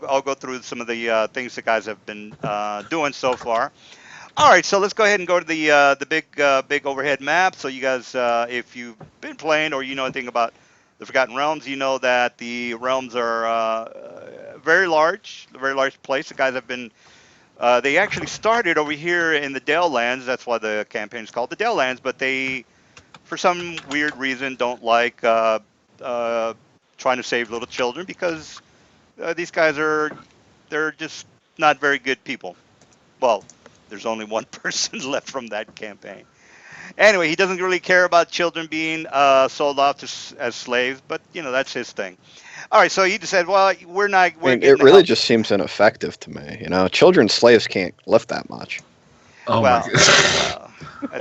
I'll go through some of the things the guys have been doing so far. All right, so let's go ahead and go to the big overhead map. So you guys, if you've been playing or you know anything about the Forgotten Realms, you know that the realms are very large, a very large place. The guys have been. They actually started over here in the Dalelands. That's why the campaign is called the Dalelands. But they, for some weird reason, don't like uh, trying to save little children because these guys they're just not very good people. Well, there's only one person left from that campaign. Anyway, he doesn't really care about children being sold off as slaves, but that's his thing. All right, so he just said, "Well, we're not. I We're mean, getting it the really hell." just seems ineffective to me. Children slaves can't lift that much. Oh my Well, god.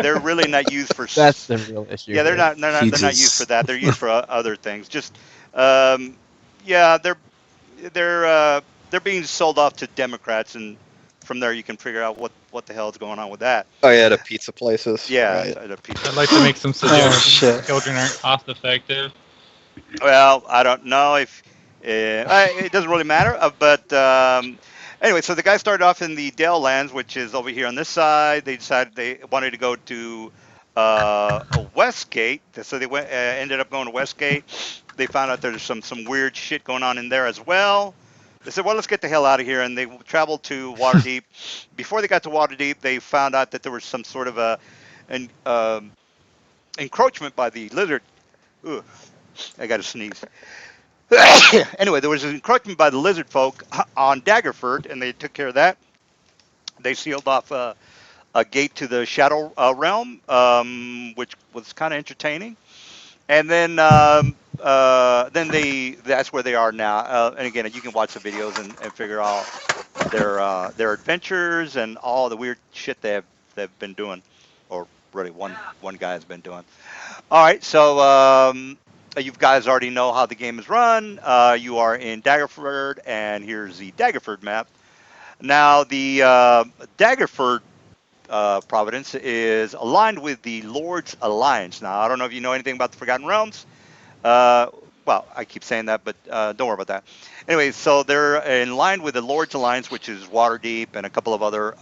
they're really not used for. That's the real issue Yeah, they're here. not. They're not. He They're not used for just that. They're used for other things. Just, um, yeah, they're being sold off to Democrats, and from there you can figure out what the hell is going on with that. Oh yeah, the pizza places, Yeah, right? at a pizza I'd like to make place. some Oh suggestions. shit. Children aren't cost effective. Well, I don't know if it doesn't really matter, but anyway, so the guy started off in the Dalelands, which is over here on this side. They decided they wanted to go to a Westgate, so they ended up going to Westgate. They found out there's some weird shit going on in there as well. They said, "Well, let's get the hell out of here," and they traveled to Waterdeep. Before they got to Waterdeep, they found out that there was some sort of an encroachment by the lizard. Ugh, I got to sneeze. Anyway, there was an encroachment by the lizard folk on Daggerford, and they took care of that. They sealed off a gate to the Shadow Realm, which was kind of entertaining. And then that's where they are now. And again, you can watch the videos and figure out their adventures and all the weird shit they've been doing, or really one guy has been doing. All right, so you guys already know how the game is run. You are in Daggerford, and here's the Daggerford map. Now, the Daggerford Providence is aligned with the Lord's Alliance. Now, I don't know if you know anything about the Forgotten Realms. Uh, well, I keep saying that, but don't worry about that. Anyway, so they're in line with the Lord's Alliance, which is Waterdeep and a couple of other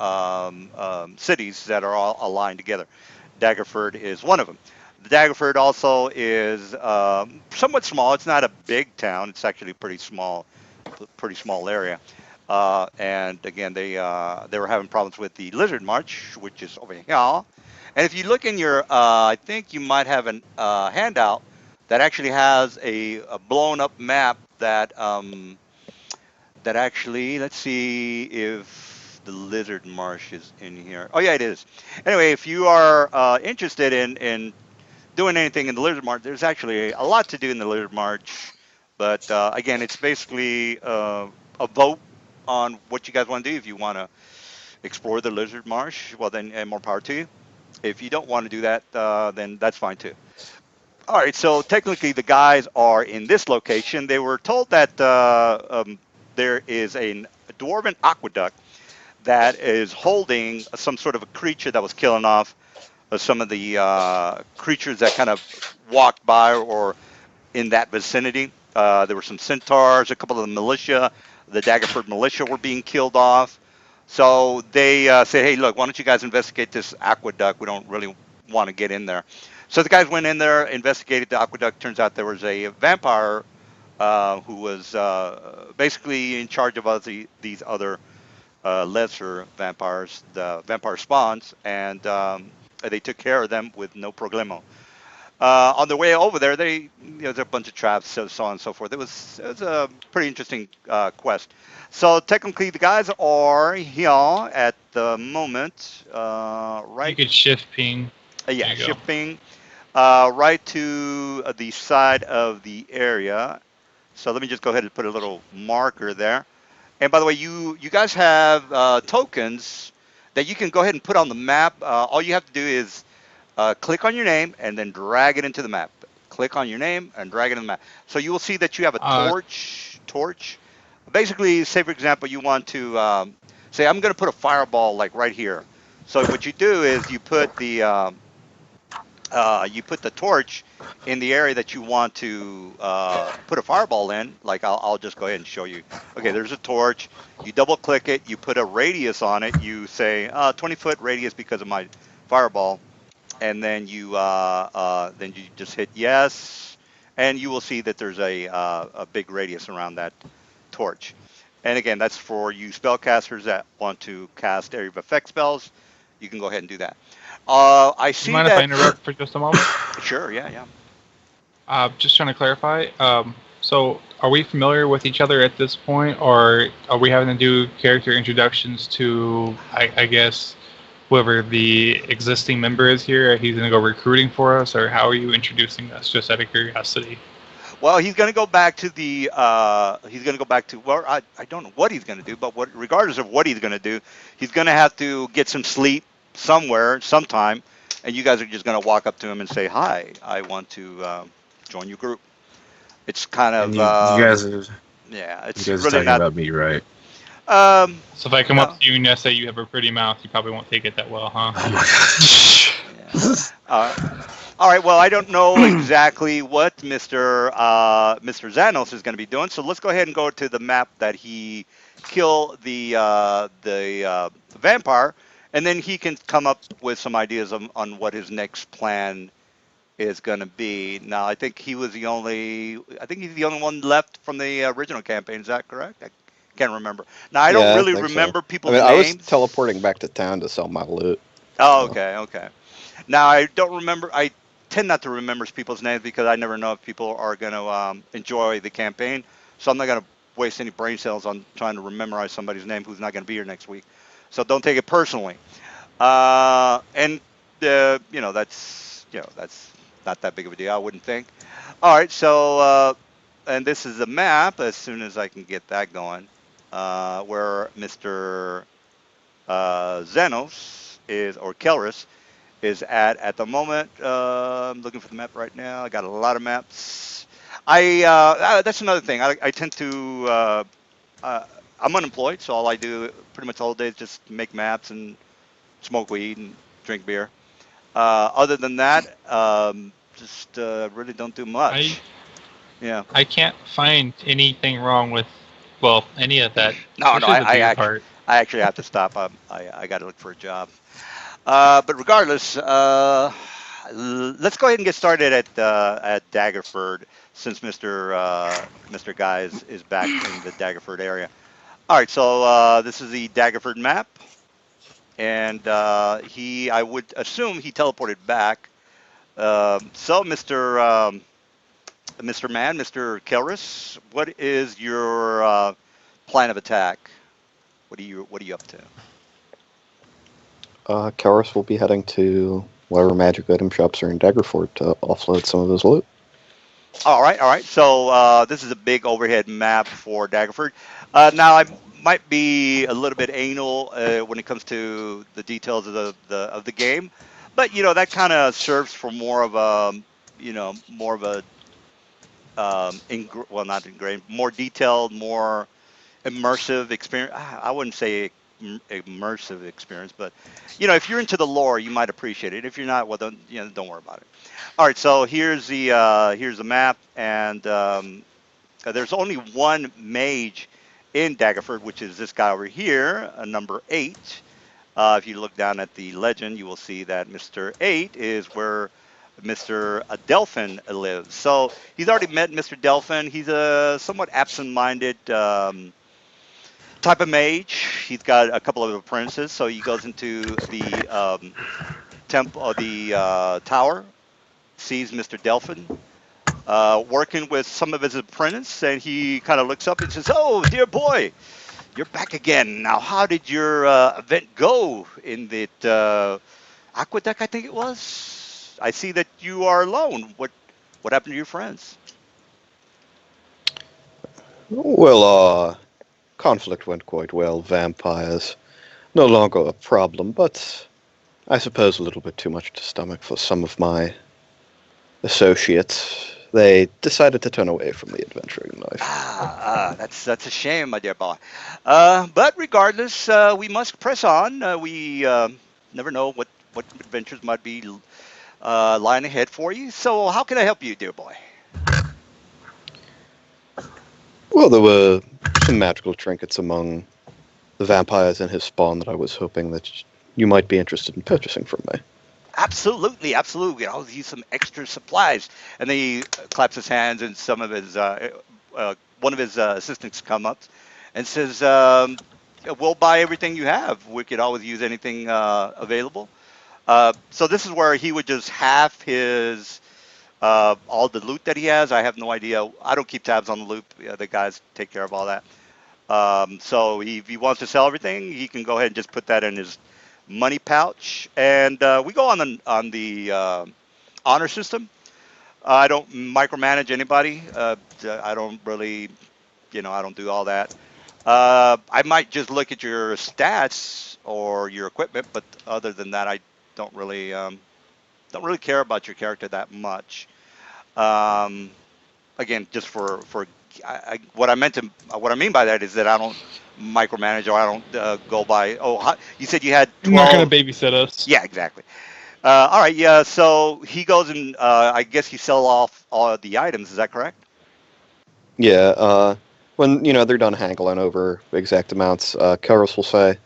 cities that are all aligned together. Daggerford is one of them. The Daggerford also is somewhat small. It's not a big town. It's actually a pretty small area. And again, they were having problems with the Lizard March, which is over here. And if you look in your, I think you might have an handout that actually has a blown up map that actually, let's see if the Lizard Marsh is in here. Oh yeah, it is. Anyway, if you are interested in doing anything in the Lizard March, there's actually a lot to do in the Lizard March. But again, it's basically a vote on what you guys want to do. If you want to explore the Lizard Marsh, well then more power to you. If you don't want to do that, then that's fine too. All right, so technically the guys are in this location. They were told that there is a dwarven aqueduct that is holding some sort of a creature that was killing off some of the creatures that kind of walked by or in that vicinity. There were some centaurs, a couple of the militia, the Daggerford militia were being killed off. So they said, hey, look, why don't you guys investigate this aqueduct? We don't really want to get in there. So the guys went in there, investigated the aqueduct. Turns out there was a vampire who was basically in charge of these other lesser vampires, the vampire spawns, and they took care of them with no problemo. On the way over there, there's a bunch of traps, so on and so forth. It was a pretty interesting quest. So technically, the guys are here at the moment, You right? could shift ping. There Yeah, you go. shipping right to the side of the area. So let me just go ahead and put a little marker there. And by the way, you guys have tokens that you can go ahead and put on the map. All you have to do is click on your name and then drag it into the map. Click on your name and drag it in the map. So you will see that you have a Uh, torch. Basically, say for example, you want to say I'm going to put a fireball like right here. So what you do is you put you put the torch in the area that you want to put a fireball in. Like I'll just go ahead and show you. Okay, there's a torch. You double click it. You put a radius on it. You say 20-foot radius because of my fireball, and then you just hit yes, and you will see that there's a big radius around that torch. And again, that's for you spellcasters that want to cast area of effect spells. You can go ahead and do that. I You see mind if I that. interrupt for just a moment? Sure, yeah, yeah. Just trying to clarify. So, are we familiar with each other at this point, or are we having to do character introductions to, I guess, whoever the existing member is here? He's going to go recruiting for us, or how are you introducing us? Just out of curiosity. Well, he's going to go back to the. He's going to go back to. Well, I don't know what he's going to do, but regardless of what he's going to do, he's going to have to get some sleep somewhere, sometime, and you guys are just going to walk up to him and say, "Hi, I want to join your group." It's kind And of. Yeah, you it's guys are really talking not. about me, right? So if I come up No. to you and I say you have a pretty mouth, you probably won't take it that well, huh? Oh my gosh. Yeah. Uh, all right. Well, I don't know exactly what Mr. Zanos is going to be doing, so let's go ahead and go to the map that he killed the vampire, and then he can come up with some ideas on what his next plan is going to be. Now, I think he was the only. I think he's the only one left from the original campaign. Is that correct? I can't remember. Now, I don't Yeah, I really think so. remember I people's mean, I was names. teleporting back to town to sell my loot. Oh, So okay, okay. Now I don't remember. I tend not to remember people's names because I never know if people are going to enjoy the campaign. So I'm not going to waste any brain cells on trying to memorize somebody's name who's not going to be here next week. So don't take it personally. And that's not that big of a deal. I wouldn't think. All right. So and this is the map. As soon as I can get that going, where Mr. Xenos is or Kelris is at the moment. I'm looking for the map right now. I got a lot of maps. That's another thing. I tend to uh, I'm unemployed, so all I do pretty much all day is just make maps and smoke weed and drink beer. Other than that, just really don't do I much. Yeah. I can't find anything wrong with, well, any of that, No, no. especially the beer part. I actually have to stop. I got to look for a job. But regardless, let's go ahead and get started at Daggerford since Mr. Guys is back in the Daggerford area. All right, so this is the Daggerford map, and I would assume he teleported back. So, Mr. Man, Mr. Kelris, what is your plan of attack? What are you up to? Karis will be heading to whatever magic item shops are in Daggerford to offload some of his loot. All right, all right. So this is a big overhead map for Daggerford. Now I might be a little bit anal when it comes to the details of the game, but that kind of serves for more of a more of a well, not ingrained, more detailed, more immersive experience. I wouldn't say immersive experience, but if you're into the lore, you might appreciate it. If you're not, well, don't worry about it. All right, so here's the map, and there's only one mage in Daggerford, which is this guy over here, number 8. If you look down at the legend, you will see that Mr. 8 is where Mr. Delphin lives. So he's already met Mr. Delphin. He's a somewhat absent-minded type of mage. He's got a couple of apprentices, so he goes into the temple, the tower, sees Mr. Delphin working with some of his apprentices, and he kind of looks up and says, "Oh, dear boy, you're back again. Now, how did your event go in that aqueduct? I think it was. I see that you are alone. What happened to your friends?" Well, conflict went quite well. Vampires no longer a problem, but I suppose a little bit too much to stomach for some of my associates. They decided to turn away from the adventuring life. That's a shame, my dear boy. But regardless, we must press on. We never know what adventures might be lying ahead for you. So, how can I help you, dear boy? Well, there were some magical trinkets among the vampires in his spawn that I was hoping that you might be interested in purchasing from me. Absolutely, absolutely. I'll use some extra supplies. And then he claps his hands, and one of his assistants come up and says, yeah, "We'll buy everything you have. We could always use anything available." So this is where he would just half his all the loot that he has. I have no idea. I don't keep tabs on the loot. Yeah, the guys take care of all that. So if he wants to sell everything, he can go ahead and just put that in his money pouch. And we go on the honor system. I don't micromanage anybody. I don't really, I don't do all that. I might just look at your stats or your equipment, but other than that, I don't really don't really care about your character that much. Um, Again, just for what I mean by that is that I don't micromanage, or I don't go by. Oh, you said you had You're not gonna 12. babysit us. Yeah, exactly. All right, yeah. So he goes and I guess you sell off all of the items. Is that correct? Yeah, when they're done haggling over exact amounts, Karos will say,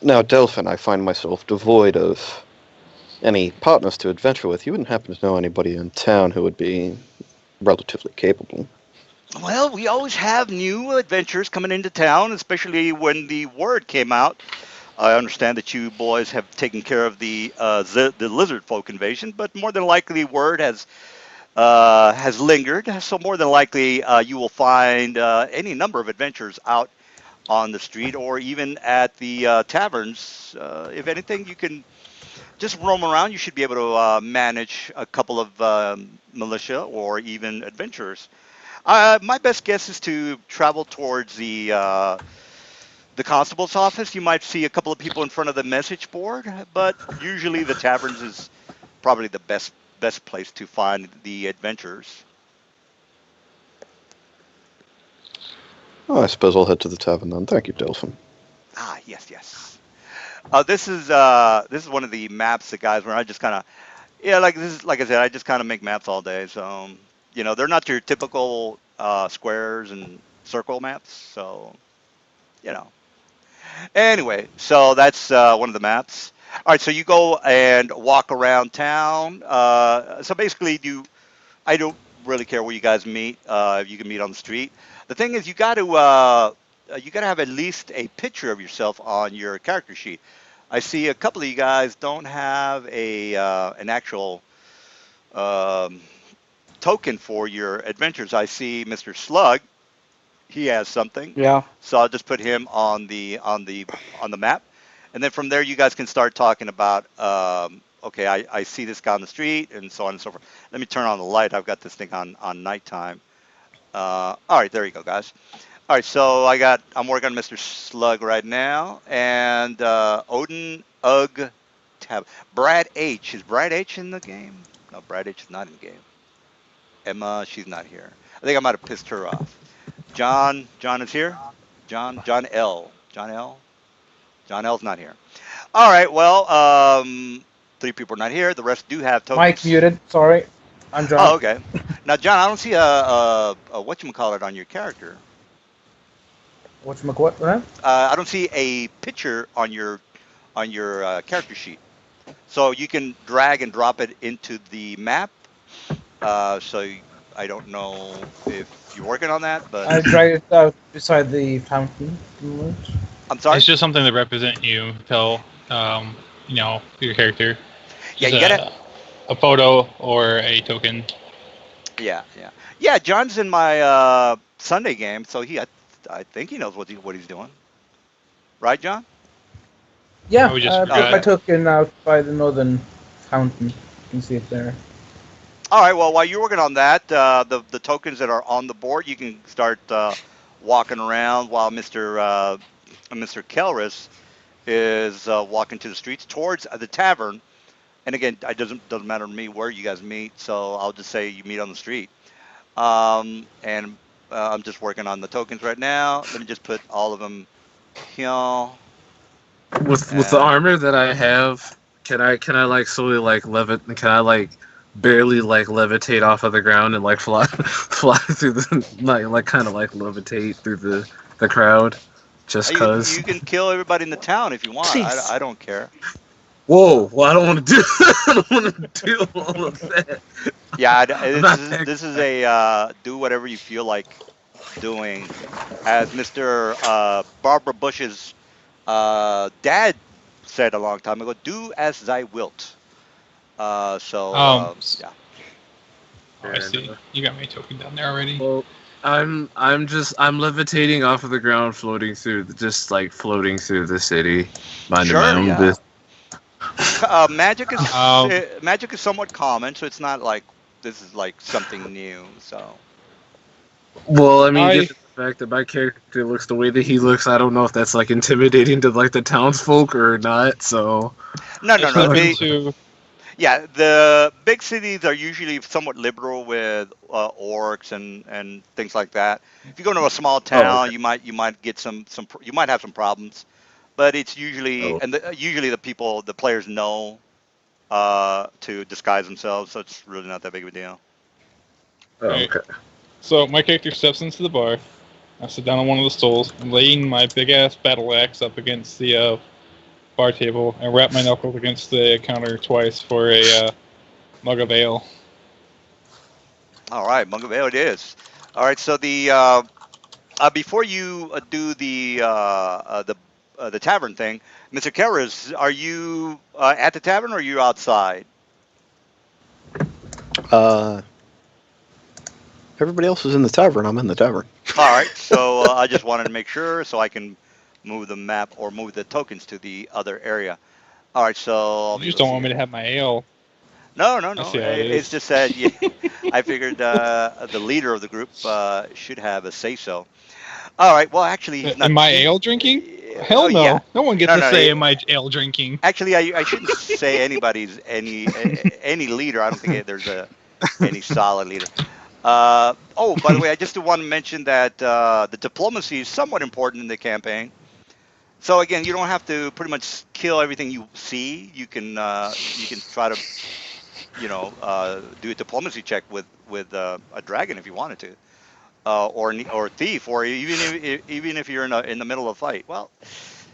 "Now, Delphin, I find myself devoid of any partners to adventure with. You wouldn't happen to know anybody in town who would be relatively capable?" Well, we always have new adventures coming into town, especially when the word came out. I understand that you boys have taken care of the lizard folk invasion, but more than likely, word has lingered. So more than likely, you will find any number of adventures out on the street or even at the taverns. If anything, you can just roam around. You should be able to manage a couple of militia or even adventurers. My best guess is to travel towards the constable's office. You might see a couple of people in front of the message board, but usually the taverns is probably the best place to find the adventurers. Oh, I suppose I'll head to the tavern then. Thank you, Delphin. Ah, yes, yes. This is one of the maps that guys where I just kind of yeah, like this is like I said, I just kind of make maps all day. So they're not your typical squares and circle maps. So you know. Anyway, so that's one of the maps. All right, so you go and walk around town. So basically, I don't really care where you guys meet. You can meet on the street. The thing is, you got to have at least a picture of yourself on your character sheet. I see a couple of you guys don't have a an actual um, token for your adventures. I see Mr. Slug. He has something, Yeah. so I'll just put him on the map, and then from there you guys can start talking about. Okay, I see this guy on the street, and so on and so forth. Let me turn on the light. I've got this thing on nighttime. All right, there you go, guys. All right, so I'm working on Mr. Slug right now, and Odin Ugg Tab Brad H. Is Brad H in the game? No, Brad H is not in the game. Emma, she's not here. I think I might have pissed her off. John is here. John L. John L. John L's not here. All right, well, three people are not here. The rest do have Mike tokens. muted. Sorry. I'm John. Oh, okay. Now, John, I don't see a whatchamacallit on your character. Whatchamacallit? I don't see a picture on your character sheet. So you can drag and drop it into the map. So I don't know if you're working on that, but I dragged it out beside the fountain. I'm It's sorry. just something to represent you, Phil. Your character. Yeah, Just you gotta. a photo or a token. Yeah, yeah, yeah. John's in my Sunday game, so I think he knows what he's doing, right, John? Yeah, Oh, we just put my Okay. forgot. token out by the northern fountain. You can see it there. All right. Well, while you're working on that, the tokens that are on the board, you can start walking around while Mr. Kelris is walking to the streets towards the tavern. And again, it doesn't matter to me where you guys meet, so I'll just say you meet on the street. And I'm just working on the tokens right now. Let me just put all of them here. With the And armor that I have, Can I like slowly like can I like barely like levitate off of the ground and like fly fly through the like kind of like levitate through the crowd just cuz. You can kill everybody in the town if you want. Jeez. I don't care. Whoa, well I don't want to do I don't want to do all of that. Yeah, I'm not that this is a do whatever you feel like doing, as Mr. Barbara Bush's dad said a long time ago. Do as thy wilt. Um, Yeah. I see. You got my token down there already. Well, I'm levitating off of the ground, floating through floating through the city, minding my Sure. own Yeah. business. Um, Magic is somewhat common, so it's not like this is like something new. So Well, I mean, I given the fact that my character looks the way that he looks, I don't know if that's like intimidating to like the townsfolk or not. So, no, just no. looking to. Yeah, the big cities are usually somewhat liberal with orcs and things like that. If you go to a small oh, town, okay. you might get you might have some problems, but it's usually Oh, usually the players know to disguise themselves, so it's really not that big of a deal. oh, Right. okay. So my character steps into the bar. I sit down on one of the stools, laying my big ass battle axe up against the bar table, and wrap my knuckles against the counter twice for a mug of ale. All right, Mungavale it is. All right, so the before you do the tavern thing, Mr. Karras, are you at the tavern or are you outside? Uh, everybody else is in the tavern. I'm in the tavern. All right, so I just wanted to make sure so I can move the map or move the tokens to the other area. All right, so You just let's don't see want me here. to have my ale. No, I see how it It's is. just that yeah, I figured the leader of the group should have a say so. All right, well actually he's not. Am I ale drinking? Oh Hell yeah, no. No one gets no, to no. say am I ale drinking. Actually, I shouldn't say anybody's any leader. I don't think there's any solid leader. Oh, by the way, I just want to mention that the diplomacy is somewhat important in the campaign. So again, you don't have to pretty much kill everything you see. You can try to do a diplomacy check with a dragon if you wanted to, or a thief, or even if you're in the middle of a fight. Well,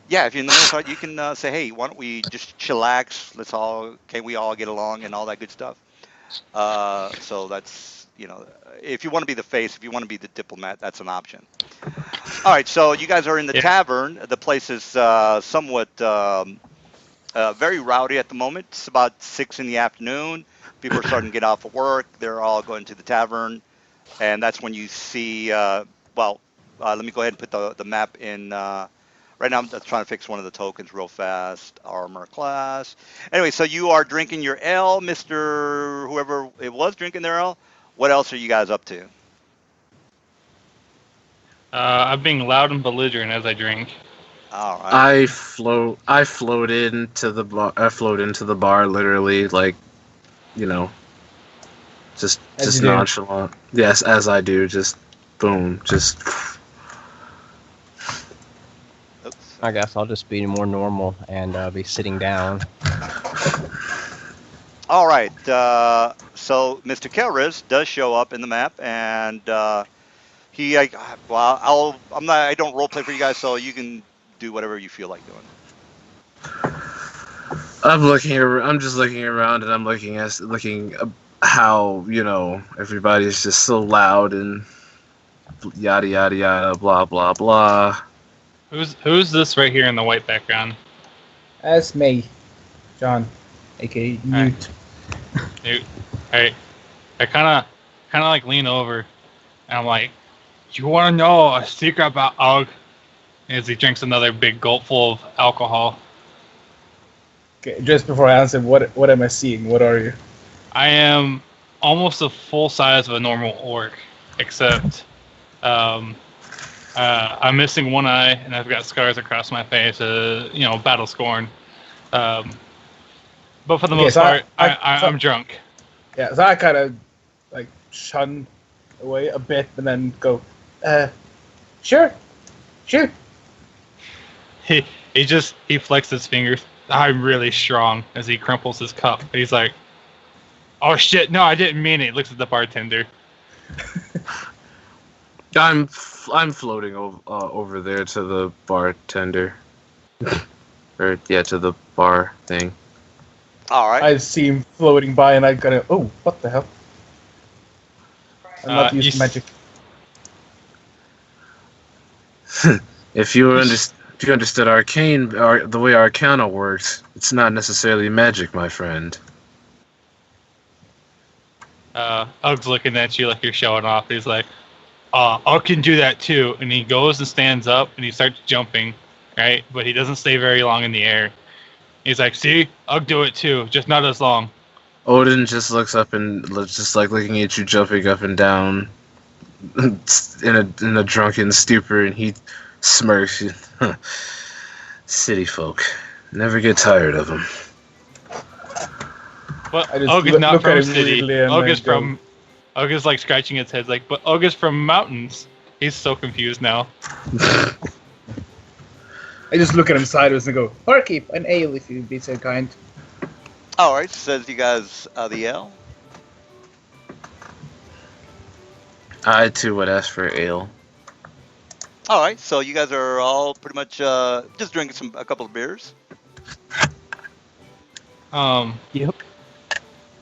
yeah, if you're in the middle of a fight, you can say, hey, why don't we just chillax? Can we all get along and all that good stuff. So that's if you want to be the face, if you want to be the diplomat, that's an option. All right, so you guys are in the Yeah. tavern. The place is somewhat very rowdy at the moment. It's about 6 in the afternoon. People are starting to get off of work. They're all going to the tavern, and that's when you see. Let me go ahead and put the map in. Right now, I'm just trying to fix one of the tokens real fast. Armor class. Anyway, so you are drinking your ale, Mister Whoever it was drinking their ale. What else are you guys up to? I'm being loud and belligerent as I drink. All right. I float into the bar. I float into the bar, literally, like, you know, As just you do. nonchalant. Yes, as I do. Just boom. Just. Oops. I guess I'll just be more normal and be sitting down. All right. So Mr. Kelris does show up in the map, and he. I don't role play for you guys, so you can do whatever you feel like doing. I'm just looking around, and I'm looking how everybody's just so loud and yada yada yada blah blah blah. Who's this right here in the white background? That's me, John, aka Newt. Dude, I kind of like lean over, and I'm like, "You want to know a secret about Og?" As he drinks another big gulp full of alcohol. Okay, just before I answer, what am I seeing? What are you? I am almost the full size of a normal orc, except I'm missing one eye, and I've got scars across my face. Battle scorn. But for the Okay, most so part, so- I'm drunk. Yeah, so I kind of like shun away a bit and then go, sure. He flexed his fingers. I'm really strong, as he crumples his cup. He's like, oh shit, no, I didn't mean it. He looks at the bartender. I'm floating over there to the bartender, or yeah, to the bar thing. All right. I see him floating by, and I gotta. Oh, what the hell? I'm not You using magic. If you understood arcane, the way Arcana works, it's not necessarily magic, my friend. Ug's looking at you like you're showing off. He's like, I can do that too. And he goes and stands up and he starts jumping, right? But he doesn't stay very long in the air. He's like, see, I'll do it too, just not as long. Odin just looks up and just like looking at you jumping up and down in a drunken stupor, and he smirks. City folk never get tired of them. But I just Ugg is look not at from him city. weirdly and Ugg is then go- from. Ugg is like scratching his head, like, but Ugg is from mountains. He's so confused now. I just look at him sideways and go, "Barkeep, an ale, if you'd be so kind." All right. Says you guys the L. I too would ask for ale. All right. So you guys are all pretty much just drinking a couple of beers. Yep.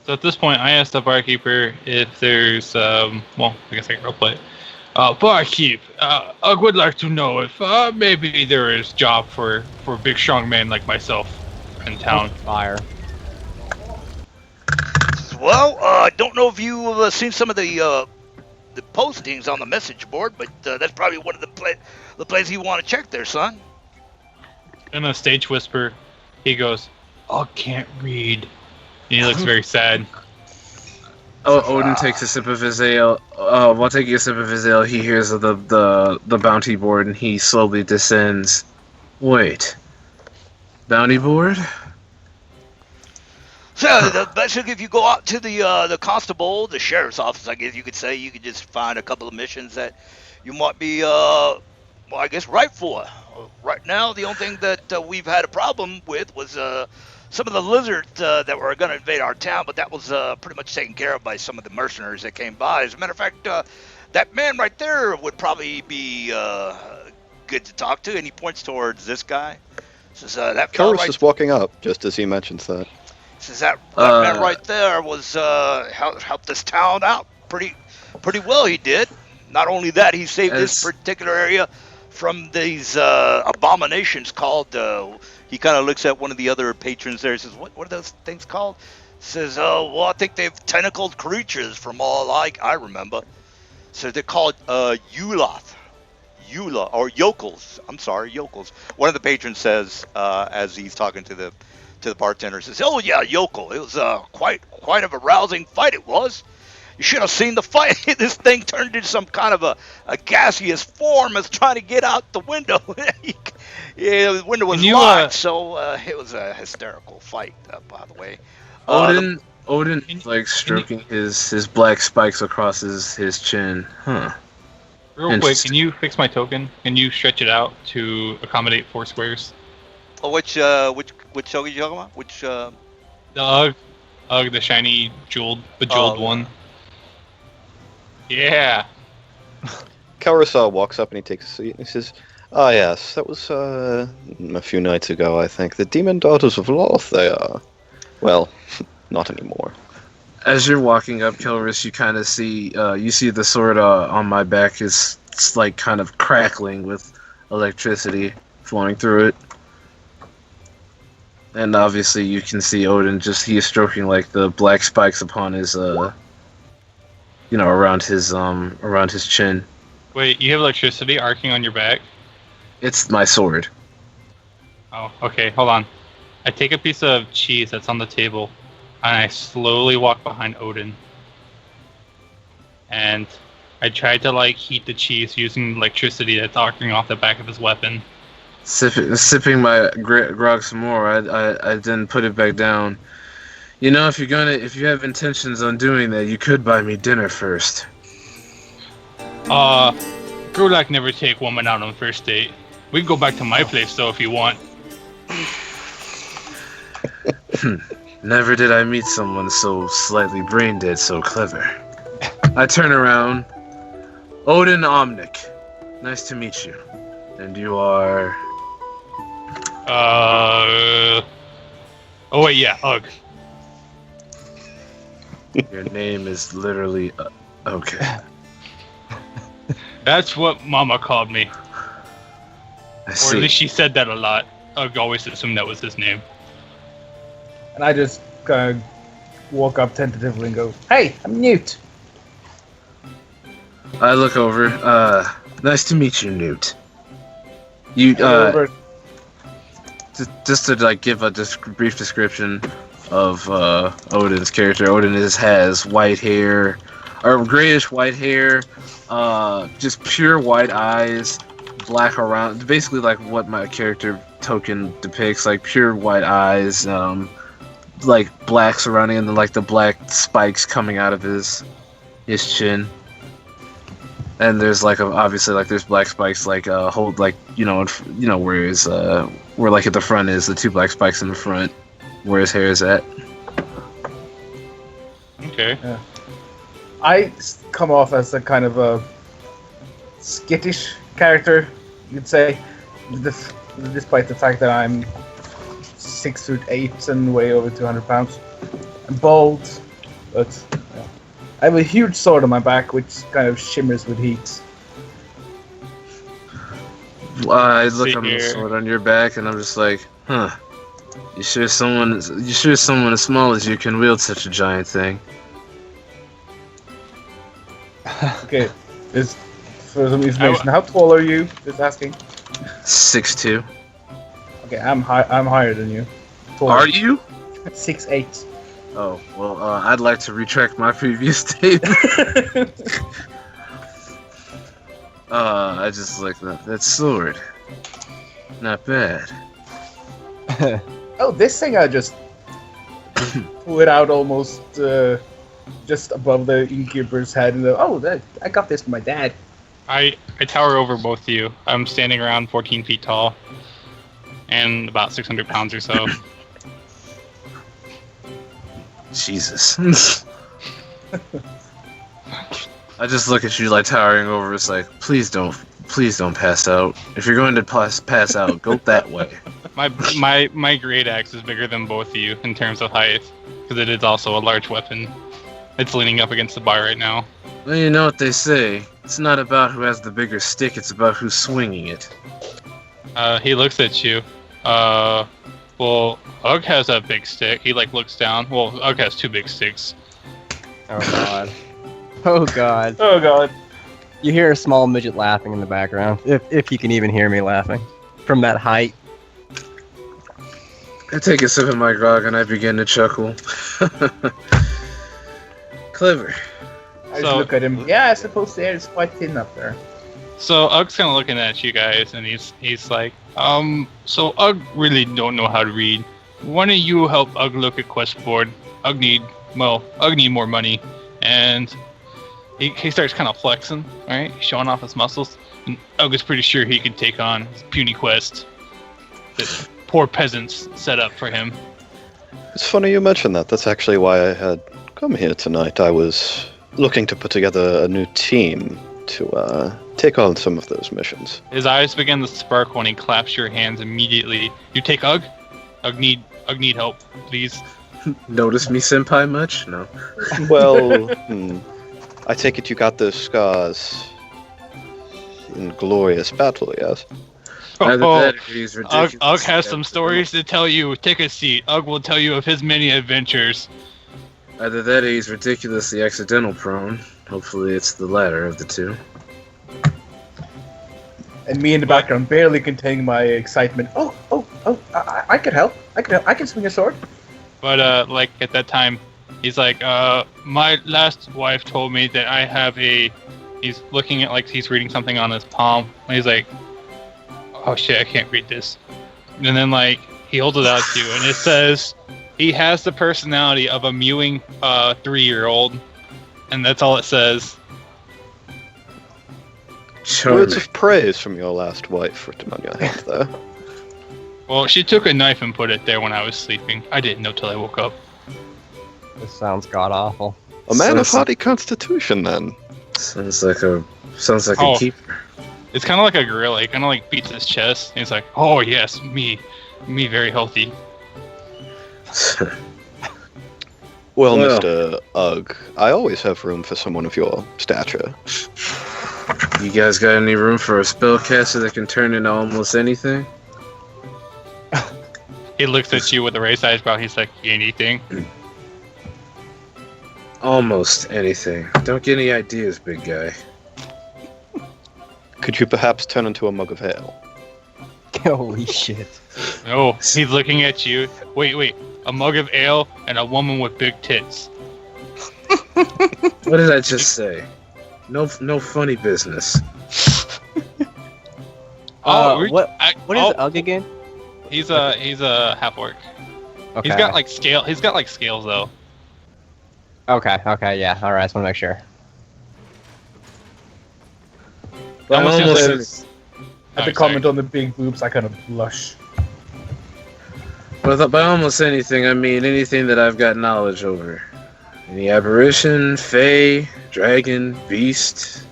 So at this point, I asked the barkeeper if there's, well, I guess I can roleplay it. Barkeep, I would like to know if maybe there is job for a big strong man like myself in town. Fire. Well, I don't know if you've seen some of the postings on the message board, but that's probably one of the places you want to check there, son. In a stage whisper, he goes, I can't read. And he looks very sad. Oh, Odin takes a sip of his ale. While taking a sip of his ale, he hears the bounty board, and he slowly descends. Wait, bounty board? So basically, if you go out to the constable, the sheriff's office, I guess you could say, you could just find a couple of missions that you might be, well, I guess, right for. Right now, the only thing that we've had a problem with was some of the lizards that were going to invade our town, but that was pretty much taken care of by some of the mercenaries that came by. As a matter of fact, that man right there would probably be good to talk to, and he points towards this guy. Says that fellow Karis right is walking up just as he mentions that. Says that man right there was helped this town out pretty well. He did. Not only that, he saved this particular area from these abominations called. He kind of looks at one of the other patrons there. He says, "What are those things called?" Says, "Oh, well, I think they've tentacled creatures from all I remember." So they're called Eula or yokels. I'm sorry, yokels. One of the patrons says as he's talking to the bartender, says, "Oh yeah, yokel. It was quite of a rousing fight. It was. You should have seen the fight. This thing turned into some kind of a gaseous form as trying to get out the window. Yeah, the window was locked, so it was a hysterical fight. By the way, Odin like stroking his black spikes across his chin. Huh. Real quick, can you fix my token? Can you stretch it out to accommodate 4 squares? Oh, which show are you talking about? Which The Ugg, the shiny bejeweled one. Yeah. Karis walks up and he takes a seat and he says, "Ah, yes, that was a few nights ago, I think. The Demon Daughters of Loth, they are. Well, not anymore." As you're walking up, Kilris, you kind of see the sword on my back is like kind of crackling with electricity flowing through it. And obviously you can see Odin he is stroking like the black spikes upon his around his chin. Wait, you have electricity arcing on your back? It's my sword. Oh, okay, hold on. I take a piece of cheese that's on the table, and I slowly walk behind Odin. And I try to heat the cheese using electricity that's arcing off the back of his weapon. Sipping my grog some more, I then put it back down. You know, if you have intentions on doing that, you could buy me dinner first. Grulak never take woman out on first date. We can go back to my place though if you want. Never did I meet someone so slightly brain dead, so clever. I turn around. Odin Omnic. Nice to meet you. And you are... Oh wait, yeah, Ugg. Your name is literally... okay. That's what Mama called me. I Or at see. least she said that a lot. Ugg always assumed that was his name. And I just kind of walk up tentatively and go, "Hey, I'm Newt." I look over. Nice to meet you, Newt. You, I go over, just to like give a brief description of Odin's character. Odin has white hair, or grayish white hair, just pure white eyes, black around. Basically, like what my character token depicts, like pure white eyes, like black surrounding, and then like the black spikes coming out of his chin. And there's like obviously like there's black spikes like hold like where his where like at the front is the two black spikes in the front where his hair is at. Okay. I come off as a kind of a skittish character, you'd say, despite the fact that I'm 6'8" and weigh over 200 pounds. I'm bald, but I have a huge sword on my back which kind of shimmers with heat. I look See on the here. sword on your back and I'm just like, huh. You sure someone as small as you can wield such a giant thing? Okay, is for some information, how tall are you? Just asking. 6'2". Okay, I'm higher than you. Taller. Are you? 6'8". Oh, well, I'd like to retract my previous statement. I just like that sword. Not bad. Oh, this thing I just pull it out almost just above the innkeeper's head and go, "Oh, I got this from my dad." I tower over both of you. I'm standing around 14 feet tall and about 600 pounds or so. Jesus. I just look at you like towering over. It's like, please don't pass out. If you're going to pass out, go that way. My great axe is bigger than both of you in terms of height, because it is also a large weapon. It's leaning up against the bar right now. Well, you know what they say. It's not about who has the bigger stick. It's about who's swinging it. He looks at you. Well, Ugg has a big stick. He looks down. Well, Ugg has two big sticks. Oh god. Oh god. Oh god. You hear a small midget laughing in the background. If you can even hear me laughing. From that height. I take a sip of my grog and I begin to chuckle. Clever. I just look at him. Yeah, I suppose the air is quite thin up there. So Ugg's kind of looking at you guys, and he's like, so Ugg really don't know how to read. Why don't you help Ugg look at quest board? Ugg need more money, and he starts kind of flexing, right, showing off his muscles. And Ugg is pretty sure he can take on this puny quest that poor peasants set up for him. It's funny you mentioned that. That's actually why I had come here tonight. I was looking to put together a new team to take on some of those missions. His eyes begin to sparkle when he claps your hands immediately. You take Ugg? Ugg need help, please. Notice me, senpai, much? No. Well, I take it you got those scars in glorious battle, yes? Either Oh, that or he's ridiculous. Ugg has some stories to tell you. Take a seat. Ugg will tell you of his many adventures. Either that or he's ridiculously accidental prone. Hopefully it's the latter of the two. And me in the background, barely containing my excitement. I could help. I can swing a sword. But at that time, he's like, my last wife told me that I have a. He's looking at he's reading something on his palm. And he's like, oh shit, I can't read this. And then he holds it out to you, and it says he has the personality of a mewing 3-year-old, and that's all it says. Words of praise from your last wife written on your hand there. Well, she took a knife and put it there when I was sleeping. I didn't know till I woke up. This sounds god awful. A man of Sounds- haughty constitution, then. Sounds like a Oh. keeper. It's kind of like a gorilla. He kind of like beats his chest. And he's like, "Oh yes, me very healthy." Well, Well. Mr. Ugg, I always have room for someone of your stature. You guys got any room for a spellcaster that can turn into almost anything? He looks at you with a raised eyebrow. He's like, "Anything?" Almost anything. Don't get any ideas, big guy. Could you perhaps turn into a mug of ale? Holy shit. No, he's looking at you. Wait. A mug of ale and a woman with big tits. What did I just say? No funny business. Oh, What is oh, Ugg again? He's a half orc. Okay. He's got like scales though. Okay, yeah. Alright, I just want to make sure. But Almost almost seems any- At the Oh, comment sorry. on the big boobs, I kind of blush. by almost anything, I mean anything that I've got knowledge over. Any apparition, fae, dragon, beast.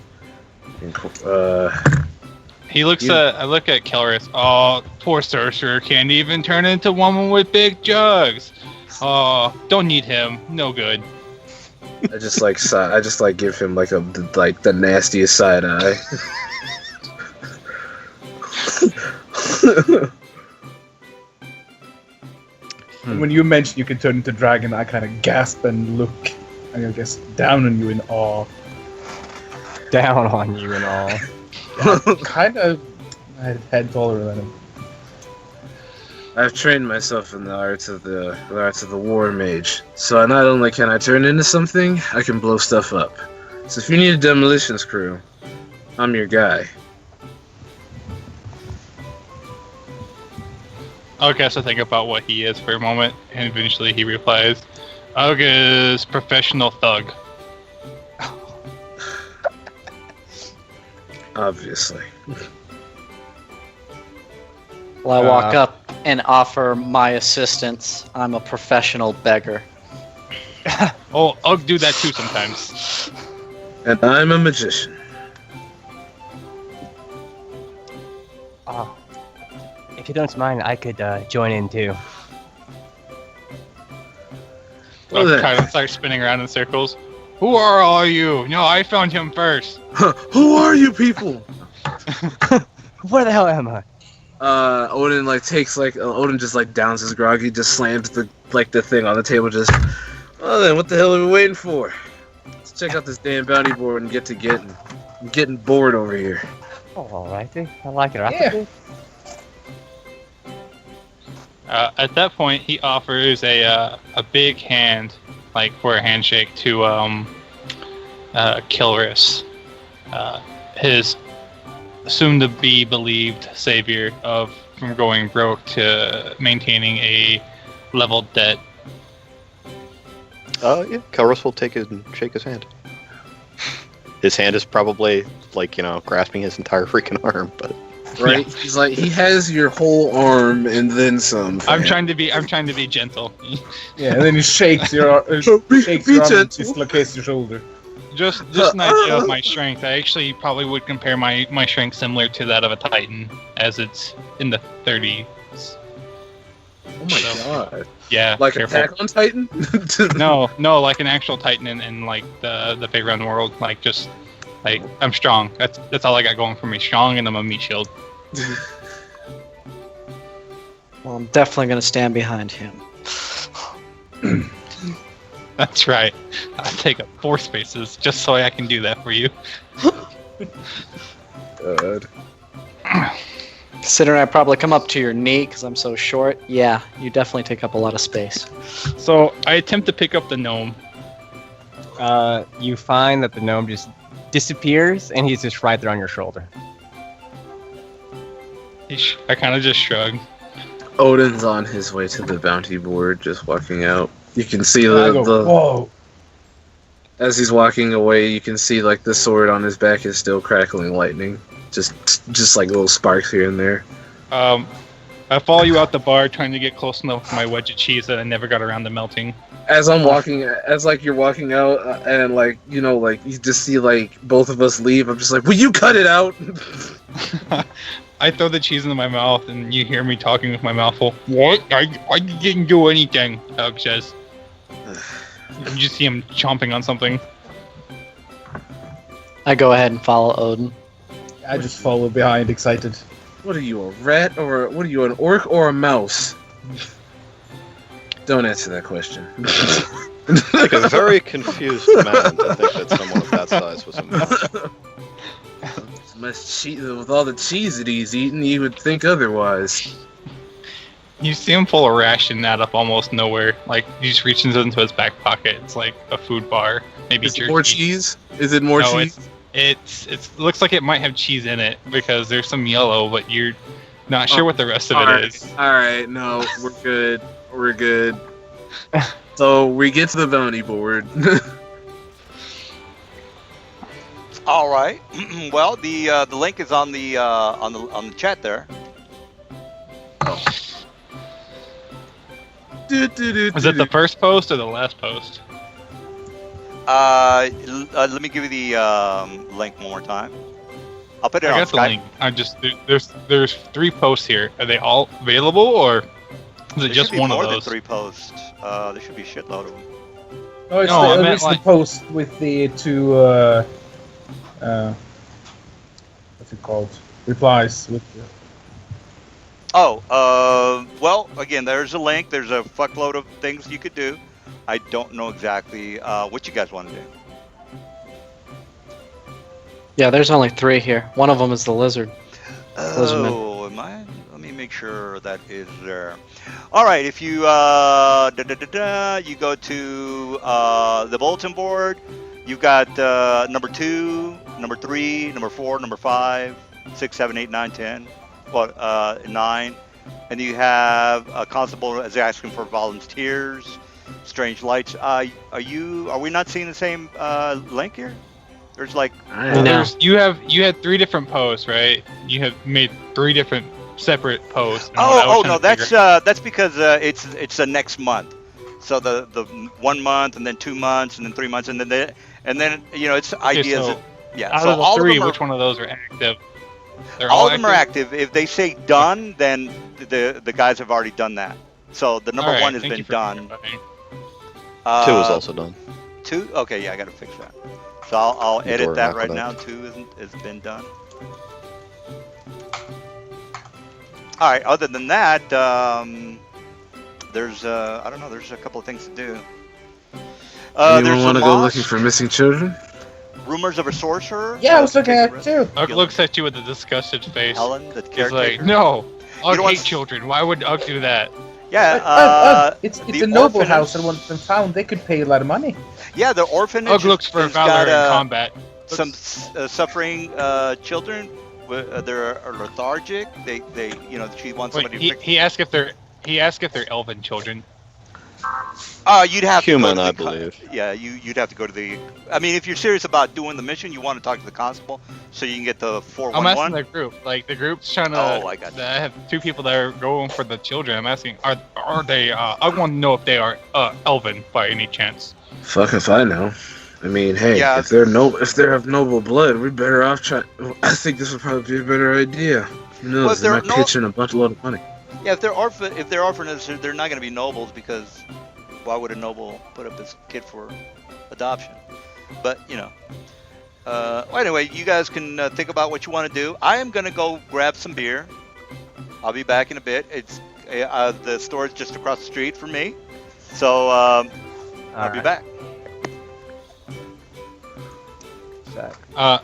He looks You- I look at Kelris. Oh, poor sorcerer can't even turn into woman with big jugs. Oh, don't need him. No good. I just like give him like the nastiest side eye. And when you mentioned you could turn into dragon, I kind of gasp and look, I guess, down on you in awe. Down on you and all. Kind of head taller than him. I've trained myself in the arts of the war mage, so not only can I turn into something, I can blow stuff up. So if you need a demolitions crew, I'm your guy. Okay, so think about what he is for a moment, and eventually he replies, "Ugg is professional thug." Obviously. Well, I walk Uh, up and offer my assistance. I'm a professional beggar. Oh, Ugg do that too sometimes. And I'm a magician. Oh. If you don't mind, I could join in too. Well Ugg then. kind of starts spinning around in circles. Who are all you? No, I found him first. Who are you people? Where the hell am I? Odin Odin just like downs his grog. He just slams the thing on the table. Just, well then, what the hell are we waiting for? Let's check out this damn bounty board and get to getting. I'm getting bored over here. Oh, alrighty. I like it. Yeah. At that point, he offers a big hand, like for a handshake, to Kilris, his soon-to-be believed savior from going broke to maintaining a leveled debt. Yeah, Kelros will take it and shake his hand. His hand is probably, grasping his entire freaking arm, but... Right? He's like, he has your whole arm and then some. I'm trying to be gentle. Yeah, and then he shakes your Be arm and gentle. dislocates your shoulder. Just an idea of my strength. I actually probably would compare my strength similar to that of a Titan, as it's in the 30s. Oh my god. Yeah, Like careful. Attack on Titan? No, like an actual Titan in like the Faerun world. Like just like I'm strong. That's all I got going for me. Strong, and I'm a meat shield. Well, I'm definitely going to stand behind him. That's right. I take up 4 spaces just so I can do that for you. God. Considering I probably come up to your knee because I'm so short, yeah, you definitely take up a lot of space. So I attempt to pick up the gnome. You find that the gnome just disappears, and he's just right there on your shoulder. I kind of just shrug. Odin's on his way to the bounty board, just walking out. You can see And I go, the whoa. as he's walking away, you can see like the sword on his back is still crackling lightning, just like little sparks here and there. I follow you out the bar, trying to get close enough to my wedge of cheese that I never got around to melting. As I'm walking, as like you're walking out, and like you know, like you just see like both of us leave. I'm just like, will you cut it out? I throw the cheese into my mouth, and you hear me talking with my mouth full. What? I didn't do anything, Doug says. You just see him chomping on something. I go ahead and follow Odin. I just follow behind, excited. What are you, a rat or what are you, an orc or a mouse? Don't answer that question. Like a very confused man to think that someone of that size was a mouse. With all the cheese that he's eaten, you would think otherwise. You see him pull a ration out of almost nowhere. Like, he just reaches into his back pocket. It's like a food bar. Maybe Is it more cheese? Is it more No, cheese? It looks like it might have cheese in it because there's some yellow, but you're not sure what the rest of it is. Alright, no, we're good. We're good. So we get to the bounty board. All right. Well, the link is on the chat there. Is it the first post or the last post? Let me give you the link one more time. I'll put it I on got the Skype. link. There's 3 posts here. Are they all available or is it There just should be one of more those? than 3 posts. There should be a shitload of them. No, it's No, I the, meant it's the like- post with the 2, what's it called? Replies with. Well, again, there's a link. There's a fuckload of things you could do. I don't know exactly what you guys want to do. Yeah, there's only 3 here. One of them is the lizard. Lizardman. Oh, am I? Let me make sure that is there. All right, if you you go to the bulletin board, you've got number 2, number 3, number 4, number 5, 6, 7, 8, 9, 10. Well, 9, and you have a constable is asking for volunteers. Strange lights. Are we not seeing the same link here? There's like No. You had 3 different posts, right? You have made 3 different separate posts. and what I was oh trying no, to figure- that's because it's the next month. So the 1 month and then 2 months and then 3 months and then you know it's ideas. so Yeah. out So of the all 3, of them are, which one of those are active? They're all of them are active. If they say done, then the guys have already done that. So the number All right, 1 has thank you been for done. clarifying. 2 is also done. 2? Okay, yeah, I gotta fix that. So I'll The edit door that knock right on now. it. 2 has been done. All right. Other than that, there's I don't know. There's a couple of things to do. Anyone There's want to some go moss, looking for missing children? rumors of a sorcerer. Yeah, I was looking at it too. Ugg looks at you with a disgusted face. Helen, the He's caretaker. like, no, Ugg don't want hate children. Why would Ugg do that? Yeah. It's the a noble orphanage- house, and once been found, they could pay a lot of money. Yeah, the orphanage. Ugg looks for has valor got, in combat. some suffering children. They're lethargic. They you know she wants Wait, somebody to fix. he asked if they're elven children. You'd have Human, to go I to the believe. Yeah, you'd have to go to the. I mean, if you're serious about doing the mission, you want to talk to the constable so you can get the I'm 411. asking the group. Like the group's trying to. Oh, I got you. I have 2 people that are going for the children. I'm asking, are they? I want to know if they are elven by any chance. Fuck if I know. I mean, hey, Yeah. if they have noble blood, we're better off trying. I think this would probably be a better idea. Who knows? Well, if they they're might no- pitch in a load of money. Yeah, if they're orphans, they're not going to be nobles because why would a noble put up his kid for adoption? But you know. Well, anyway, you guys can think about what you want to do. I am going to go grab some beer. I'll be back in a bit. It's the store's just across the street from me, so I'll be Alright. back.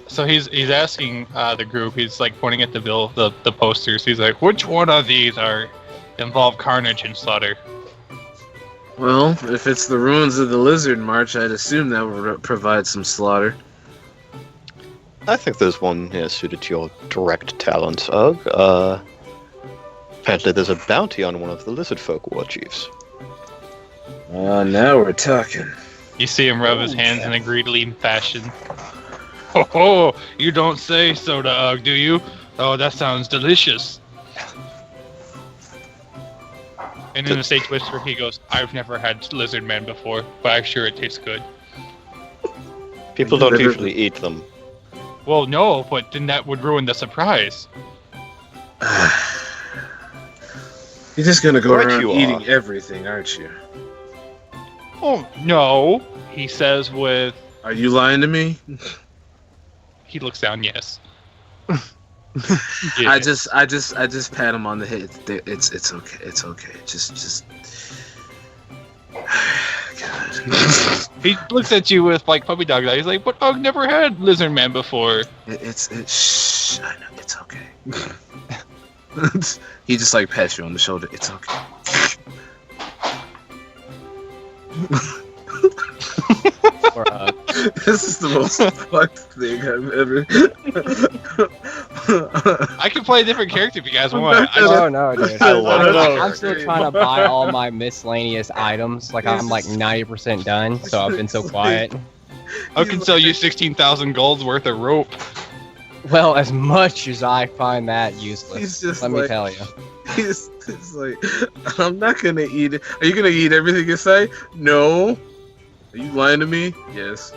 So he's asking the group. He's like pointing at the posters. He's like, which one of these involve carnage and slaughter? Well, if it's the ruins of the Lizard March, I'd assume that would provide some slaughter. I think there's one suited to your direct talents, Ugg. Apparently there's a bounty on one of the lizard folk war chiefs. Now we're talking. You see him rub his hands in a greedily fashion. Oh, you don't say so to Ugg, do you? Oh, that sounds delicious. And in a stage whisper, he goes, "I've never had lizard man before, but I'm sure it tastes good." People don't usually eat them. Well, no, but then that would ruin the surprise. You're just gonna go Right around you eating are. everything, aren't you? Oh no, he says with. Are you lying to me? He looks down. Yes. I just pat him on the head. It's okay. It's okay. Just. God. He looks at you with like puppy dog eyes. He's like, "But I've never had lizard man before." Shh. I know. It's okay. He just like pats you on the shoulder. It's okay. Or, This is the most fucked thing I've ever. I can play a different character if you guys want. oh no, dude. I love I'm it. still trying to buy all my miscellaneous items. Like I'm like 90% done, so I've been so quiet. I can sell you 16,000 gold's worth of rope. Well, as much as I find that useless, He's just let me like- tell you. He's like, I'm not gonna eat it. Are you gonna eat everything you say? No. Are you lying to me? Yes.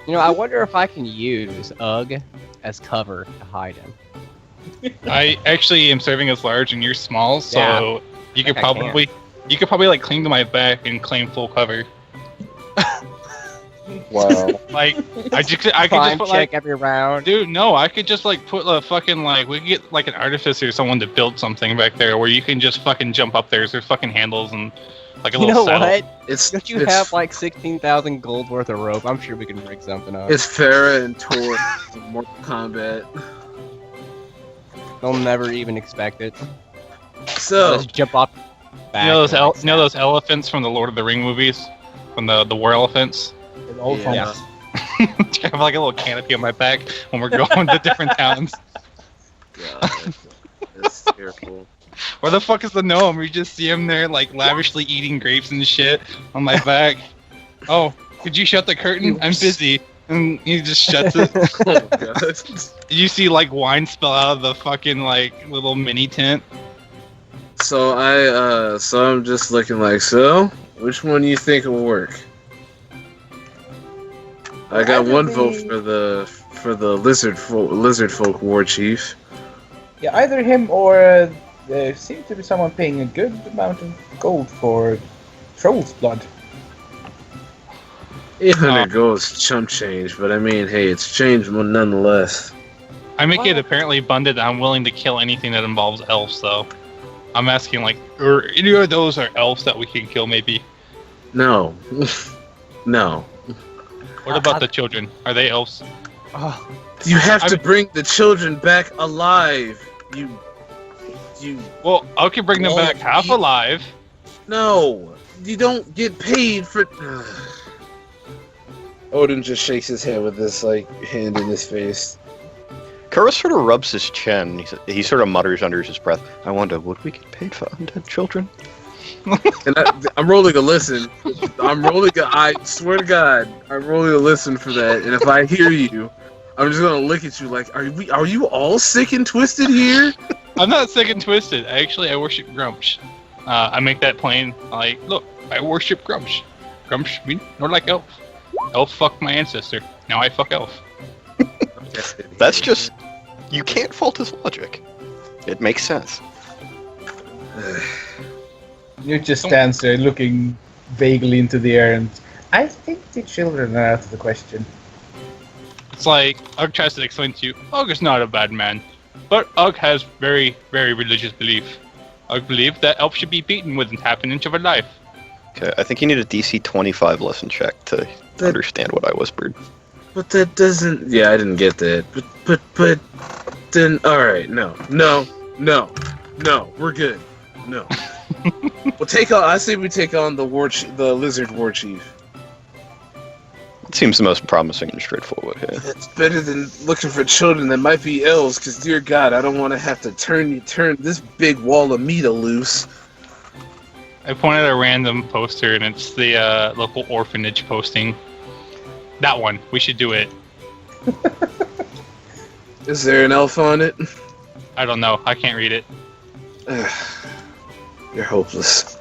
You know, I wonder if I can use Ugg as cover to hide him. I actually am serving as large and you're small, so Yeah. you could I can. probably like cling to my back and claim full cover. Wow. Like I could just Crime put check like, every round. dude, no, I could just like put a fucking like we could get like an artificer or someone to build something back there where you can just fucking jump up there. There's fucking handles and like a You little know saddle. what? It's Don't you it's, have like 16,000 gold worth of rope? I'm sure we can rig something up. It's Farah and Tor from Mortal Kombat. They'll never even expect it. So Just jump off. Back You know those and, like, you know those elephants from the Lord of the Ring movies, from the war elephants. Old Yeah. phones. I have like a little canopy on my back when we're going to different towns. God, that's terrible. Where the fuck is the gnome? We just see him there, like lavishly eating grapes and shit on my back. Oh, could you shut the curtain? I'm busy. And he just shuts it. Oh God. You see like wine spill out of the fucking like little mini tent. So I'm just looking like, so which one do you think will work? I got Either one the- vote for the lizard folk war chief. Yeah, either him or there seems to be someone paying a good amount of gold for troll's blood. 800 gold is chump change, but I mean, hey, it's change nonetheless. I make it apparently abundant that I'm willing to kill anything that involves elves, though. I'm asking like, are any of those are elves that we can kill maybe? No, no. What about the children? Are they elves? Oh, You have to I'm- bring the children back alive. You. Well, I can bring them Well, back half alive. No, you don't get paid for. Odin just shakes his head with this like hand in his face. Kuro sort of rubs his chin. He sort of mutters under his breath, I wonder, would we get paid for undead children? And I'm rolling a listen. I swear to God, I'm rolling a listen for that. And if I hear you, I'm just gonna look at you like, are you all sick and twisted here? I'm not sick and twisted. Actually, I worship Grumsh. I make that plain. Like, look, I worship Grumsh. Grumsh, me, nor like elf. Elf fucked my ancestor. Now I fuck elf. That's just... You can't fault his logic. It makes sense. You just stands there looking vaguely into the air, and I think the children are out of the question. It's like, Ugg tries to explain to you, Ugg is not a bad man. But Ugg has very, very religious belief. Ugg believes that elf should be beaten within half an inch of a life. Okay, I think you need a DC 25 lesson check to understand what I whispered. But that doesn't. Yeah, I didn't get that. But then, all right, no, we're good. No. We'll take on. I say we take on the lizard war chief. It seems the most promising and straightforward here. It's better than looking for children that might be elves. Cause dear God, I don't want to have to turn this big wall of meat loose. I pointed at a random poster, and it's the local orphanage posting. That one. We should do it. Is there an elf on it? I don't know. I can't read it. You're hopeless.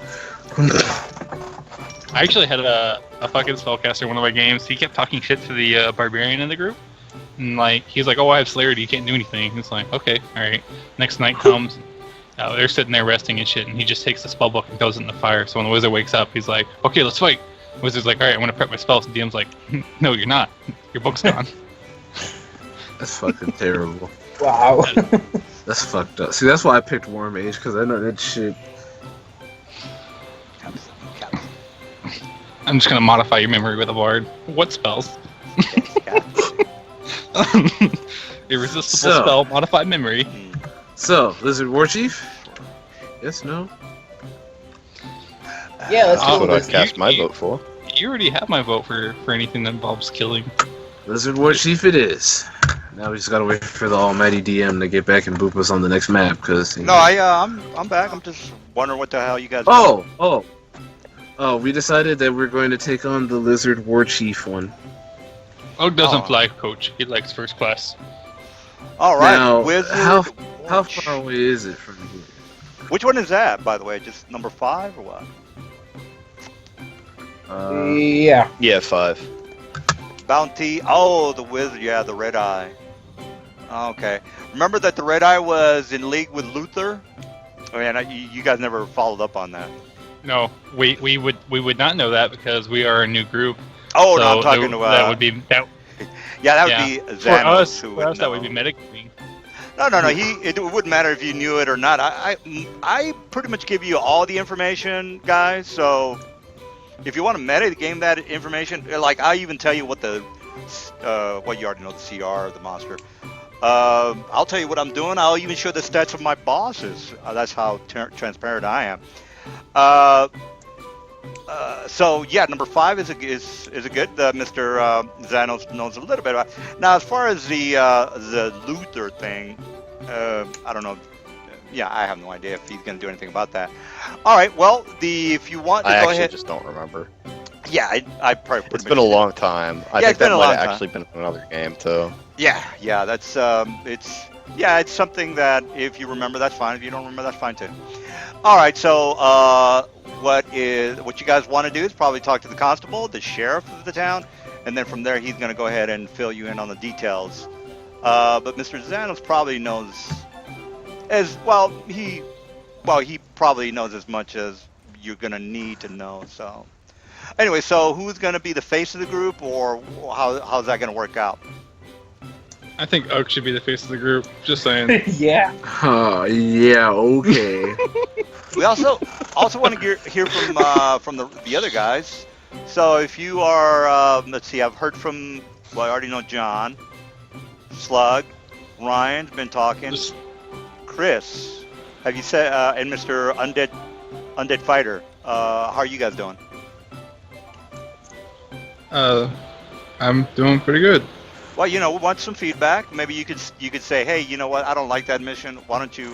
I actually had a fucking spellcaster in one of my games. He kept talking shit to the barbarian in the group. And like he's like, "Oh, I have celerity. You can't do anything." It's like, "Okay, all right." Next night comes, they're sitting there resting and shit, and he just takes the spell book and throws it in the fire. So when the wizard wakes up, he's like, "Okay, let's fight." The wizard's like, "All right, I'm gonna prep my spells." And DM's like, "No, you're not. Your book's gone." That's fucking terrible. Wow. That's fucked up. See, that's why I picked War Mage, because I know that shit. I'm just gonna modify your memory with a bard. What spells? Irresistible So- spell, modify memory. So, Lizard Warchief? Yes, no? Yeah, let's That's go what with I'd this. cast my vote for. You already have my vote for anything that involves killing. Lizard Warchief it is. Now we just gotta wait for the almighty DM to get back and boop us on the next map, because... No, I'm back. I'm just wondering what the hell you guys. doing. Oh, we decided that we're going to take on the Lizard Warchief one. Oak doesn't Oh. fly, coach. He likes first class. All right, Now, Wizard. how Watch. far away is it from here? Which one is that, by the way? Just number 5 or what? Yeah. Yeah, 5. Bounty. Oh, the wizard. Yeah, the red eye. Okay. Remember that the red eye was in league with Luther? Oh, yeah, you guys never followed up on that. No, we would not know that because we are a new group. Oh, so no, I'm talking to. that would be that Yeah, that would yeah. be for Xanos us. who For would us, that know. would be metagaming. No. It wouldn't matter if you knew it or not. I pretty much give you all the information, guys. So if you want to meta game that information, like I even tell you what what you already know, the CR, the monster. I'll tell you what I'm doing. I'll even show the stats of my bosses. That's how transparent I am. So yeah, number 5 is a good. Mr. Xanos knows a little bit about. Now, as far as the Luther thing, I don't know. Yeah, I have no idea if he's going to do anything about that. All right. Well, if you want to I go actually ahead. just don't remember. Yeah, I probably. It's been a long time. I Yeah, think it's been that a might long have time. actually been another game too. Yeah. That's it's something that if you remember, that's fine. If you don't remember, that's fine too. All right. So what you guys want to do is probably talk to the constable, the sheriff of the town, and then from there he's going to go ahead and fill you in on the details. But Mr. Xanos probably knows as well. He probably knows as much as you're going to need to know. So anyway, so who's going to be the face of the group, or how's that going to work out? I think Oak should be the face of the group. Just saying. Yeah. Oh, yeah, okay. We also want to hear from the other guys. So if you are, let's see, I've heard from. Well, I already know John, Slug, Ryan's been talking. Just- Chris, have you said? And Mr. Undead Fighter. How are you guys doing? I'm doing pretty good. Well, we want some feedback. Maybe you could say, hey, you know what? I don't like that mission. Why don't you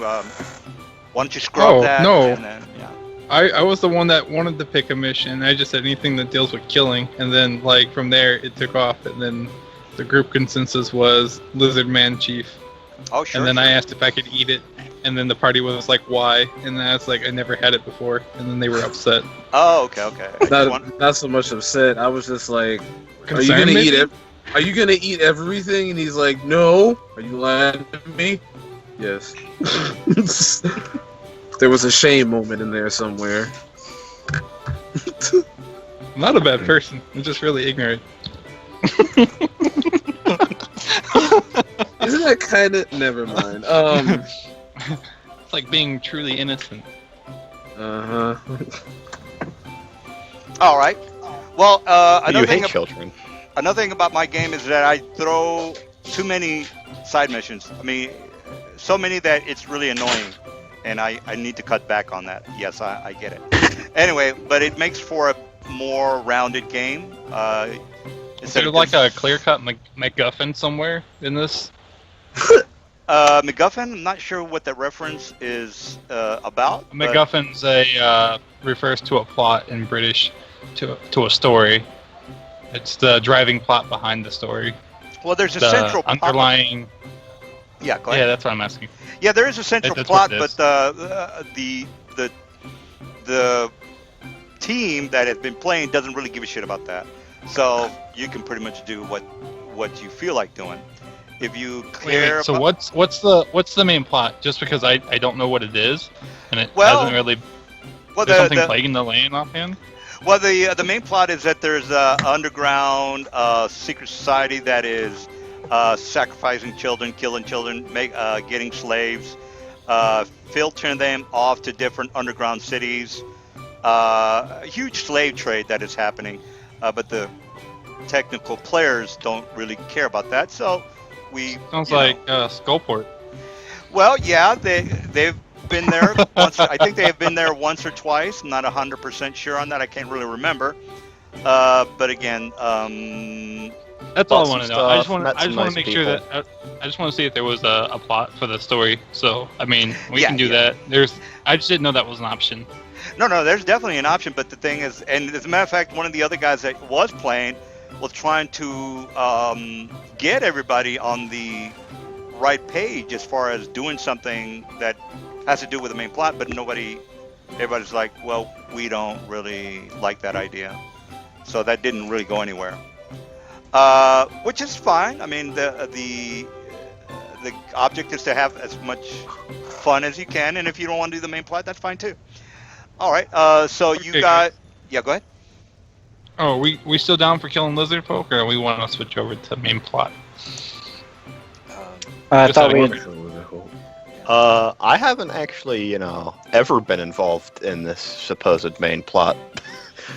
scrub Oh, that? no. And then, yeah. I was the one that wanted to pick a mission. I just said anything that deals with killing, and then like from there it took off, and then the group consensus was Lizard Man Chief. Oh, sure. And then sure. I asked if I could eat it, and then the party was like, "Why?" And then I was like, "I never had it before," and then they were upset. Oh, okay. I just want- Not so much upset. I was just like, are you Concerned, gonna maybe? eat it? Are you gonna eat everything? And he's like, no. Are you lying to me? Yes. There was a shame moment in there somewhere. I'm not a bad person. I'm just really ignorant. Isn't that kind of? Never mind. It's like being truly innocent. Uh huh. All right. Well, You hate children. another thing about my game is that I throw too many side missions. I mean, so many that it's really annoying, and I need to cut back on that. Yes, I get it. Anyway, but it makes for a more rounded game. Is there like a clear-cut MacGuffin somewhere in this? MacGuffin? I'm not sure what that reference is about. but- MacGuffin's refers to a plot in British to a story. It's the driving plot behind the story. Well, there's a The central plot. underlying. Yeah, go Yeah, ahead. that's what I'm asking. Yeah, there is a central That's what plot, it but is. the team that has been playing doesn't really give a shit about that. So you can pretty much do what you feel like doing. If you care Wait. So about, what's the main plot? Just because I don't know what it is, and it hasn't well, really. well There's something the plaguing the land offhand. well the main plot is that there's a underground secret society that is sacrificing children, killing children, getting slaves, filtering them off to different underground cities. A huge slave trade that is happening, but the technical players don't really care about that. So we, Sounds you know, like Skullport. well, yeah, they've been there once. I think they have been there once or twice. I'm not 100% sure on that. I can't really remember. But again, That's all I Bought want some to know. I just stuff, want met I some just want nice to make sure people. that I just want to see if there was a plot for the story. So I mean, we Yeah, can do yeah. that. I just didn't know that was an option. no, there's definitely an option. But the thing is, and as a matter of fact, one of the other guys that was playing was trying to get everybody on the right page as far as doing something that has to do with the main plot, but everybody's like, well, we don't really like that idea. So that didn't really go anywhere. Which is fine. I mean, the object is to have as much fun as you can, and if you don't want to do the main plot, that's fine too. All right. So you Okay, got, yeah, go ahead. Oh, we still down for killing lizard folk, or we want to switch over to main plot? I Just thought out we of had, I haven't actually, ever been involved in this supposed main plot.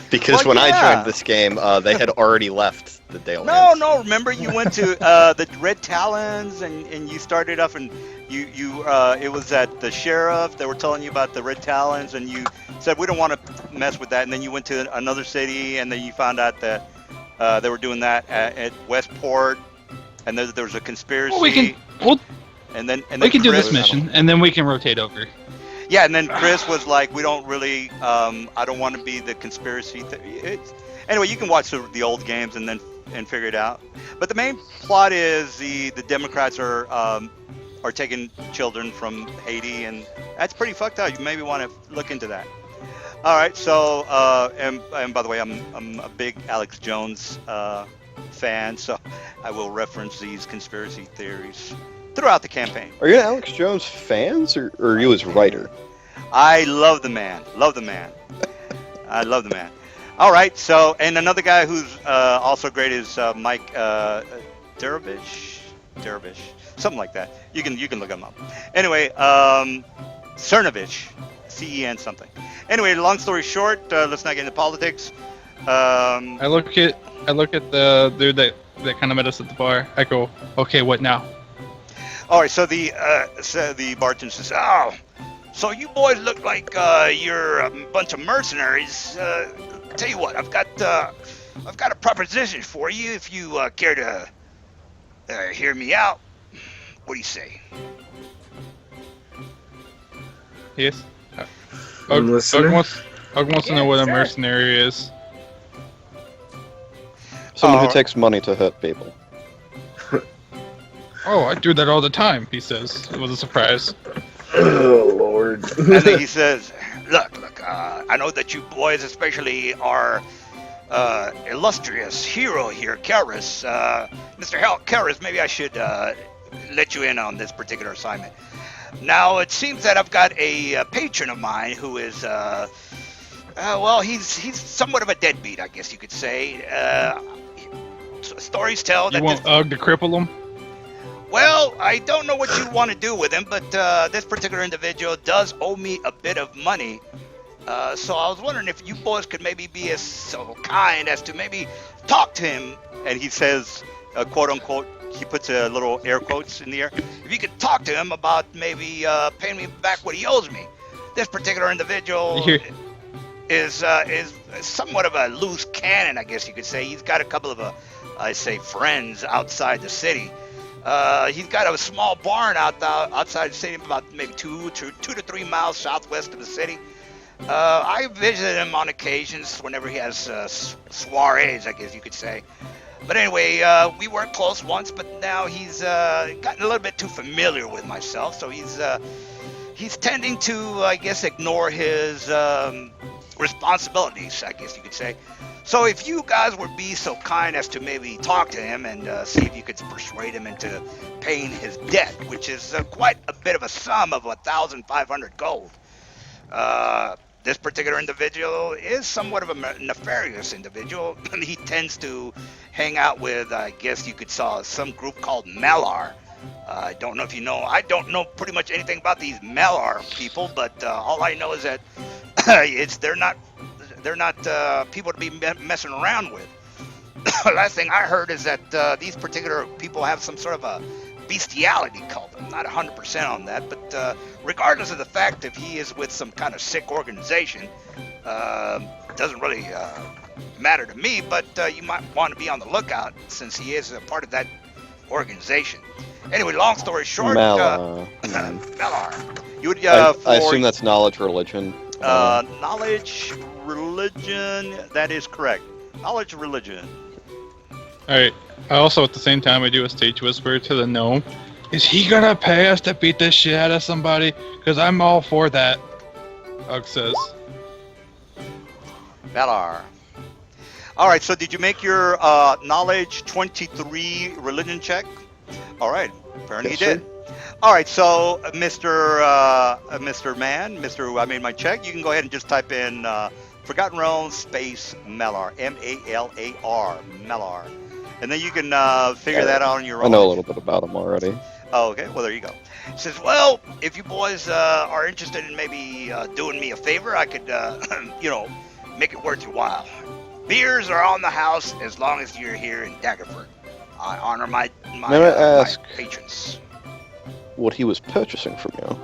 Because Well, when I yeah. joined this game, they had already left the No, Dalelands. remember you went to the Red Talons and you started off and it was at the sheriff. They were telling you about the Red Talons and you said we don't want to mess with that. And then you went to another city and then you found out that they were doing that at Westport and there was a conspiracy. Well, we can do this Chris- mission, and then we can rotate over. Yeah, and then Chris was like, we don't really, I don't want to be the conspiracy. Anyway, you can watch the old games and figure it out. But the main plot is the Democrats are taking children from Haiti, and that's pretty fucked up. You maybe want to look into that. All right, so and by the way, I'm a big Alex Jones fan, so I will reference these conspiracy theories throughout the campaign. Are you an Alex Jones fans, or are you his writer? I love the man. Love the man. I love the man. All right. So, and another guy who's also great is Mike Dervish, something like that. You can look him up. Anyway, Cernovich, CEN something. Anyway, long story short, let's not get into politics. I look at the dude that kind of met us at the bar. I go, okay, what now? All right. So the bartender says, "Oh, so you boys look like you're a bunch of mercenaries. Tell you what, I've got a proposition for you. If you care to hear me out, what do you say?" Yes. I'm listening. Ugg wants to know what a mercenary is. Someone who Oh. takes money to hurt people. Oh, I do that all the time, he says. It was a surprise. Oh Lord. And then he says, look, I know that you boys especially are illustrious hero here, Karis. Mr. Karis, maybe I should let you in on this particular assignment. Now, it seems that I've got a patron of mine who is, well, he's somewhat of a deadbeat, I guess you could say. Stories tell You that want Ugg to cripple him? well, I don't know what you want to do with him, but this particular individual does owe me a bit of money. So I was wondering if you boys could maybe be as so kind as to maybe talk to him. And he says, quote unquote, he puts a little air quotes in the air. If you could talk to him about maybe paying me back what he owes me. This particular individual Here. is somewhat of a loose cannon, I guess you could say. He's got a couple of I say friends outside the city. He's got a small barn outside the city, about maybe 2 to 3 miles southwest of the city. I visit him on occasions whenever he has soirees, I guess you could say. But anyway, we worked close once, but now he's gotten a little bit too familiar with myself, so he's tending to, I guess, ignore his responsibilities, I guess you could say. So if you guys would be so kind as to maybe talk to him and see if you could persuade him into paying his debt, which is quite a bit of a sum of 1,500 gold. This particular individual is somewhat of a nefarious individual. He tends to hang out with, I guess you could say, some group called Malar. I don't know if you know. I don't know pretty much anything about these Malar people, but all I know is that they're not people to be messing around with. Last thing I heard is that these particular people have some sort of a bestiality cult. I'm not 100% on that, but regardless of the fact if he is with some kind of sick organization, doesn't really matter to me, but you might want to be on the lookout since he is a part of that organization. Anyway, long story short, Malar. Malar. You would, I assume that's knowledge religion. Knowledge, religion, that is correct. Knowledge, religion. Alright. I also, at the same time, I do a stage whisper to the gnome. Is he gonna pay us to beat the shit out of somebody? Because I'm all for that, Ugg says. Valar. All right, so did you make your knowledge 23 religion check? All right, apparently Yes, you did. All right, so Mr. Man, Mr. I made my check. You can go ahead and just type in Forgotten Realms space Malar, M-A-L-A-R, Malar. And then you can figure that out on your own. I know a little bit about him already. Oh, okay. Well, there you go. He says, well, if you boys are interested in maybe doing me a favor, I could, make it worth your while. Beers are on the house as long as you're here in Daggerford. I honor my May I ask patrons. what he was purchasing from you?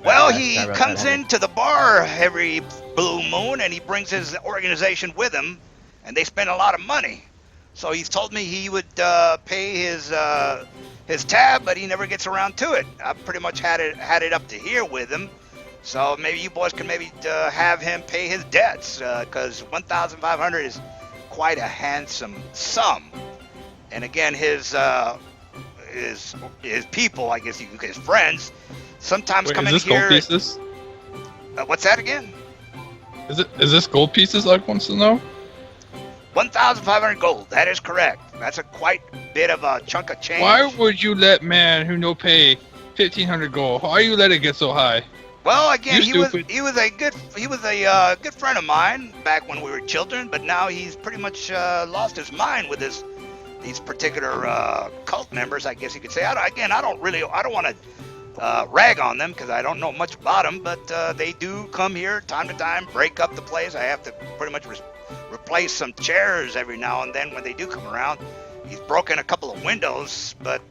Well, he comes into the bar every blue moon, and he brings his organization with him, and they spend a lot of money. So he's told me he would pay his tab, but he never gets around to it. I've pretty much had it up to here with him. So maybe you boys can maybe have him pay his debts, because 1,500 is quite a handsome sum. And again, his people, I guess you could, his friends, sometimes come in is this here. gold pieces? What's that again? Is this gold pieces? Like wants to know. 1,500 gold. That is correct. That's a quite bit of a chunk of change. Why would you let man who no pay 1,500 gold? Why you let it get so high? Well, again, You he was a good friend of mine back when we were children, but now he's pretty much lost his mind with these particular cult members, I guess you could say. I don't want to rag on them because I don't know much about them, but they do come here time to time, break up the place. I have to pretty much replace some chairs every now and then when they do come around. He's broken a couple of windows, but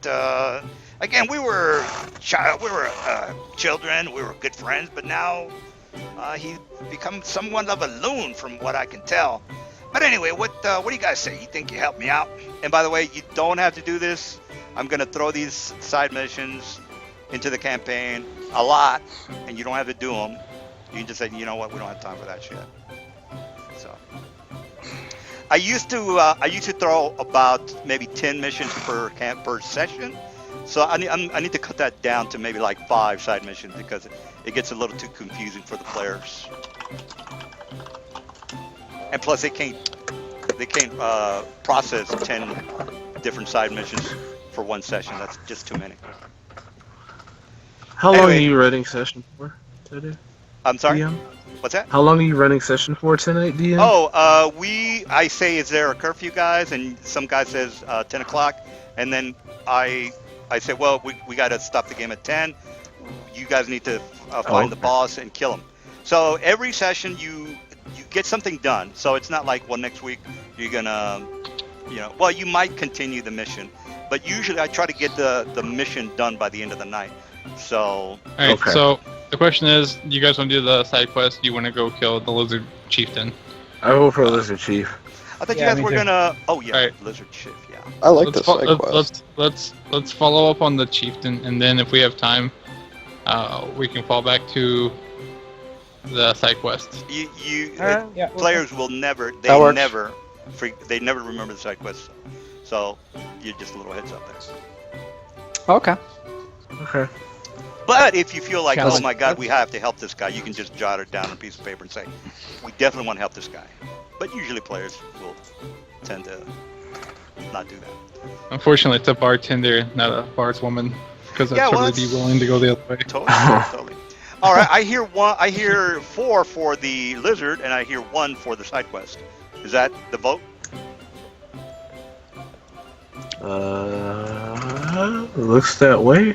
again, we were children, we were good friends, but now he's become somewhat of a loon from what I can tell. But anyway, what do you guys say? You think you help me out? And by the way, you don't have to do this. I'm going to throw these side missions into the campaign a lot, and you don't have to do them. You can just say, you know what, we don't have time for that shit. So, I used to throw about maybe 10 missions per session. So I need to cut that down to maybe like 5 side missions because it gets a little too confusing for the players. And plus, they can't process 10 different side missions for one session. That's just too many. How long Anyway. are you running session for today? I'm sorry. DM? What's that? How long are you running session for tonight, DM? Oh, I say, is there a curfew, guys? And some guy says 10 o'clock, and then I say, well, we got to stop the game at 10. You guys need to find the boss and kill him. So every session you get something done. So it's not like, well, next week you're gonna, well, you might continue the mission, but usually I try to get the mission done by the end of the night. So. Alright, so the question is, do you guys want to do the side quest? Do you want to go kill the lizard chieftain? I vote for Lizard Chief. I thought Yeah, you guys me were too. gonna. Oh yeah, Alright. Lizard Chief. Yeah. I like this side quest. Let's follow up on the chieftain, and then if we have time, we can fall back to the side quest. You yeah, players will never. They That works. never. They never remember the side quests. So you just a little heads up there. Okay. Okay. But if you feel like, oh Challenge my God, we accepted. have to help this guy, you can just jot it down on a piece of paper and say, we definitely want to help this guy. But usually players will tend to not do that. Unfortunately, it's a bartender, not a bardswoman, because I'd Yeah, well, totally be willing to go the other way. totally. All right, I hear one. I hear 4 for the lizard, and I hear 1 for the side quest. Is that the vote? Looks that way.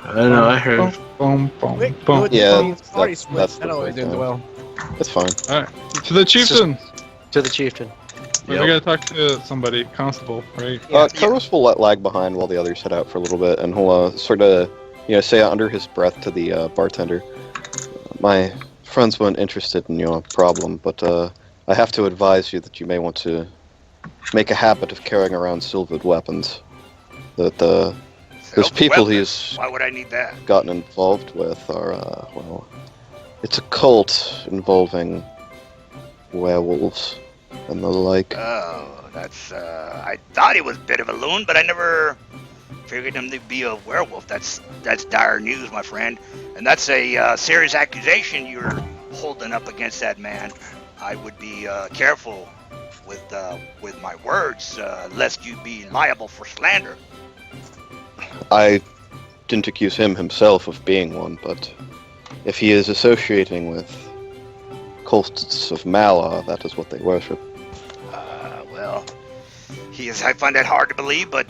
I don't know. I heard. Boom, boom, Quick, boom. good Yeah, means party that's split. the That always breakdown. ends well. That's fine. All right, to the chieftain. To the chieftain. Wait, we gotta talk to somebody, constable, right? Koros will lag behind while the others head out for a little bit, and he'll sort of, say under his breath to the bartender, "My friends weren't interested in your problem, but I have to advise you that you may want to make a habit of carrying around silvered weapons. That those people he's Why would I need that? gotten involved with are, well, it's a cult involving werewolves and the like." Oh, that's, I thought he was a bit of a loon, but I never figured him to be a werewolf. That's dire news, my friend. And that's a serious accusation you're holding up against that man. I would be careful with my words, lest you be liable for slander. I didn't accuse him himself of being one, but if he is associating with cults of Malar, that is what they worship. Well, he is. I find that hard to believe, but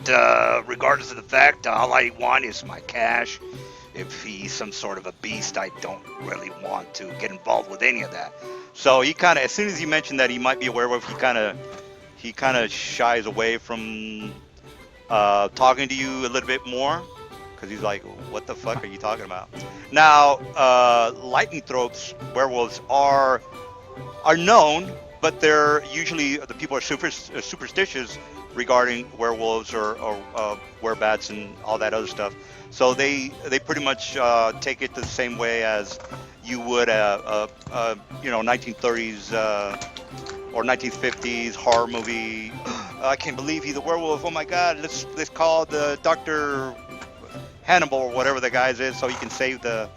regardless of the fact, all I want is my cash. If he's some sort of a beast, I don't really want to get involved with any of that. So he kind of, as soon as you mentioned that he might be a werewolf, he kind of shies away from talking to you a little bit more, because he's like, "What the fuck are you talking about?" Now, lightning throats werewolves are known, but they're usually the people are superstitious regarding werewolves or werebats and all that other stuff. So they pretty much take it the same way as you would 1930s or 1950s horror movie. I can't believe he's a werewolf. Oh my God! Let's call the Dr. Hannibal or whatever the guy's is, so he can save the.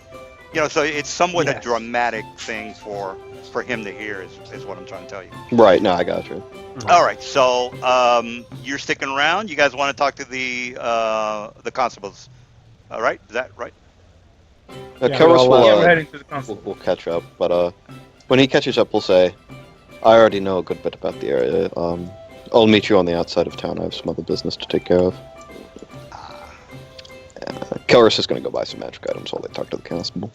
So it's somewhat a dramatic thing for him to hear, is what I'm trying to tell you. Right, no, I got you. All right, so you're sticking around. You guys want to talk to the constables? All right, is that right? Koros we're heading to the consul. will catch up, but when he catches up, we'll say, "I already know a good bit about the area. I'll meet you on the outside of town. I have some other business to take care of." Koros is going to go buy some magic items while they talk to the constable.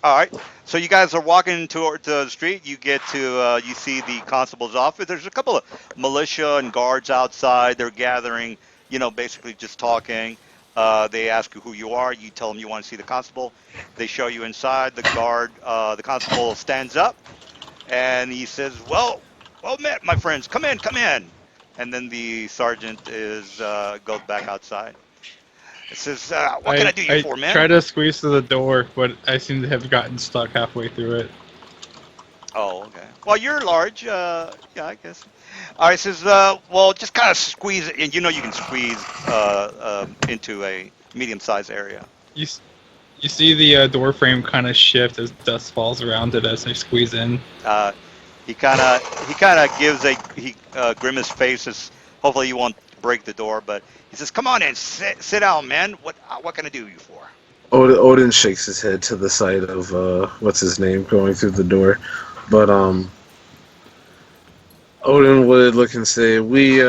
All right, so you guys are walking toward the street. You get to you see the constable's office. There's a couple of militia and guards outside. They're gathering, basically just talking. They ask you who you are. You tell them you want to see the constable. They show you inside. The constable stands up, and he says, "Well met, my friends. Come in. And then the sergeant goes back outside. It says, "What can I do you for, man?" I try to squeeze through the door, but I seem to have gotten stuck halfway through it. Oh, okay. Well, you're large. Yeah, I guess. All right, it says, well, just kind of squeeze it, and you can squeeze into a medium-sized area. You see the door frame kind of shift as dust falls around it as I squeeze in. He kind of gives a grimace face. As hopefully you won't break the door, but he says, "Come on in, sit down, man. What can I do you for?" Odin shakes his head to the side of what's his name going through the door, but Odin would look and say, "We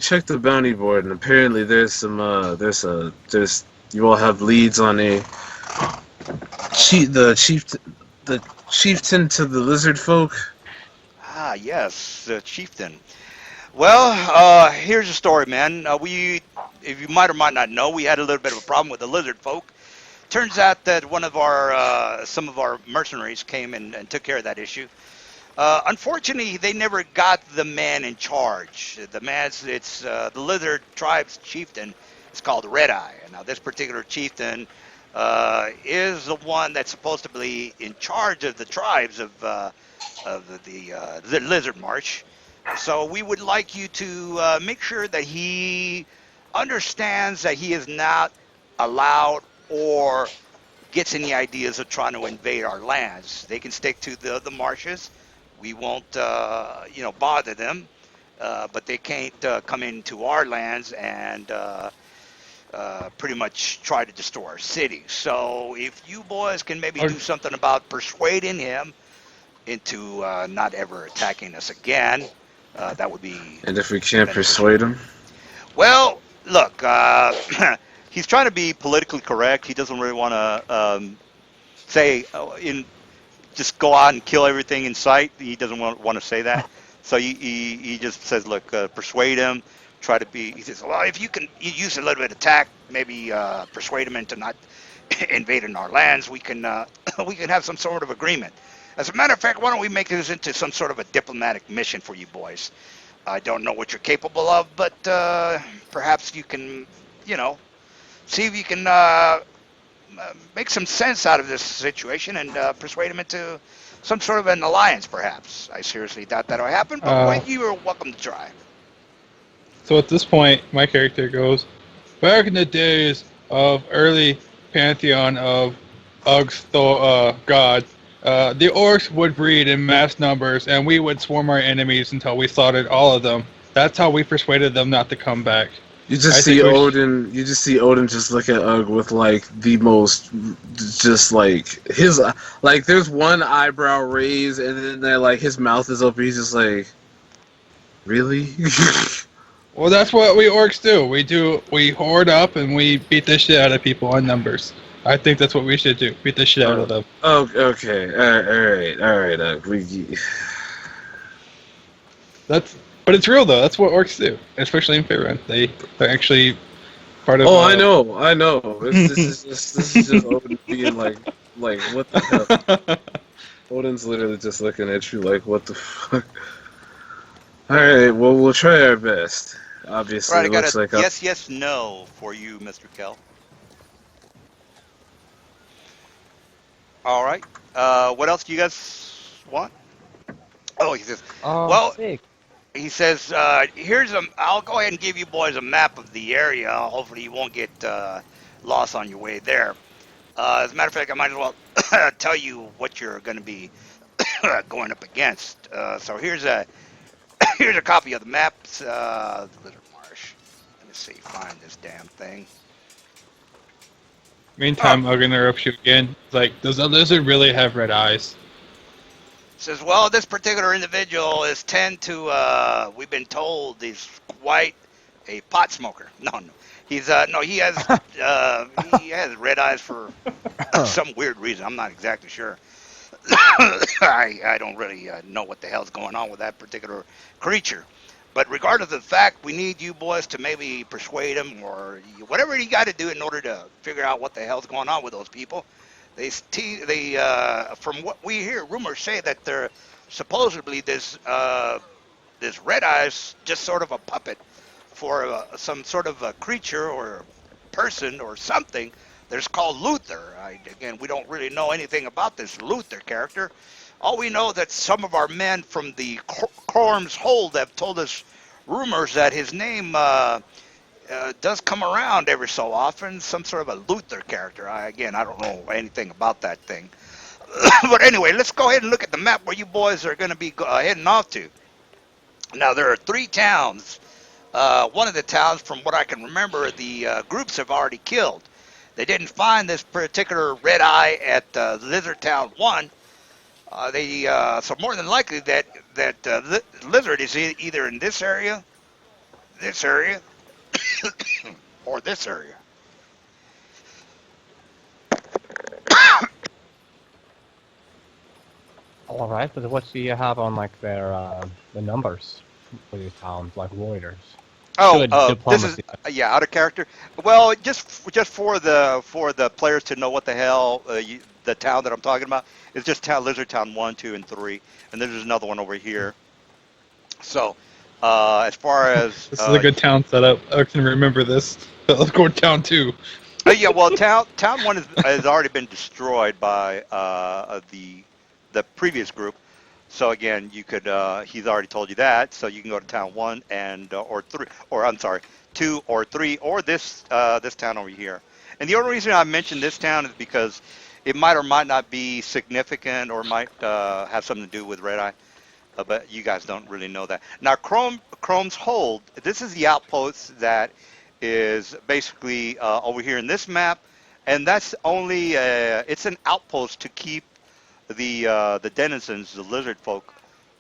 checked the bounty board, and apparently there's you all have leads on the chieftain to the lizard folk." Ah, yes, chieftain. Well, here's the story, man. If you might or might not know, we had a little bit of a problem with the lizard folk. Turns out that some of our mercenaries came and took care of that issue. Unfortunately, they never got the man in charge. It's the lizard tribe's chieftain. It's called Red Eye. Now, this particular chieftain is the one that's supposed to be in charge of the tribes of the Lizard Marsh. So we would like you to make sure that he understands that he is not allowed or gets any ideas of trying to invade our lands. They can stick to the marshes. We won't bother them, but they can't come into our lands and pretty much try to destroy our city. So if you boys can maybe Or- do something about persuading him into not ever attacking us again, that would be And if we can't beneficial. persuade him, Well, look, He's trying to be politically correct. He doesn't really want to say just go out and kill everything in sight. He doesn't want to say that. So he just says, look, persuade him. Try to be. He says, well, if you can use a little bit of tact, maybe persuade him into not invading our lands. We can we can have some sort of agreement. As a matter of fact, why don't we make this into some sort of a diplomatic mission for you boys? I don't know what you're capable of, but perhaps you can, see if you can make some sense out of this situation and persuade him into some sort of an alliance, perhaps. I seriously doubt that'll happen, but Uh, you are welcome to try. so at this point, my character goes, back in the days of early pantheon of Ug's god, the orcs would breed in mass numbers, and we would swarm our enemies until we slaughtered all of them. That's how we persuaded them not to come back. you just I see think we Odin. You just see Odin just look at Ugg with like the most, just like his like. There's one eyebrow raise, and then they're like his mouth is open. He's just like, really? Well, that's what we orcs do. We hoard up and we beat the shit out of people in numbers. I think that's what we should do. Beat the shit out of them. Oh, okay. All right. But it's real though. That's what orcs do, especially in Faerun. They're actually part of. Oh, I know. This is just Odin being like what the hell? Odin's literally just looking at you like, what the fuck? All right. Well, we'll try our best. Obviously, Right, I it got looks a like yes, no for you, Mr. Kell. All right. What else do you guys want? Oh, he says. Oh, Well, sick. he says, I'll go ahead and give you boys a map of the area. Hopefully you won't get lost on your way there. As a matter of fact, I might as well tell you what you're going to be going up against. So here's a here's a copy of the map. The Lizard Marsh. Let me see, find this damn thing. Meantime, Ugg interrupts you again. It's like, does a lizard really have red eyes? Says, well, this particular individual is we've been told he's quite a pot smoker. No, he's no, he has red eyes for some weird reason. I'm not exactly sure. I don't really know what the hell's going on with that particular creature. But regardless of the fact, we need you boys to maybe persuade him or whatever you got to do in order to figure out what the hell's going on with those people. From what we hear, rumors say that they're supposedly this red eye's just sort of a puppet for some sort of a creature or person or something that's called Luther. Again, we don't really know anything about this Luther character. All we know that some of our men from the Corm's Hold have told us rumors that his name does come around every so often, some sort of a Luther character. I don't know anything about that thing. But anyway, let's go ahead and look at the map where you boys are going to be heading off to. Now, there are 3 towns. One of the towns, from what I can remember, the groups have already killed. They didn't find this particular red eye at Lizard Town 1. So more than likely that lizard is either in this area, or this area. All right, but what do you have on like their the numbers for these towns, like warriors? Oh, Good this is diplomacy. out of character. Well, just for the players to know what the hell the town that I'm talking about is just Lizard Town 1, 2, and 3, and there's another one over here. So, as far as This is a good town setup. I can remember this. Let's go to town 2. yeah, well, town 1 has already been destroyed by the previous group. So again, you could. He's already told you that, so you can go to town 1 and or 3, or I'm sorry, 2 or 3, or this town over here. And the only reason I mentioned this town is because it might or might not be significant, or might have something to do with Red Eye. But you guys don't really know that. Now, Chrome's Hold. This is the outpost that is basically over here in this map, and that's only it's an outpost to keep the denizens, the lizard folk,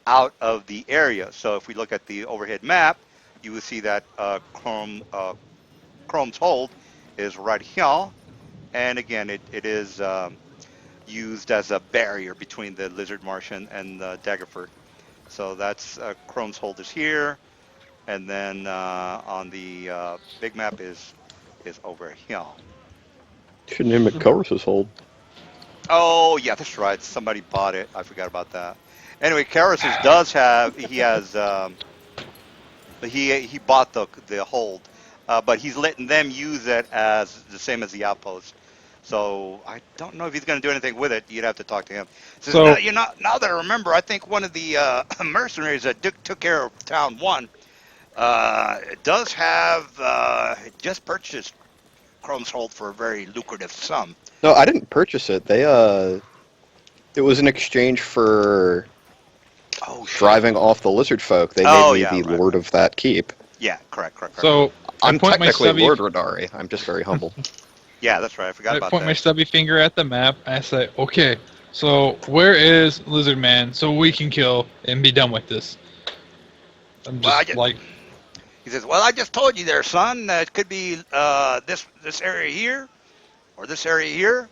out of the area. So if we look at the overhead map, you will see that Chrome's Hold is right here, and again, it is used as a barrier between the lizard marsh and the Daggerford. So that's Chrome's Hold is here, and then on the big map is over here. Should name it Covers' Hold. Oh yeah, that's right. Somebody bought it. I forgot about that. Anyway, Karas's does have. He has. He bought the hold, but he's letting them use it as the same as the outpost. So I don't know if he's going to do anything with it. You'd have to talk to him. Says, So now that I remember, I think one of the mercenaries that took care of Town 1 does have just purchased Chrome's Hold for a very lucrative sum. No, I didn't purchase it. It was in exchange for driving off the lizard folk. They made me the lord of that keep. Yeah, correct. So I'm I point my technically stubby, Lord Radari. I'm just very humble. Yeah, that's right. I forgot I about point that. my stubby finger at the map. I say, okay, so where is Lizard Man so we can kill and be done with this? I'm just like, He says, "Well, I just told you there, son. It could be this area here, or this area here,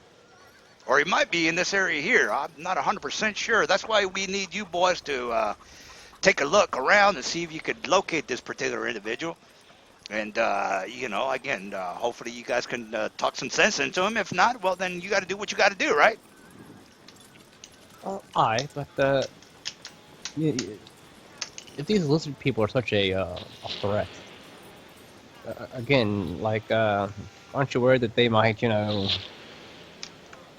or he might be in this area here. I'm not 100% sure. That's why we need you boys to take a look around and see if you could locate this particular individual. And again, hopefully you guys can talk some sense into him. If not, well, then you got to do what you got to do, right?" Aye, but if these lizard people are such a threat, again, like, aren't you worried that they might,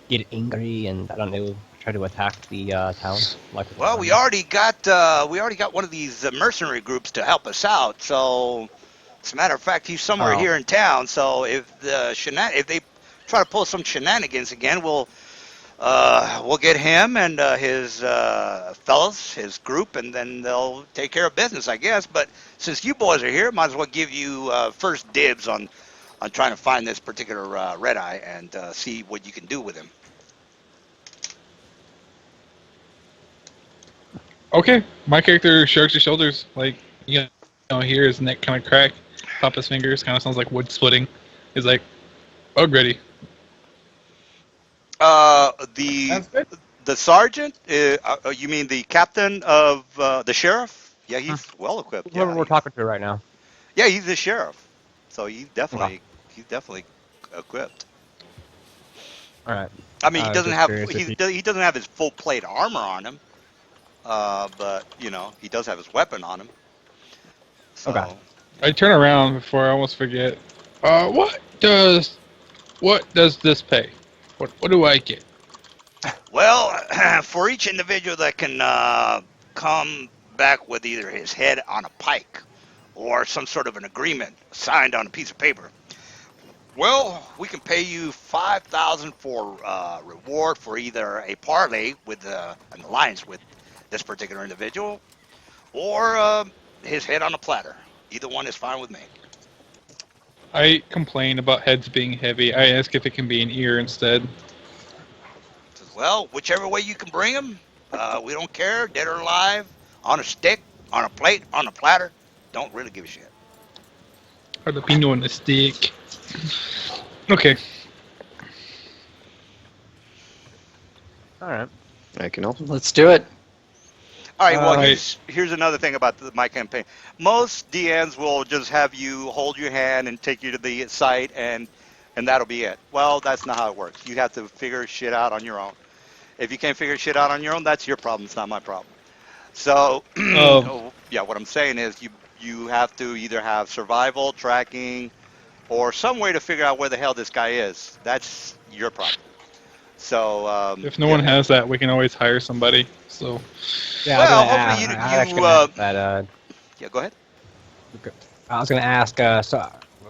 get angry and, I don't know, try to attack the town? Well, we already got one of these mercenary groups to help us out. So, as a matter of fact, he's somewhere here in town. So if if they try to pull some shenanigans again, we'll get him and his fellows, his group, and then they'll take care of business, I guess. But since you boys are here, might as well give you first dibs on trying to find this particular Red Eye and see what you can do with him. okay, my character shrugs his shoulders, like, hear his neck kind of crack, pop his fingers, kind of sounds like wood splitting. He's like, oh, ready. The sergeant, you mean the captain of the sheriff? Yeah, he's well equipped. Whoever we're talking to right now. Yeah, he's the sheriff, so he's definitely equipped. All right. I mean, he doesn't have his full plate armor on him, but he does have his weapon on him. So. Okay. I turn around before I almost forget. What does this pay? What do I get? Well, for each individual that can come back with either his head on a pike or some sort of an agreement signed on a piece of paper, well, we can pay you 5,000 for reward for either a parlay with an alliance with this particular individual, or his head on a platter. Either one is fine with me. I complain about heads being heavy. I ask if it can be an ear instead. Well, whichever way you can bring them, we don't care, dead or alive, on a stick, on a plate, on a platter. Don't really give a shit. Jalapeno on a stick. Okay. All right. Anything else? Let's do it. All right. Well, here's another thing about my campaign. Most DNs will just have you hold your hand and take you to the site, and that'll be it. Well, that's not how it works. You have to figure shit out on your own. If you can't figure shit out on your own, that's your problem. It's not my problem. So, yeah, what I'm saying is you have to either have survival, tracking, or some way to figure out where the hell this guy is. That's your problem. So If no one has that, we can always hire somebody. So Yeah, well, hopefully you I was actually you gonna ask that. yeah, go ahead. I was gonna ask.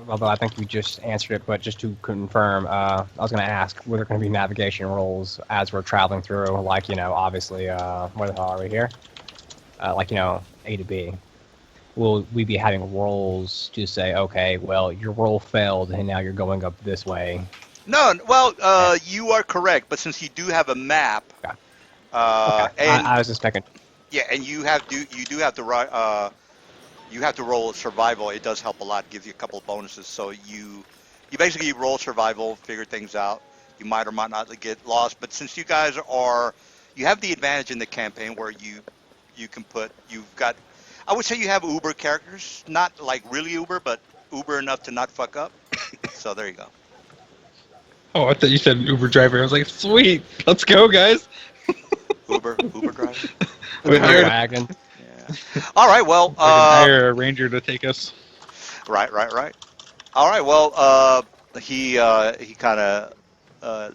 Although I think you just answered it, but just to confirm, I was gonna ask, were there gonna be navigation rules as we're traveling through? Like, obviously, where the hell are we here? Like, A to B. Will we be having rolls to say, okay, well, your roll failed, and now you're going up this way? No, well, you are correct, but since you do have a map, Okay. Okay. and I was just checking. yeah, and you do have to you have to roll survival. It does help a lot. Gives you a couple of bonuses. So you basically roll survival, figure things out. You might or might not get lost, but since you have the advantage in the campaign where you've got, I would say you have Uber characters, not like really Uber, but Uber enough to not fuck up. So there you go. oh, I thought you said Uber driver. I was like, sweet, let's go, guys. Uber driver. We Uber hired. wagon. Yeah. All right. Well, We can hire a ranger to take us. right. All right. Well, he kind of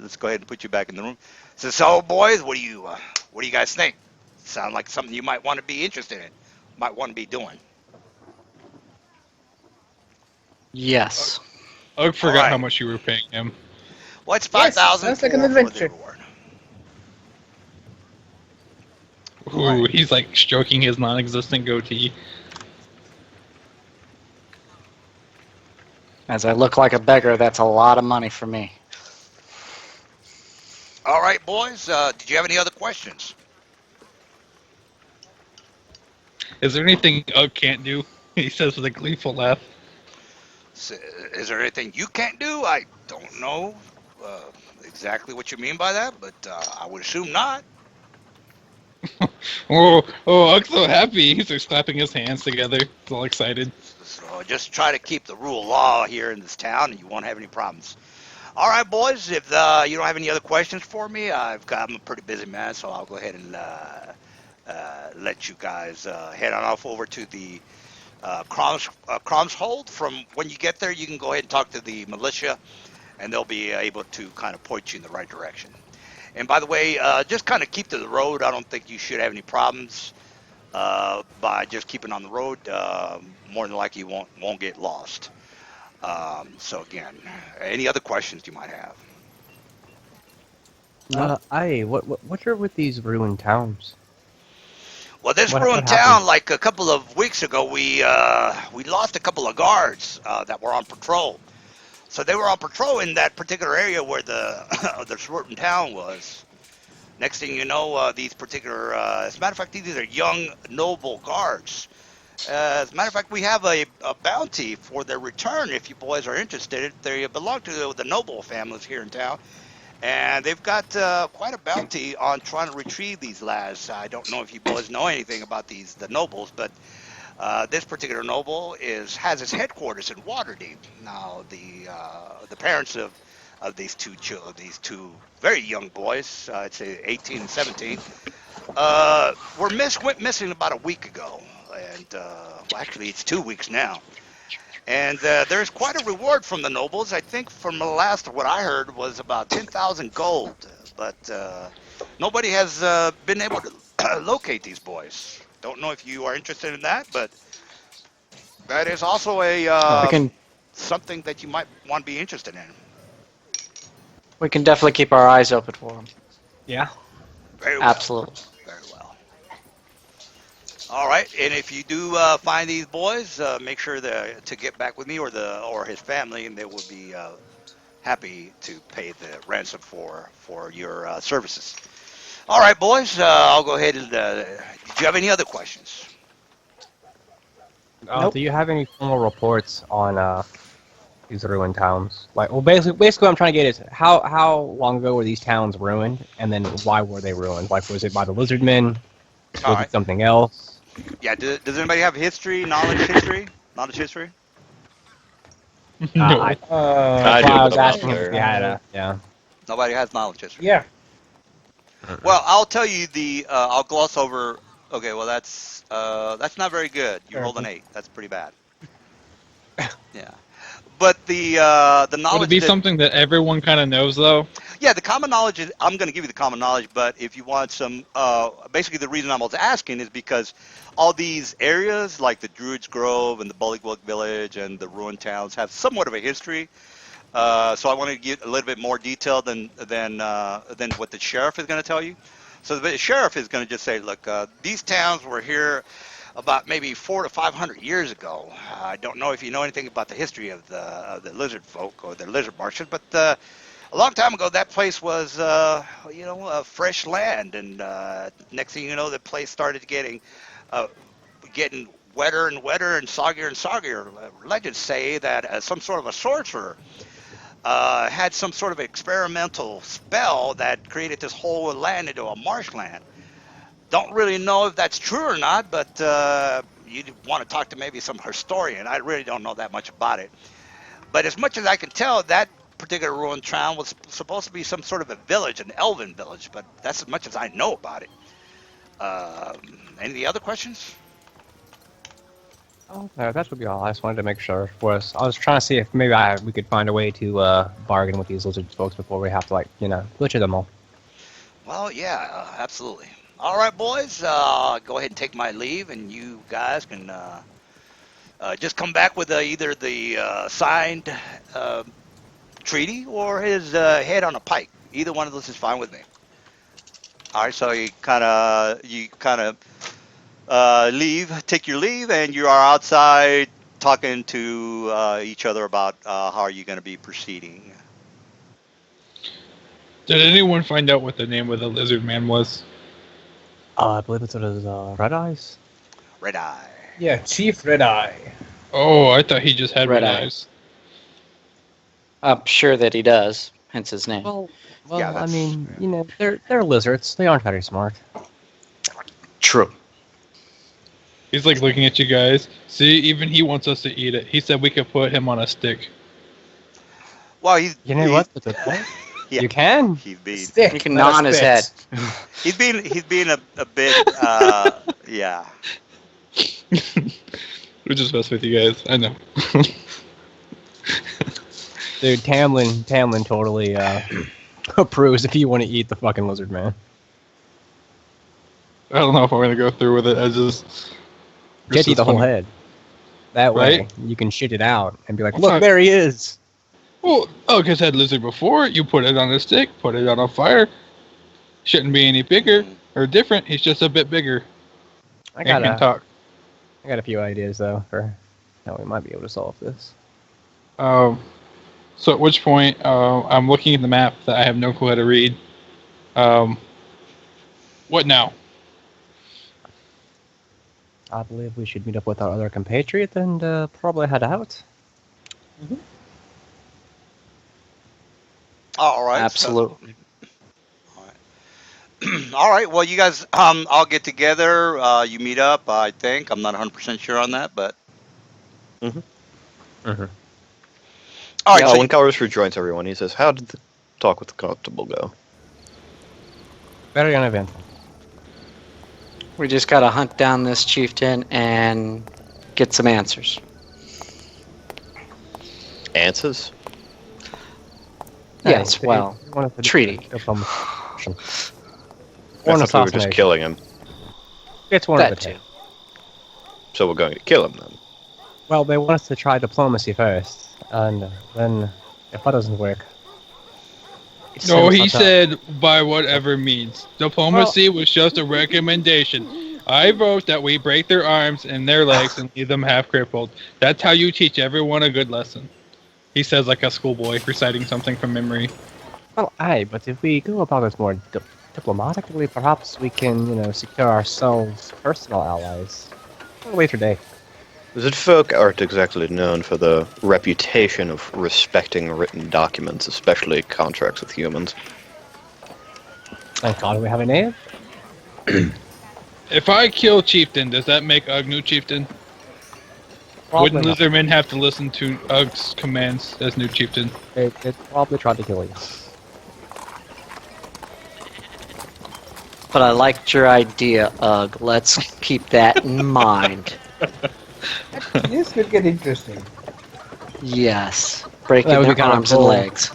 let's go ahead and put you back in the room. So boys, what do you guys think? Sound like something you might want to be interested in, might want to be doing. Yes. I forgot Alright. how much you were paying him. Well, it's Yes, 5,000 sounds like an for the adventure. reward. Ooh, he's like stroking his non-existent goatee. As I look like a beggar, that's a lot of money for me. All right, boys. Did you have any other questions? Is there anything Ugg can't do? He says with a gleeful laugh. Is there anything you can't do? I don't know exactly what you mean by that, but I would assume not. Oh, Ugg's so happy. He starts clapping his hands together. He's all excited. So just try to keep the rule of law here in this town, and you won't have any problems. All right, boys. If you don't have any other questions for me, I'm a pretty busy man, so I'll go ahead and let you guys head on off over to the Crom's Hold. From when you get there, you can go ahead and talk to the militia, and they'll be able to kind of point you in the right direction. And by the way, just kind of keep to the road. I don't think you should have any problems by just keeping on the road. More than likely, you won't get lost. So again, any other questions you might have? What's with these ruined towns? Well, this What ruined happened? town, like a couple of weeks ago, we lost a couple of guards that were on patrol. So they were on patrol in that particular area where the the ruined town was. Next thing you know, these particular, as a matter of fact, these are young noble guards. As a matter of fact, we have a bounty for their return if you boys are interested. They belong to the noble families here in town. And they've got quite a bounty on trying to retrieve these lads. I don't know if you boys know anything about the nobles, but this particular noble has his headquarters in Waterdeep. Now, the parents of these two very young boys, I'd say 18 and 17, went missing about a week ago. And well, actually, it's 2 weeks now. And there's quite a reward from the nobles. I think from the last what I heard was about 10,000 gold. But nobody has been able to locate these boys. Don't know if you are interested in that, but that is also something that you might want to be interested in. We can definitely keep our eyes open for them. Yeah. Very well. Absolutely. Very well. All right, and if you do find these boys, make sure to get back with me or his family, and they will be happy to pay the ransom for your services. All right, boys, I'll go ahead and. Did you have any other questions? Nope. Do you have any formal reports on these ruined towns? Like, well, basically, what I'm trying to get is how long ago were these towns ruined, and then why were they ruined? Like, was it by the lizardmen? All Was right. it something else? Yeah. Does anybody have knowledge history? No. I That's do, why I but was I'm not asking if there. you had a yeah. Nobody has knowledge history. Yeah. Well, I'll tell you I'll gloss over. Okay, well that's not very good. You rolled an 8. That's pretty bad. Yeah, but the Would it knowledge. be something that everyone kind of knows, though? Yeah, the common knowledge is, I'm going to give you the common knowledge, but if you want some, basically the reason I was asking is because all these areas, like the Druids Grove and the Bullywug Village and the ruined towns, have somewhat of a history. So I want to get a little bit more detail than what the sheriff is going to tell you. So the sheriff is going to just say, look, these towns were here about maybe 400 to 500 years ago. I don't know if you know anything about the history of the lizard folk or the lizard marshes, but a long time ago, that place was, fresh land, and next thing you know, the place started getting wetter and wetter and soggier. Legends say that some sort of a sorcerer had some sort of experimental spell that created this whole land into a marshland. Don't really know if that's true or not, but you want to talk to maybe some historian. I really don't know that much about it. But as much as I can tell, that particular ruined town was supposed to be some sort of a village, an elven village, but that's as much as I know about it. Any other questions? Oh, no, that would be all. I just wanted to make sure. I was trying to see if maybe we could find a way to bargain with these lizard folks before we have to, butcher them all. Well, yeah, absolutely. All right, boys, go ahead and take my leave, and you guys can just come back with either the signed treaty or his head on a pike. Either one of those is fine with me. All right, so you kind of take your leave, and you are outside talking to each other about how are you going to be proceeding. Did anyone find out what the name of the lizard man was? I believe it's Red Eyes. Red Eye. Yeah, Chief Red Eye. Oh, I thought he just had red Red eyes. I'm sure that he does, hence his name. Well, Yeah, I mean, they're lizards. They aren't very smart. True. He's like looking at you guys. See, even he wants us to eat it. He said we could put him on a stick. Well, he's. You know what? That's a point. Yeah, You can. he's being. Stick, You can not gnaw on a his head. spit. He's being a bit. Yeah. We're just messing with you guys. I know. Dude, Tamlin totally approves if you want to eat the fucking lizard man. I don't know if I'm gonna go through with it. Just eat the whole head. That way, Right? you can shit it out and be like, Well, look, fuck. there he is. Well, because had lizard before, you put it on a stick, put it on a fire. Shouldn't be any bigger or different. He's just a bit bigger. I And can talk. got a few ideas, though, for how we might be able to solve this. So at which point, I'm looking at the map that I have no clue how to read. What now? I believe we should meet up with our other compatriot and probably head out. All right. Absolutely. All right. Well, you guys, I'll get together. You meet up. I think I'm not 100% sure on that, but. Mhm. Mhm. All right. Yeah, So when Calvus rejoins everyone, he says, "How did the talk with the constable go?" Very uneventful. We just gotta hunt down this chieftain and get some answers. Answers? Yes, well, treaty. I One thought we were just assassination. killing him, It's one of That the two. too. so we're going to kill him then. Well, they want us to try diplomacy first, and then if that doesn't work, it's No, send he us up. said by whatever means. Diplomacy was just a recommendation. I vote that we break their arms and their legs and leave them half crippled. That's how you teach everyone a good lesson. He says like a schoolboy reciting something from memory. Well, aye, but if we go about this more diplomatically, perhaps we can, secure ourselves personal allies. At a later date. Lizard folk aren't exactly known for the reputation of respecting written documents, especially contracts with humans. Thank God we have a name. If I kill Chieftain, does that make Ugg new Chieftain? Wouldn't not. Lizardmen have to listen to Ugg's commands as new Chieftain? It probably tried to kill you. But I liked your idea, Ugg. Let's keep that in mind. This could get interesting. Yes. Breaking That would be their kinda arms and cool. legs.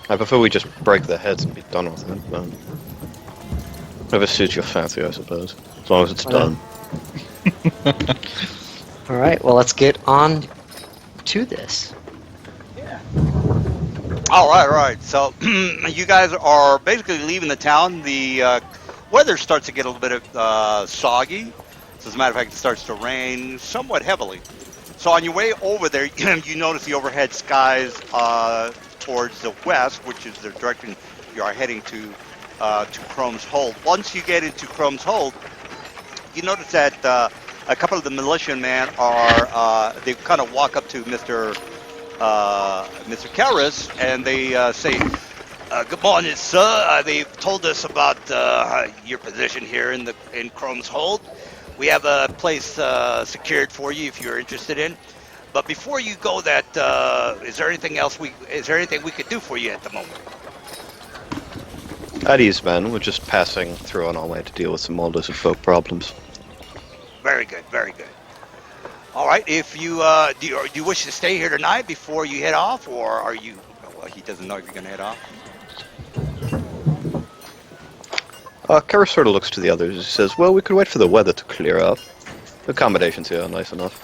I prefer we just break their heads and be done with it. But whatever suits your fancy, I suppose. As long as it's done. All right, well, let's get on to this. Yeah. All right, all right. So you guys are basically leaving the town. The weather starts to get a little bit soggy. So as a matter of fact, it starts to rain somewhat heavily. So on your way over there, you notice the overhead skies towards the west, which is the direction you are heading to Chrome's Hold. Once you get into Chrome's Hold, you notice that a couple of the militia men are they kind of walk up to Mr. Karras, and they say, "Good morning, sir. They've told us about your position here in Chrome's Hold. We have a place secured for you if you're interested in. But before you go, is there anything we could do for you at the moment?" At ease, man. We're just passing through on our way to deal with some more lizard folk problems. Very good, very good. All right. If you do you wish to stay here tonight before you head off, or are you? Well, he doesn't know if you're going to head off. Karras sort of looks to the others. He says, "Well, we could wait for the weather to clear up. The accommodations here are nice enough."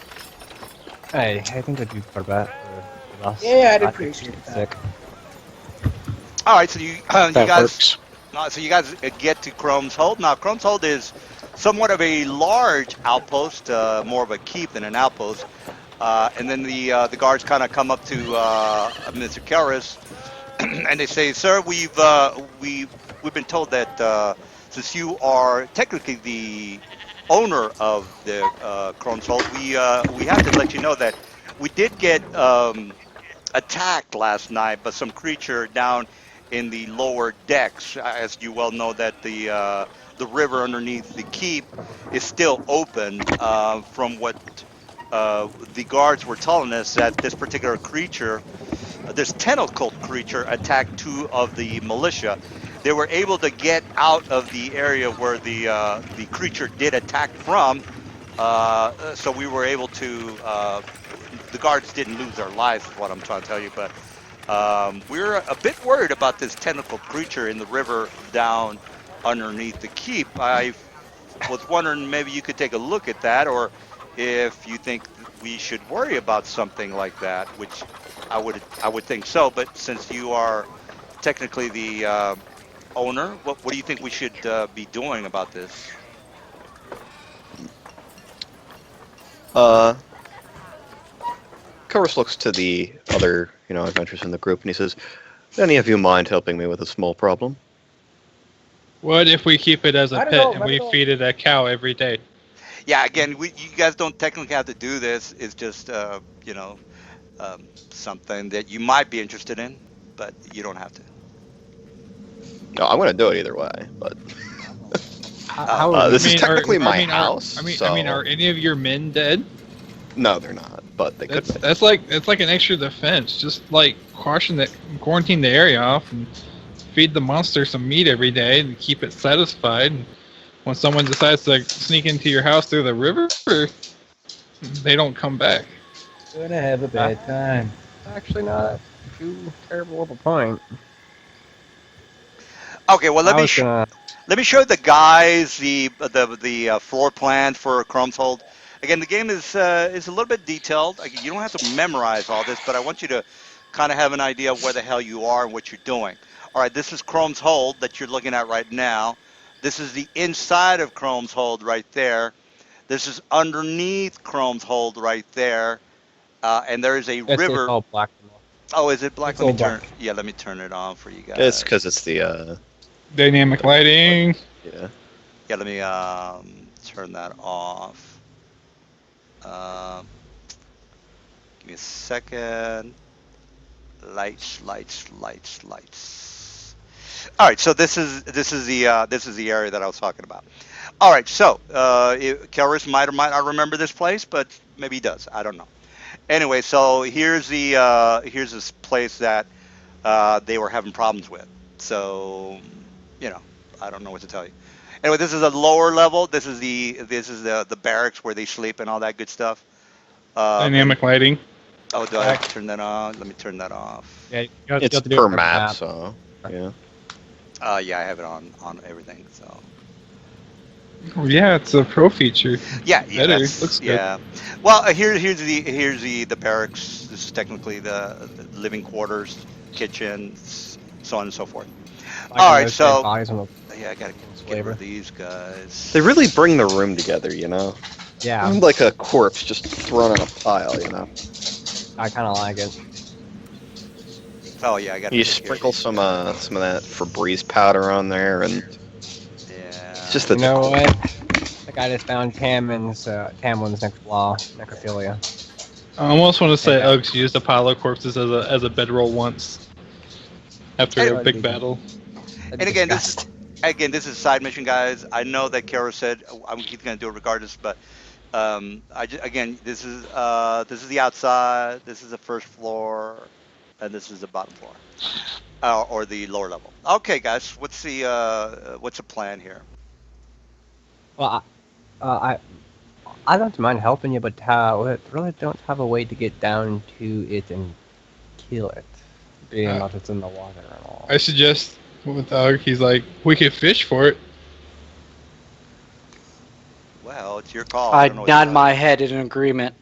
Hey, I think I'd do for that. For us. Yeah, I'd I appreciate think that. sick. All right, so you That guys, works. so you guys get to Chrome's Hold. Now, Chrome's Hold is somewhat of a large outpost, more of a keep than an outpost. And then the guards kind of come up to Mr. Karras, and they say, "Sir, we've been told that since you are technically the owner of the Chrome's Hold, we have to let you know that we did get attacked last night by some creature down in the lower decks. As you well know, that the river underneath the keep is still open. From what the guards were telling us, that this particular creature, this tentacled creature, attacked two of the militia. They were able to get out of the area where the creature did attack from. So we were able to. The guards didn't lose their lives, is what I'm trying to tell you. But we're a bit worried about this tentacled creature in the river down underneath the keep. I was wondering maybe you could take a look at that, or if you think we should worry about something like that, which I would think so. But since you are technically the owner, what do you think we should be doing about this?" Karras looks to the other, adventurers in the group, and he says, "Any of you mind helping me with a small problem?" What if we keep it as a Not at pet all, and not we at all. feed it a cow every day? Yeah, again, you guys don't technically have to do this. It's just, something that you might be interested in, but you don't have to. No, I'm going to do it either way, but How this I is mean, technically my are- house. I mean, are any of your men dead? No, they're not, but they could be. That's like an extra defense. Just like quarantine the area off and feed the monster some meat every day and keep it satisfied. And when someone decides to sneak into your house through the river, they don't come back. Gonna have a bad time. actually not too terrible of a point. Okay, well, I was gonna. let me show the guys the floor plan for Chrome's Hold. Again, the game is a little bit detailed. You don't have to memorize all this, but I want you to kind of have an idea of where the hell you are and what you're doing. All right, this is Chrome's Hold that you're looking at right now. This is the inside of Chrome's Hold right there. This is underneath Chrome's Hold right there. And there is a It's river. all black. Oh, is it black? It's Let me all turn. black. Yeah, let me turn it on for you guys. It's because it's the, Dynamic lighting. yeah. Yeah, let me turn that off. Give me a second. Lights. All right, so this is the area that I was talking about. All right, so Kelris might or might not remember this place, but maybe he does. I don't know. Anyway, so here's this place that they were having problems with. So I don't know what to tell you. Anyway, this is a lower level. This is the barracks where they sleep and all that good stuff. Dynamic lighting. Oh, do I have to turn that on? Let me turn that off. Yeah, you have It's to do per it per map, map. so yeah. Yeah, I have it on everything. So Yeah, it's a pro feature. yeah, Better. that's Looks good. yeah. Well, here's the barracks. This is technically the living quarters, kitchens, so on and so forth. Like All in right, those dead so bodies on the yeah, I gotta get rid flavor. of these guys. They really bring the room together, you know. Yeah, Like a corpse just thrown in a pile, you know. I kind of like it. Oh yeah, I gotta You take care sprinkle of these some guys. some of that Febreze powder on there, and Yeah. it's just the You know decor. what? I think I just found Tamlin's next flaw, necrophilia. I almost want to say Yeah. Uggs used Apollo corpses as a bedroll once after a Anyway, big battle. And again, this is a side mission, guys. I know that Kara said he's gonna do it regardless, but again, this is the outside. This is the first floor, and this is the bottom floor, or the lower level. Okay, guys, what's the plan here? Well, I don't mind helping you, but we really don't have a way to get down to it and kill it, being that it's in the water and all. I suggest with Ugg, he's like, we could fish for it. Well, it's your call. I don't know what nod you my head in agreement.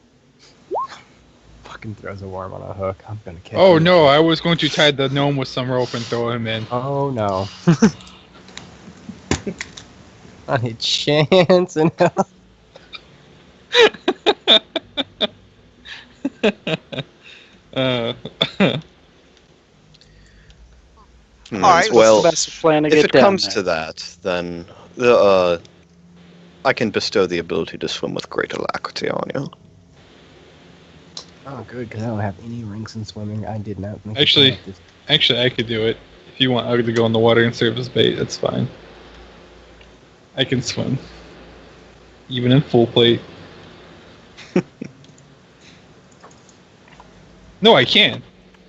Fucking throws a worm on a hook. I'm gonna catch Oh him. no, I was going to tie the gnome with some rope and throw him in. Oh no. Not a chance in hell. Uh, All right, well, What's the best plan to if get it down comes there? to that, then I can bestow the ability to swim with great alacrity on you. Oh, good, because I don't have any ranks in swimming. I did not. Make Actually- it to this. actually, I could do it. If you want Ugg to go in the water and serve as bait, that's fine. I can swim. Even in full plate. No, I can.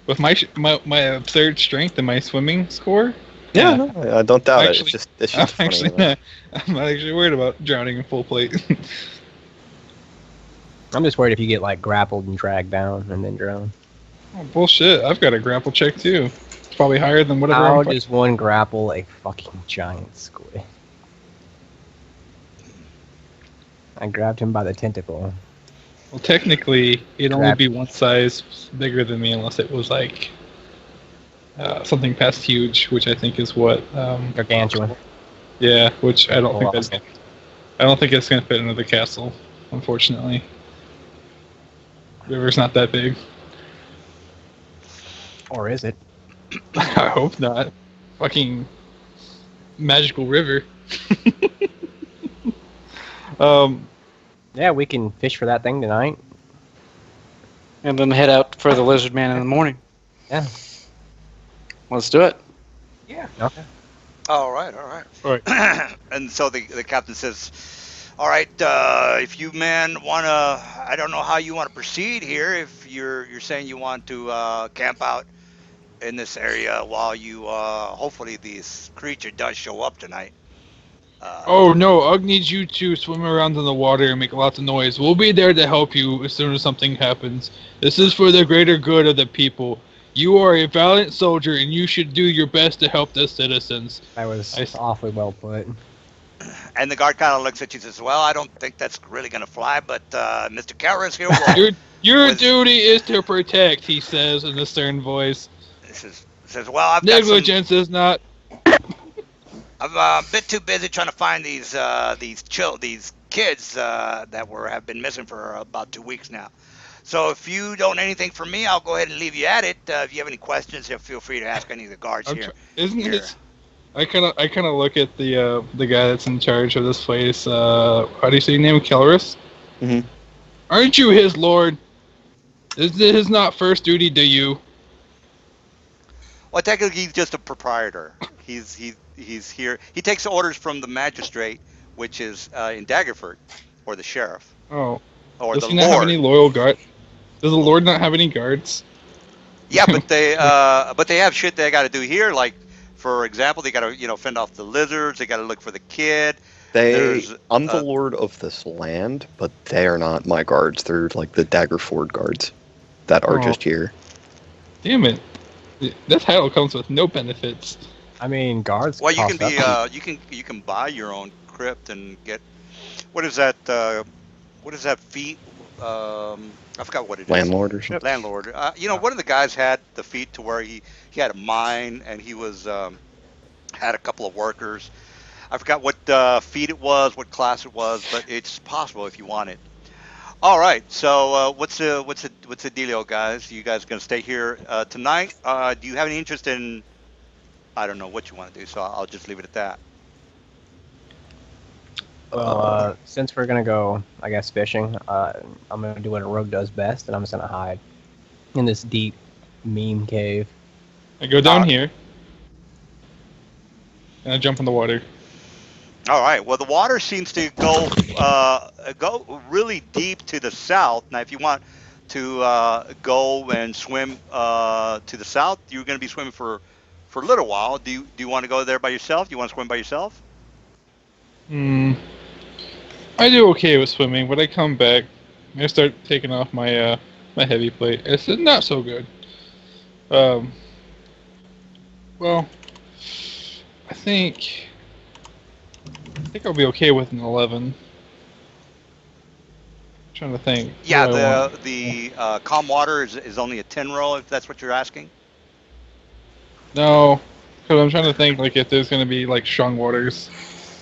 With my absurd strength and my swimming score, Yeah, no, I don't doubt Actually, it. It's I'm just funny. actually not. I'm not actually worried about drowning in full plate. I'm just worried if you get like grappled and dragged down and then drown. Oh, bullshit! I've got a grapple check too. It's probably higher than whatever. How I'm does one grapple a fucking giant squid? I grabbed him by the tentacle. Well, technically, it'd only Grab- be one size bigger than me unless it was like something past huge, which I think is what. Gargantuan. Yeah, which I don't think Well, that's. I don't think it's gonna fit into the castle, unfortunately. River's not that big. Or is it? I hope not. Fucking magical river. Yeah, we can fish for that thing tonight. And then head out for the lizard man in the morning. Yeah. Let's do it. Okay. All right. All right. And so the captain says, "All right, if you men wanna, I don't know how you want to proceed here. If you're saying you want to camp out in this area while you hopefully this creature does show up tonight." Oh no, Ugg needs you to swim around in the water and make lots of noise. We'll be there to help you as soon as something happens. This is for the greater good of the people. You are a valiant soldier and you should do your best to help the citizens. That was I s- awfully well put. And the guard kind of looks at you and says, "Well, I don't think that's really gonna fly, but Mr. Karras here will." Your Was- duty is to protect, he says in a stern voice. says, "Well, I've got some, Negligence is not. I'm a bit too busy trying to find these kids that have been missing for about 2 weeks now. So if you don't need anything from me, I'll go ahead and leave you at it. If you have any questions, feel free to ask any of the guards I'm here." tr- isn't Here. it? I kind of look at the guy that's in charge of this place. How do you say your name? Kellerus? Mhm. Aren't you his lord? Is his not first duty to you? Well, technically, he's just a proprietor. He's here. He takes orders from the magistrate, which is in Daggerford, or the sheriff, Oh, or does the he not have lord. any loyal guard? Does the lord not have any guards? Yeah, but they have shit they got to do here. Like, for example, they got to fend off the lizards. They got to look for the kid. There's, I'm the lord of this land, but they are not my guards. They're like the Daggerford guards. that are Oh. just here. Damn it! That title comes with no benefits. I mean, guards Well, you can cost be up. you can buy your own crypt and get what is that feat? I forgot what it is. Landlord or something. Landlord. One of the guys had the feat to where he had a mine and he was had a couple of workers. I forgot what feat it was, what class it was, but it's possible if you want it. All right. So what's the dealio, guys? You guys gonna stay here tonight? Do you have any interest in? I don't know what you want to do, so I'll just leave it at that. Well, since we're gonna go, I guess, fishing, I'm gonna do what a rogue does best, and I'm just gonna hide in this deep meme cave. I go down Uh, here, and I jump in the water. All right. Well, the water seems to go really deep to the south. Now, if you want to go and swim to the south, you're going to be swimming for a little while. Do you want to go there by yourself? Do you want to swim by yourself? Hmm. I do okay with swimming, but I come back. I start taking off my my heavy plate. It's not so good. Well, I think I'll be okay with an 11. Trying to think. Yeah. What do I want? The calm water is only a 10 roll if that's what you're asking. No, because I'm trying to think like if there's gonna be like strong waters.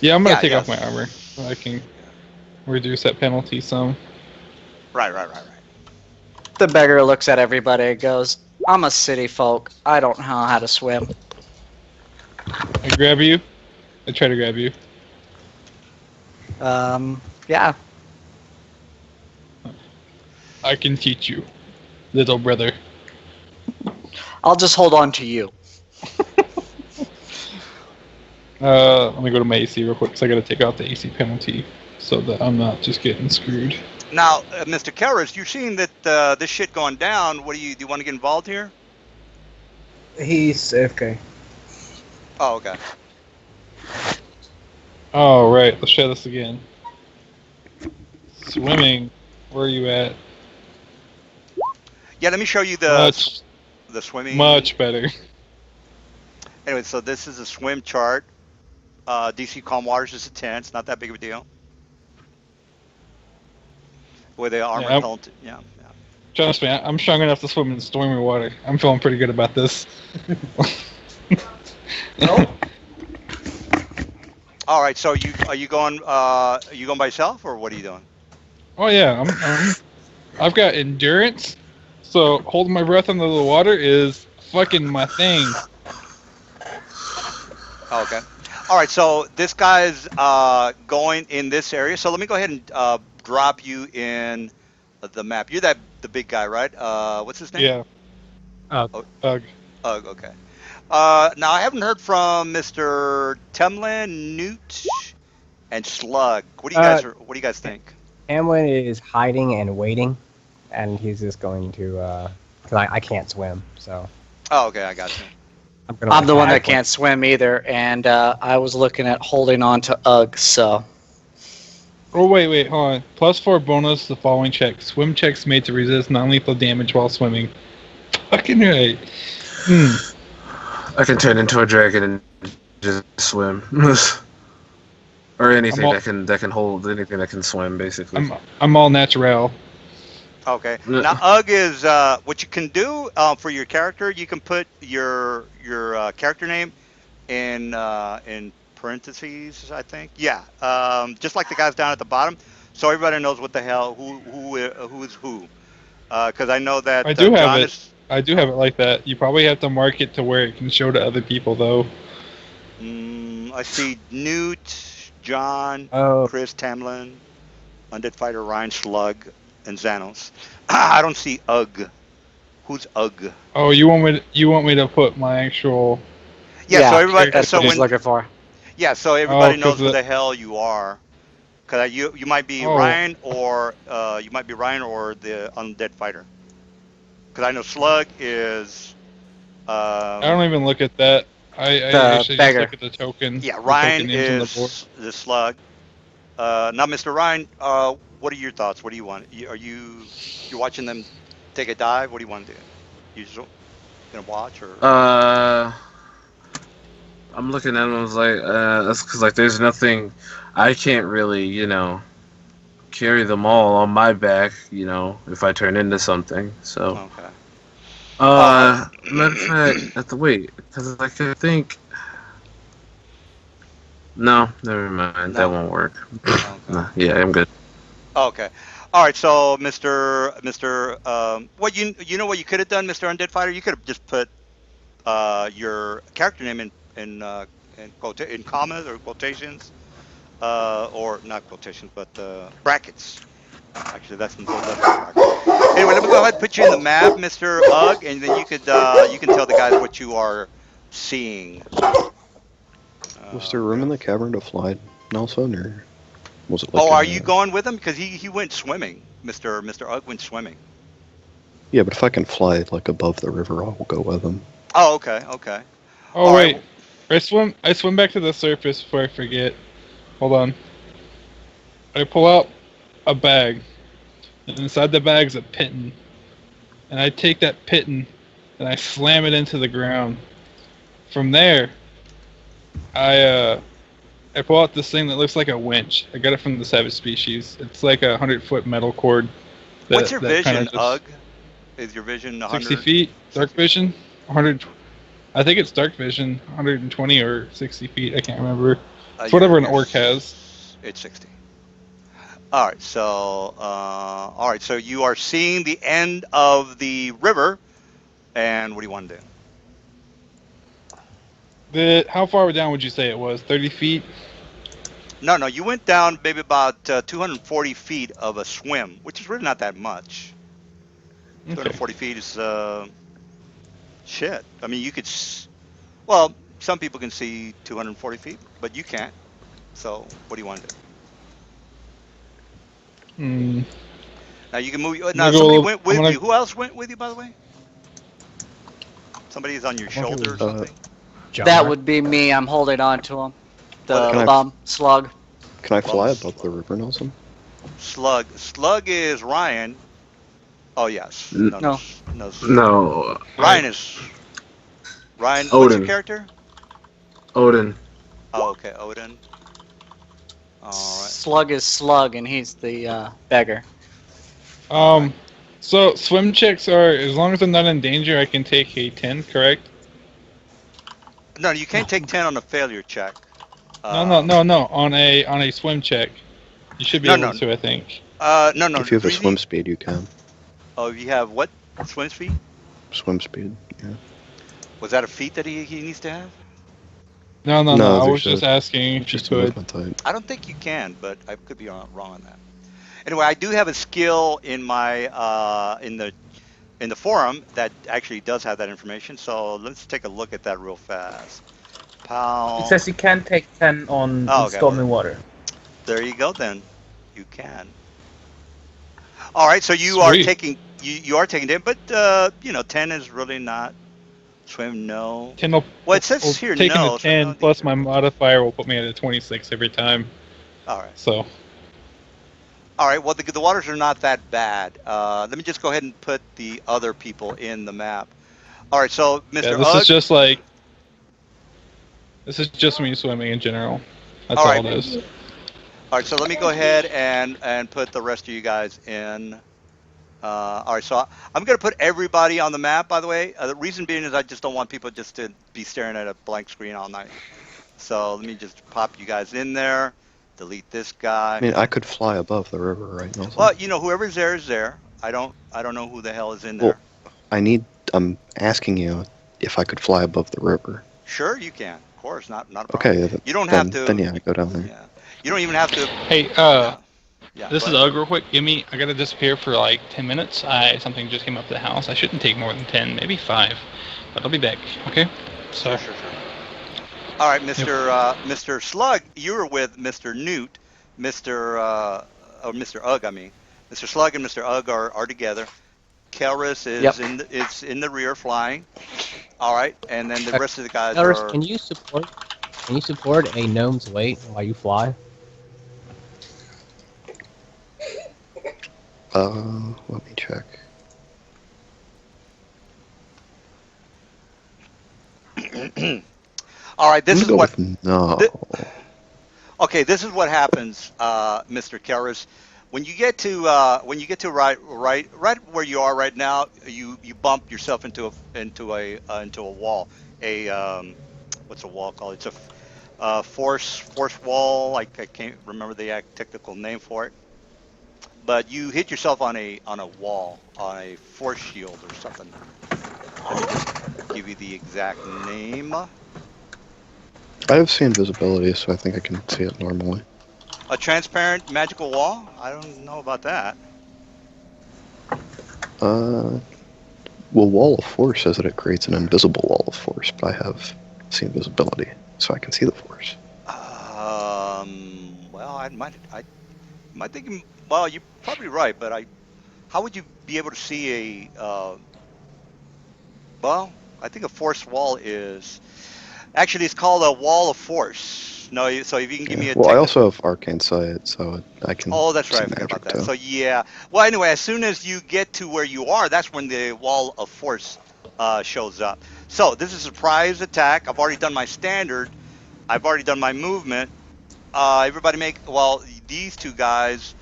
Yeah, I'm gonna Yeah. take Yes. off my armor so I can reduce that penalty some. Right. The beggar looks at everybody and goes, I'm a city folk. I don't know how to swim. I grab you. I try to grab you. Yeah. I can teach you, little brother. I'll just hold on to you. Let me go to my AC real quick because I gotta take out the AC penalty so that I'm not just getting screwed. Now, Mr. Karras, you're seeing that this shit going down. Do you want to get involved here? He's AFK. Oh, okay. Oh, right. Let's try this again. Swimming. Where are you at? Yeah, let me show you Much, the swimming. much better. Anyway, so this is a swim chart. DC calm waters is a 10. It's not that big of a deal. With the armor I'm- penalty. Yeah. Trust me, I'm strong enough to swim in stormy water. I'm feeling pretty good about this. No? All right. So are you going by yourself or what are you doing? Oh yeah, I've got endurance, so holding my breath under the water is fucking my thing. Oh, okay. All right. So this guy's going in this area. So let me go ahead and drop you in the map. You're the big guy, right? What's his name? Yeah. Oh. Ugh. Okay. Now I haven't heard from Mr. Temlin, Newt, and Slug. What do you guys think? Hamlin is hiding and waiting, and he's just going to, because I can't swim, so Oh, okay. I got you. I'm the one that attack can't swim either, and I was looking at holding on to Ugg, so. Oh wait, hold on. +4 bonus to the following checks. Swim checks made to resist non-lethal damage while swimming. Fucking right. I can turn into a dragon and just swim, or anything that can hold anything that can swim, basically. I'm all natural. Okay. Yeah. Now, UG is what you can do for your character. You can put your character name in parentheses, I think. Yeah. Just like the guys down at the bottom, so everybody knows what the hell who is who. Because I know that I do have John it. is. I do have it like that. You probably have to mark it to where it can show to other people, though. I see Newt, John, Oh, Chris Tamlin, Undead Fighter, Ryan Slug, and Xanos. I don't see UG. Who's UG? Oh, you want me to put my actual? Yeah, so everybody. That's So what he's when looking for. yeah, so everybody 'cause knows who the- the hell you are. Cause you might be Oh. Ryan or the Undead Fighter. Cause I know Slug is. I don't even look at that. I The actually beggar. just look at the token. Yeah, the Ryan token names on the board. is the Slug. Now, Mr. Ryan, what are your thoughts? What do you want? You're watching them take a dive? What do you want to do? You just gonna watch or? I'm looking at him. I was like, that's because like there's nothing. I can't really, carry them all on my back. If I turn into something. So, Okay. matter of fact, wait, because like I think. No, never mind. That No. won't work. Okay. No, yeah, I'm good. Okay. All right. So, what you know what you could have done, Mr. Undead Fighter? You could have just put your character name in commas or quotations, or not quotations, but brackets. Actually, that's brackets. Anyway, let me go ahead and put you in the map, Mr. Ugg, and then you can tell the guys what you are seeing. Was there room in the cavern to fly, Nelson, or was it like? Oh, are you going with him? Because he went swimming. Mr. Ugg went swimming. Yeah, but if I can fly like above the river, I'll go with him. Oh, okay, okay. Oh All wait, right. I swim back to the surface before I forget. Hold on. I pull out a bag, and inside the bag's a pitten, and I take that pitten and I slam it into the ground. From there, I pull out this thing that looks like a winch. I got it from the Savage Species. It's like a 100-foot metal cord. What's your that kinda vision, just- Ugg? Is your vision 100? 60 feet, dark vision, 100. I think it's dark vision, 120 or 60 feet. I can't remember. It's whatever an orc has. It's 60. All right. So you are seeing the end of the river, and what do you want to do? How far down would you say it was? 30 feet? No, you went down maybe about 240 feet of a swim, which is really not that much. Okay. 240 feet is shit. I mean, well, some people can see 240 feet, but you can't. So, what do you want to do? Hmm. Now you can move. Now I'm gonna somebody go- went I'm with gonna- you. Who else went with you, by the way? Somebody is on your think it shoulder or was, something. John, That right? would be me. I'm holding on to him. Well, Can The I- bum slug. Can I fly Bumps. above the river, Nelson? Slug is Ryan. Oh yes. N- No. No, Ryan is. Ryan. What's Odin. your character? Odin. Oh, okay, Odin. All right. Slug is slug, and he's the beggar. So swim checks are, as long as I'm not in danger, I can take a 10, correct? No, you can't take 10 on a failure check. No. On a swim check, you should be No, able no. to, I think. No. If you have a Really? swim speed, you can. Oh, you have what? Swim speed? Swim speed, yeah. Was that a feat that he needs to have? No. No, I there's was just asking if you Just a could. movement type. I don't think you can, but I could be wrong on that. Anyway, I do have a skill in my in the forum that actually does have that information. So let's take a look at that real fast. Pal. It says you can take 10 on Oh, okay. stormy water. There you go. Then you can. All right. So you are Sweet. taking you are taking it, but 10 is really not swim. No. 10 will, Well, it says well, here taking no. a so 10 no plus need my to- modifier will put me at a 26 every time. All right. So All right. Well, the waters are not that bad. Let me just go ahead and put the other people in the map. All right. So, Mr. yeah, this Ugg. is just me swimming in general. That's All all, right. it is. All right. So let me go ahead and put the rest of you guys in. All right. So I'm going to put everybody on the map. By the way, the reason being is I just don't want people just to be staring at a blank screen all night. So let me just pop you guys in there. Delete this guy. I mean, I could fly above the river, right, Nelson? Well, whoever's there is there. I don't know who the hell is in there. Well, I'm asking you if I could fly above the river. Sure, you can. Of course, not a problem. Okay, You don't then, have to. Then yeah, I go down there. Yeah. You don't even have to. Hey, Yeah. this go is ahead. Ugg real quick. I gotta disappear for like 10 minutes. Something just came up to the house. I shouldn't take more than 10, maybe 5, but I'll be back. Okay. So Sure. All right, Mr. Slug, you were with Mr. Newt, Mr. Ugg. I mean, Mr. Slug and Mr. Ugg are together. Kelris is Yep. in the rear flying. All right, and then the rest of the guys Elris, are. can you support a gnome's weight while you fly? Let me check. All right, I'm this gonna is go what. with no. Th- okay, this is what happens, Mr. Karras. When you get to right where you are right now, you bump yourself into a wall. A what's a wall called? It's a force wall. Like I can't remember the technical name for it, but you hit yourself on a wall, on a force shield or something. Let me just give you the exact name. I have seen visibility, so I think I can see it normally. A transparent magical wall? I don't know about that. Uh, well, Wall of Force says that it creates an invisible wall of force, but I have seen visibility, so I can see the force. Well, I might think, well, you're probably right, but how would you be able to see well, I think a force wall is, actually, it's called a wall of force. No, so if you can give Yeah. me a Well, I technical, also have Arcane Sight, so I can oh, that's right, see I forgot about magic that. too. So yeah, well, anyway, as soon as you get to where you are, that's when the wall of force shows up. So this is a surprise attack. I've already done my standard. I've already done my movement. Everybody make, well, these two guys,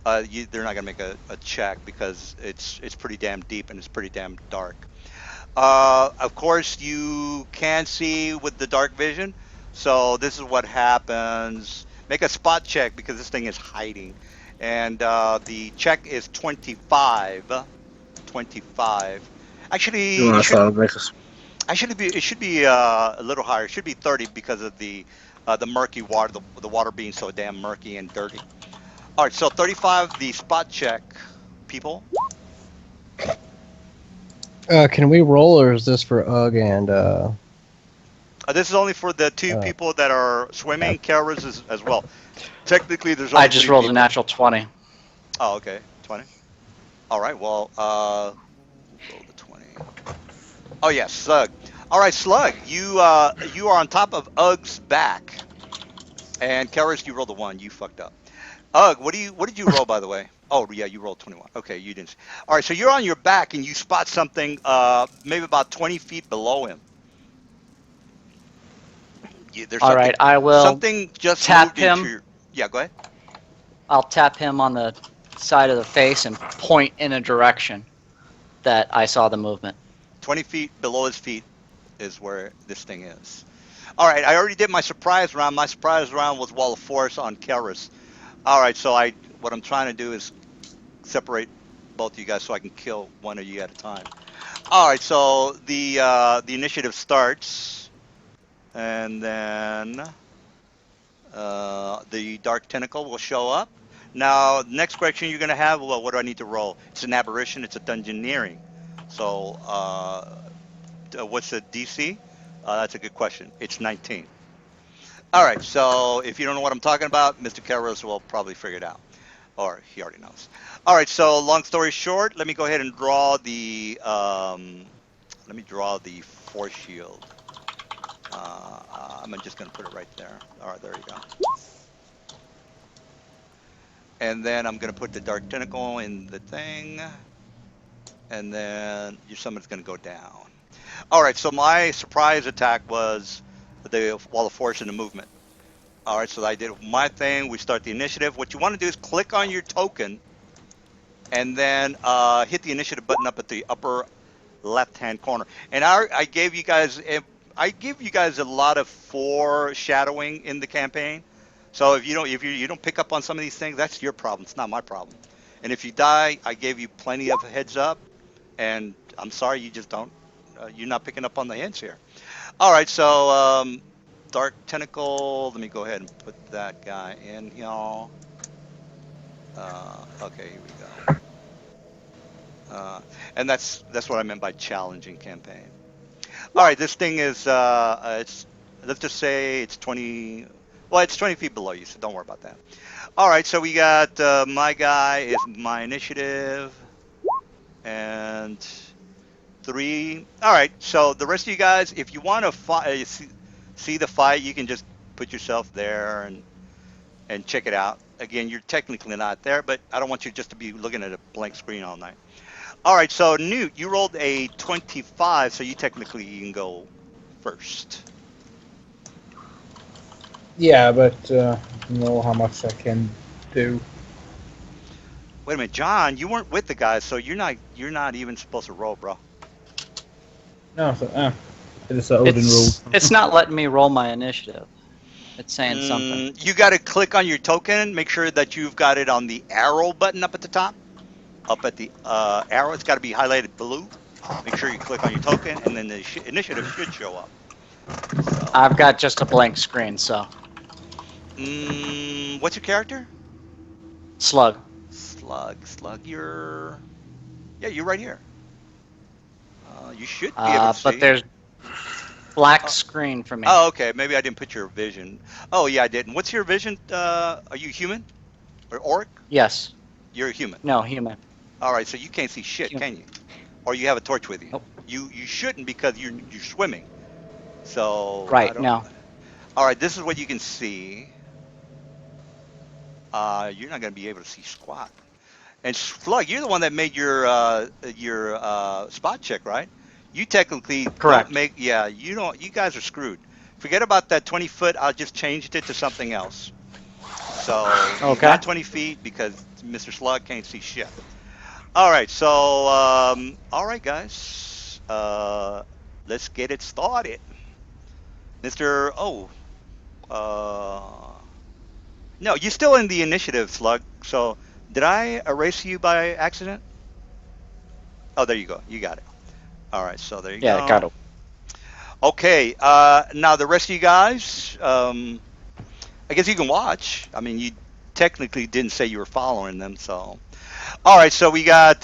they're not gonna make a check because it's pretty damn deep and it's pretty damn dark. Of course, you can see with the dark vision. So this is what happens. Make a spot check because this thing is hiding, and the check is 25. 25. You Actually, want to make us? it should be a little higher. It should be 30 because of the murky water, the water being so damn murky and dirty. All right, so 35, the spot check, people. Can we roll, or is this for Ugg and This is only for the two uh, people that are swimming. Kara's as well. Technically, there's I only just three rolled a people. natural 20. Oh, okay, 20. All right, well, who rolled the 20? Oh yeah, Slug. All right, Slug, you are on top of Ugg's back, and Karis, you rolled a 1. You fucked up. Ugg, what did you roll, by the way? Oh yeah, you rolled 21. Okay, you didn't. All right, so you're on your back and you spot something maybe about 20 feet below him. There's All right, I will something just tap moved into him. your. Yeah, go ahead. I'll tap him on the side of the face and point in a direction that I saw the movement. 20 feet below his feet is where this thing is. All right, I already did my surprise round. My surprise round was Wall of Force on Keris. All right, so what I'm trying to do is separate both of you guys so I can kill one of you at a time. All right, so the initiative starts, and then the dark tentacle will show up. Now, next question you're gonna have, well, what do I need to roll? It's an aberration. It's a dungeoneering. So, what's the DC? That's a good question. It's 19. All right, so if you don't know what I'm talking about, Mr. Carros will probably figure it out, or he already knows. All right, so long story short, let me go ahead and draw let me draw the force shield. I'm just gonna put it right there. All right, there you go. And then I'm gonna put the dark tentacle in the thing, and then your summon's gonna go down. All right, so my surprise attack was the wall of force and the movement. All right, so I did my thing. We start the initiative. What you want to do is click on your token and then hit the initiative button up at the upper left-hand corner. And I gave you guys, I give you guys a lot of foreshadowing in the campaign. So if you don't pick up on some of these things, that's your problem. It's not my problem. And if you die, I gave you plenty of heads up. And I'm sorry, you just don't. You're not picking up on the hints here. All right, so Dark Tentacle. Let me go ahead and put that guy in here. Okay, here we go. And that's what I meant by challenging campaign. All right, this thing is it's, let's just say it's 20. Well, it's 20 feet below you, so don't worry about that. All right, so we got my guy is my initiative and 3. All right, so the rest of you guys, if you want to see the fight, you can just put yourself there and check it out. Again, you're technically not there, but I don't want you just to be looking at a blank screen all night. All right, so Newt, you rolled a 25, so you can go first. Yeah, but know how much I can do. Wait a minute, John, you weren't with the guys, so you're not even supposed to roll, bro. No, so, it is Odin rule. It's not letting me roll my initiative. It's saying something. You got to click on your token. Make sure that you've got it on the arrow button up at the top. Up at the arrow, it's got to be highlighted blue. Make sure you click on your token, and then the initiative should show up. So, I've got just a blank screen, so what's your character? slug. Slug. You're right here. You should be able to see. But there's black screen for me. Oh, okay. Maybe I didn't put your vision. Oh, yeah, I didn't. What's your vision? Are you human or orc? Yes. You're a human. No, human. All right, so you can't see shit, can you? Or you have a torch with you? Nope. You shouldn't because you're swimming. So Right. No. All right, this is what you can see. You're not gonna be able to see squat. And Slug, you're the one that made your spot check, right? You technically Correct. don't make. Yeah, you don't. You guys are screwed. Forget about that 20 foot. I just changed it to something else. So he's Okay. not 20 feet because Mr. Slug can't see shit. All right, so all right, guys, let's get it started. Mr. No, you're still in the initiative, Slug. So did I erase you by accident? Oh, there you go. You got it. All right, so there you go. Yeah, got it. Okay, now the rest of you guys, I guess you can watch. I mean, you technically didn't say you were following them, so. All right, so we got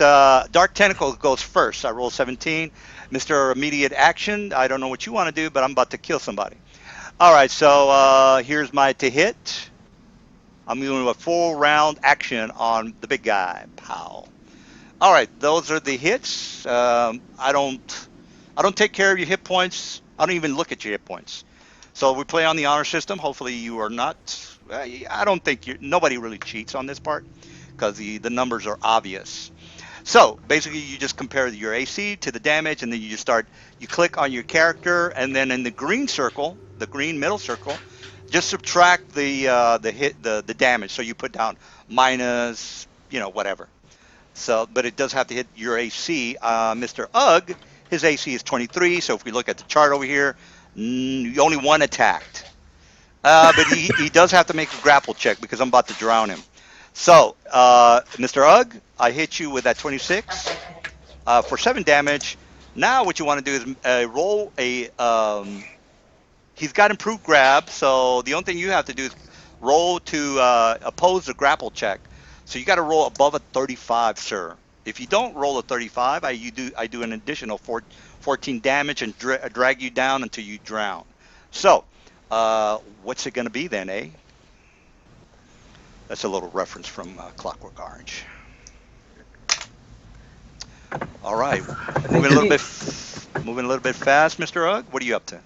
Dark Tentacle goes first. I roll 17. Mr. Immediate Action, I don't know what you want to do, but I'm about to kill somebody. All right, so here's my to hit. I'm doing a full round action on the big guy. Pow. All right, those are the hits. I don't take care of your hit points. I don't even look at your hit points. So we play on the honor system. Hopefully you are not. I don't think nobody really cheats on this part because the numbers are obvious. So basically you just compare your AC to the damage, and then you click on your character, and then in the green circle, the green middle circle, just subtract the damage. So you put down minus, whatever. So, but it does have to hit your AC. Mr. Ugg, his AC is 23. So if we look at the chart over here, only one attacked. But he does have to make a grapple check because I'm about to drown him. So, Mr. Ugg, I hit you with that 26 for 7 damage. Now what you want to do is roll a. He's got improved grab, so the only thing you have to do is roll to oppose the grapple check. So you got to roll above a 35, sir. If you don't roll a 35, I do an additional 14 damage and drag you down until you drown. So, what's it going to be then, eh? That's a little reference from Clockwork Orange. All right, moving a little bit fast, Mr. Ugg. What are you up to?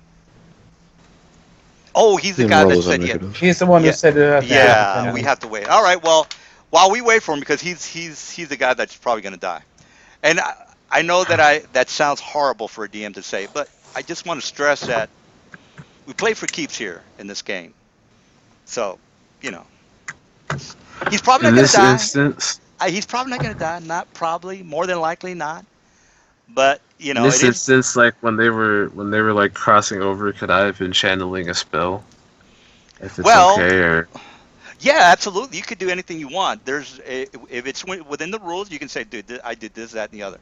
Oh, he's the Didn't guy roll that his said initiative. He's the one who said Yeah, we have to wait. All right, well, while we wait for him, because he's the guy that's probably going to die. And I know that sounds horrible for a DM to say, but I just want to stress that we play for keeps here in this game. So, he's probably In not going this to die. instance, He's probably not going to die. Not probably. More than likely not. But in this instance, like when they were like crossing over, could I have been channeling a spell? If it's okay, or yeah, absolutely. You could do anything you want. If it's within the rules, you can say, "Dude, I did this, that, and the other."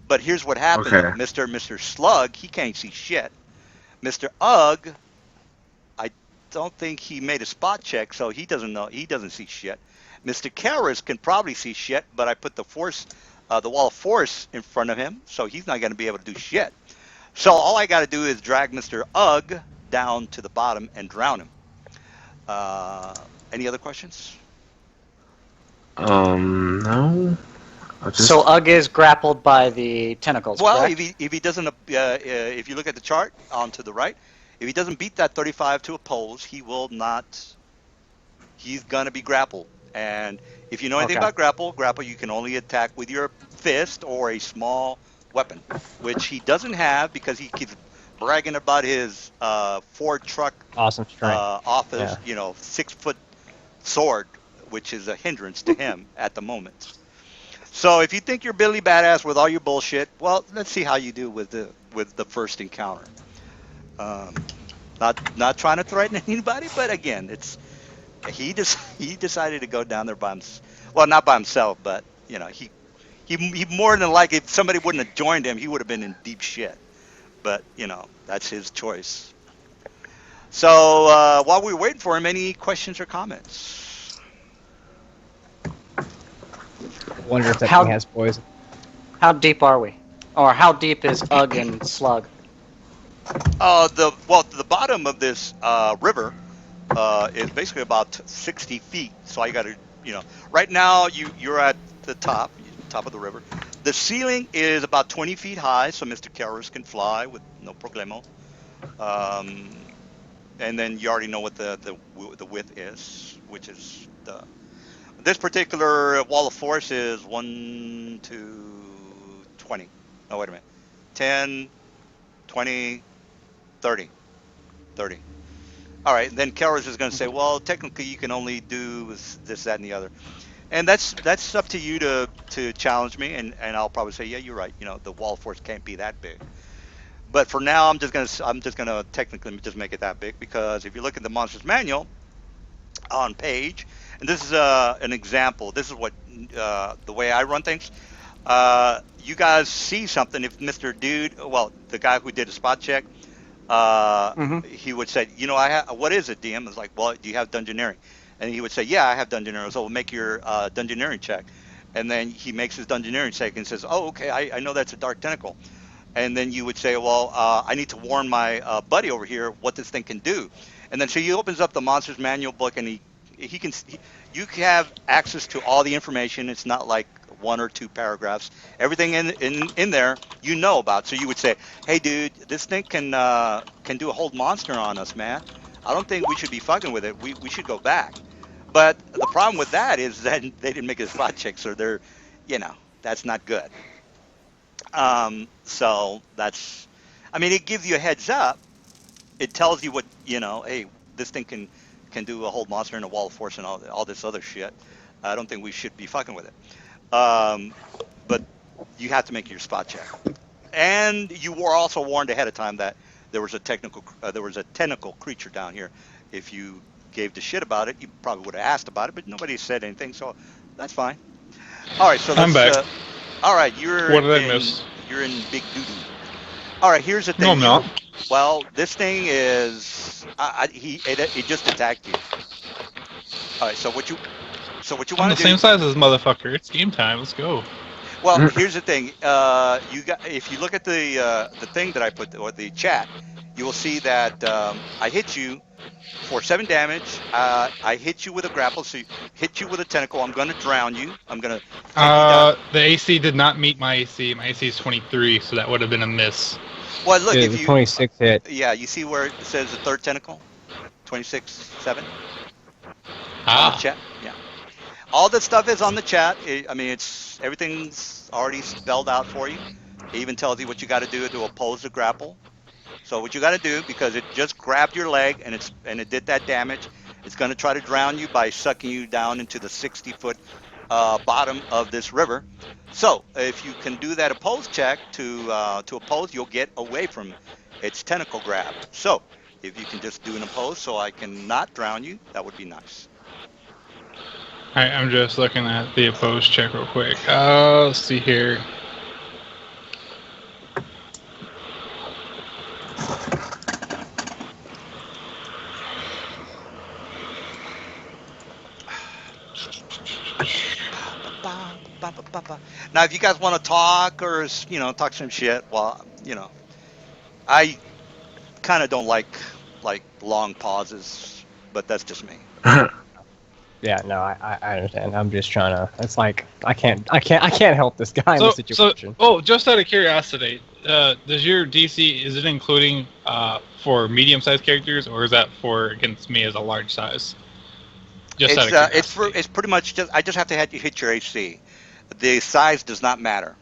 But here's what happened. Okay. Mr. Slug, he can't see shit. Mr. Ugg, I don't think he made a spot check, so he doesn't know. He doesn't see shit. Mr. Karras can probably see shit, but I put the wall of force in front of him, so he's not going to be able to do shit. So all I got to do is drag Mr. Ugg down to the bottom and drown him. Any other questions? no. So Ugg is grappled by the tentacles. Well, correct? if he doesn't, if you look at the chart on to the right, if he doesn't beat that 35 to oppose, he will not. He's gonna be grappled. And if you know anything about grapple, you can only attack with your fist or a small weapon, which he doesn't have because he keeps bragging about his Ford truck Awesome strength. office, Yeah. 6-foot sword, which is a hindrance to him at the moment. So if you think you're Billy Badass with all your bullshit, well, let's see how you do with the first encounter. Um, not trying to threaten anybody, but again, it's he decided to go down there by himself. Well, not by himself, but he more than like if somebody wouldn't have joined him, he would have been in deep shit. But that's his choice. So while we were waiting for him, any questions or comments? Wonder if that How- thing has poison. How deep are we? Or how deep is Ugg and Slug? The bottom of this river is basically about 60 feet. So I got to, right now you're at the top of the river. The ceiling is about 20 feet high, so Mr. Karras can fly with no problemo. And then you already know what the width is, which is this particular wall of force is 1 to 20. Oh, wait a minute. 10, 20, 30. 30. All right, then Karras is going to say, well, technically you can only do this, that, and the other. And that's up to you to challenge me, and I'll probably say, yeah, you're right. The wall of force can't be that big. But for now, I'm just gonna technically just make it that big, because if you look at the monsters manual on page, and this is an example. This is what the way I run things. You guys see something if Mr. Dude, well, the guy who did a spot check, he would say, what is it, DM? It's like, well, do you have dungeoneering? And he would say, yeah, I have dungeoneering. So we'll make your dungeoneering check. And then he makes his dungeoneering check and says, oh, okay, I know that's a dark tentacle. And then you would say, well, I need to warn my buddy over here what this thing can do. And then so he opens up the monsters manual book, and you can have access to all the information. It's not like one or two paragraphs. Everything in there you know about. So you would say, hey, dude, this thing can do a whole monster on us, man. I don't think we should be fucking with it. We should go back. But the problem with that is that they didn't make a spot check, so that's not good. So that's, I mean, it gives you a heads up. It tells you what, hey, this thing can do a whole monster and a wall of force and all this other shit. I don't think we should be fucking with it. But you have to make your spot check. And you were also warned ahead of time that there was a tentacle creature down here. If you gave the shit about it, you probably would have asked about it, but nobody said anything, so that's fine. All right, so I'm back. All right, What did I miss? You're in big doo doo. All right, here's the thing. No, I'm not. Well, this thing is it just attacked you. All right, so what you I'm want the to do? same size as this motherfucker. It's game time. Let's go. Well, here's the thing. If you look at the thing that I put, or the chat, you will see that I hit you for 7 damage. I hit you with a grapple, so hit you with a tentacle. I'm going to drown you. I'm going to take you down. The AC did not meet my AC. My AC is 23, so that would have been a miss. Well, look, Yeah, if the you 26 hit. yeah, you see where it says the third tentacle, 26-7 on the chat. Yeah, all this stuff is on the chat. I mean, everything's already spelled out for you. It even tells you what you got to do to oppose the grapple. So what you got to do, because it just grabbed your leg and it did that damage, it's going to try to drown you by sucking you down into the 60-foot bottom of this river. So if you can do that oppose check to oppose, you'll get away from its tentacle grab. So if you can just do an oppose so I can not drown you, that would be nice. Alright, I'm just looking at the opposed check real quick. Let's see here. Now, if you guys want to talk or talk some shit, well, I kind of don't like long pauses, but that's just me. Yeah, no, I understand. I'm just trying to. It's like I can't help this guy in this situation. Just out of curiosity, does your DC, is it including for medium-sized characters, or is that for against me as a large size? Just out of curiosity. It's pretty much just, I just have to hit your AC. The size does not matter.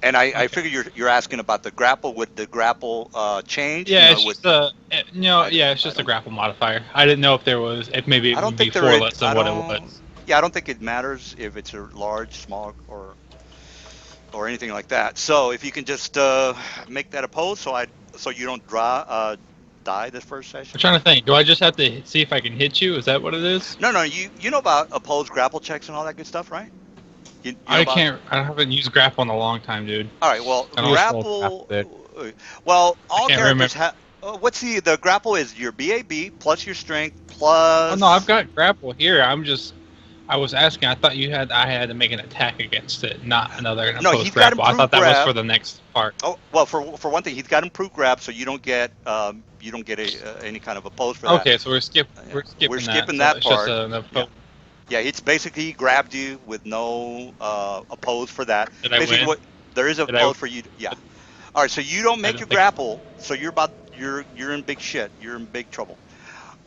And I Okay. figure you're asking about the grapple. Would the grapple change? Yeah, it's Would just a I, yeah, it's I just a don't grapple modifier. I didn't know if maybe I it don't would be think there four is. less I than what it don't. was. Yeah, I don't think it matters if it's a large, small, or anything like that. So if you can just make that a pose, so you don't die this first I'm session. trying to think. Do I just have to see if I can hit you? Is that what it is? No, you know about opposed grapple checks and all that good stuff, right? You know I about. can't. I haven't used grapple in a long time, dude. All right. Well, I We don't. just rolled past grapple. it. Well, I all can't characters remember. have. What's the grapple is your BAB plus your strength Oh no, I've plus. got grapple here. I was asking. I thought I had to make an attack against it, not another No, opposed he's got grapple. I improved thought that was for grab. the next part. Oh well, for one thing, he's got improved grab, so you don't get any kind of opposed for that. Okay, so Yeah. we're We're skipping that. skipping So that it's just part. an Yeah. opposed. Yeah, it's basically he grabbed you with no oppose for that. Did I Basically, win? what there is a Did I? oppose for you. Yeah. All right, so you don't I make your don't think. grapple, so you're in big shit. You're in big trouble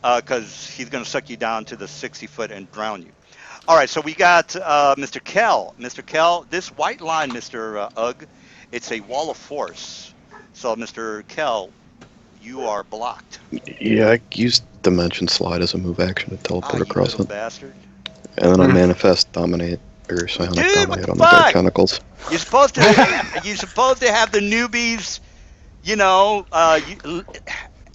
because he's gonna suck you down to the 60 foot and drown you. All right, so we got Mr. Kell. Mr. Kell, this white line, Mr. Ugg, it's a wall of force. So, Mr. Kell, you are blocked. Yeah, I used Dimension Slide as a move action to Ah, teleport you across little it. bastard. And then I Manifest Dominate, or Psionic Dude, what Dominate the on the Dark fuck? Tentacles. You're supposed to have the newbies,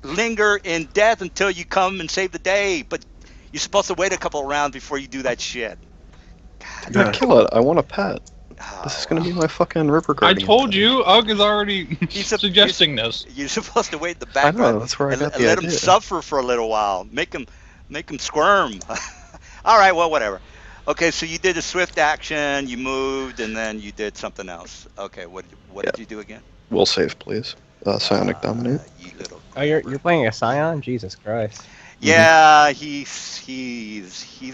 linger in death until you come and save the day. But you're supposed to wait a couple of rounds before you do that shit. God, Yeah, kill it. I want a pet. oh, This is gonna be my fucking River I Guardian. told you, Ugg is already He's a- suggesting this. You're supposed to wait in the I background know, that's where I and, got and the let him idea. suffer for a little while. Make him squirm. All right, well, whatever. Okay, so you did a swift action, you moved, and then you did something else. Okay, what did you do again? Will save, please. Psionic Dominate. You little. Oh, you're playing a Scion? Jesus Christ. Yeah, he's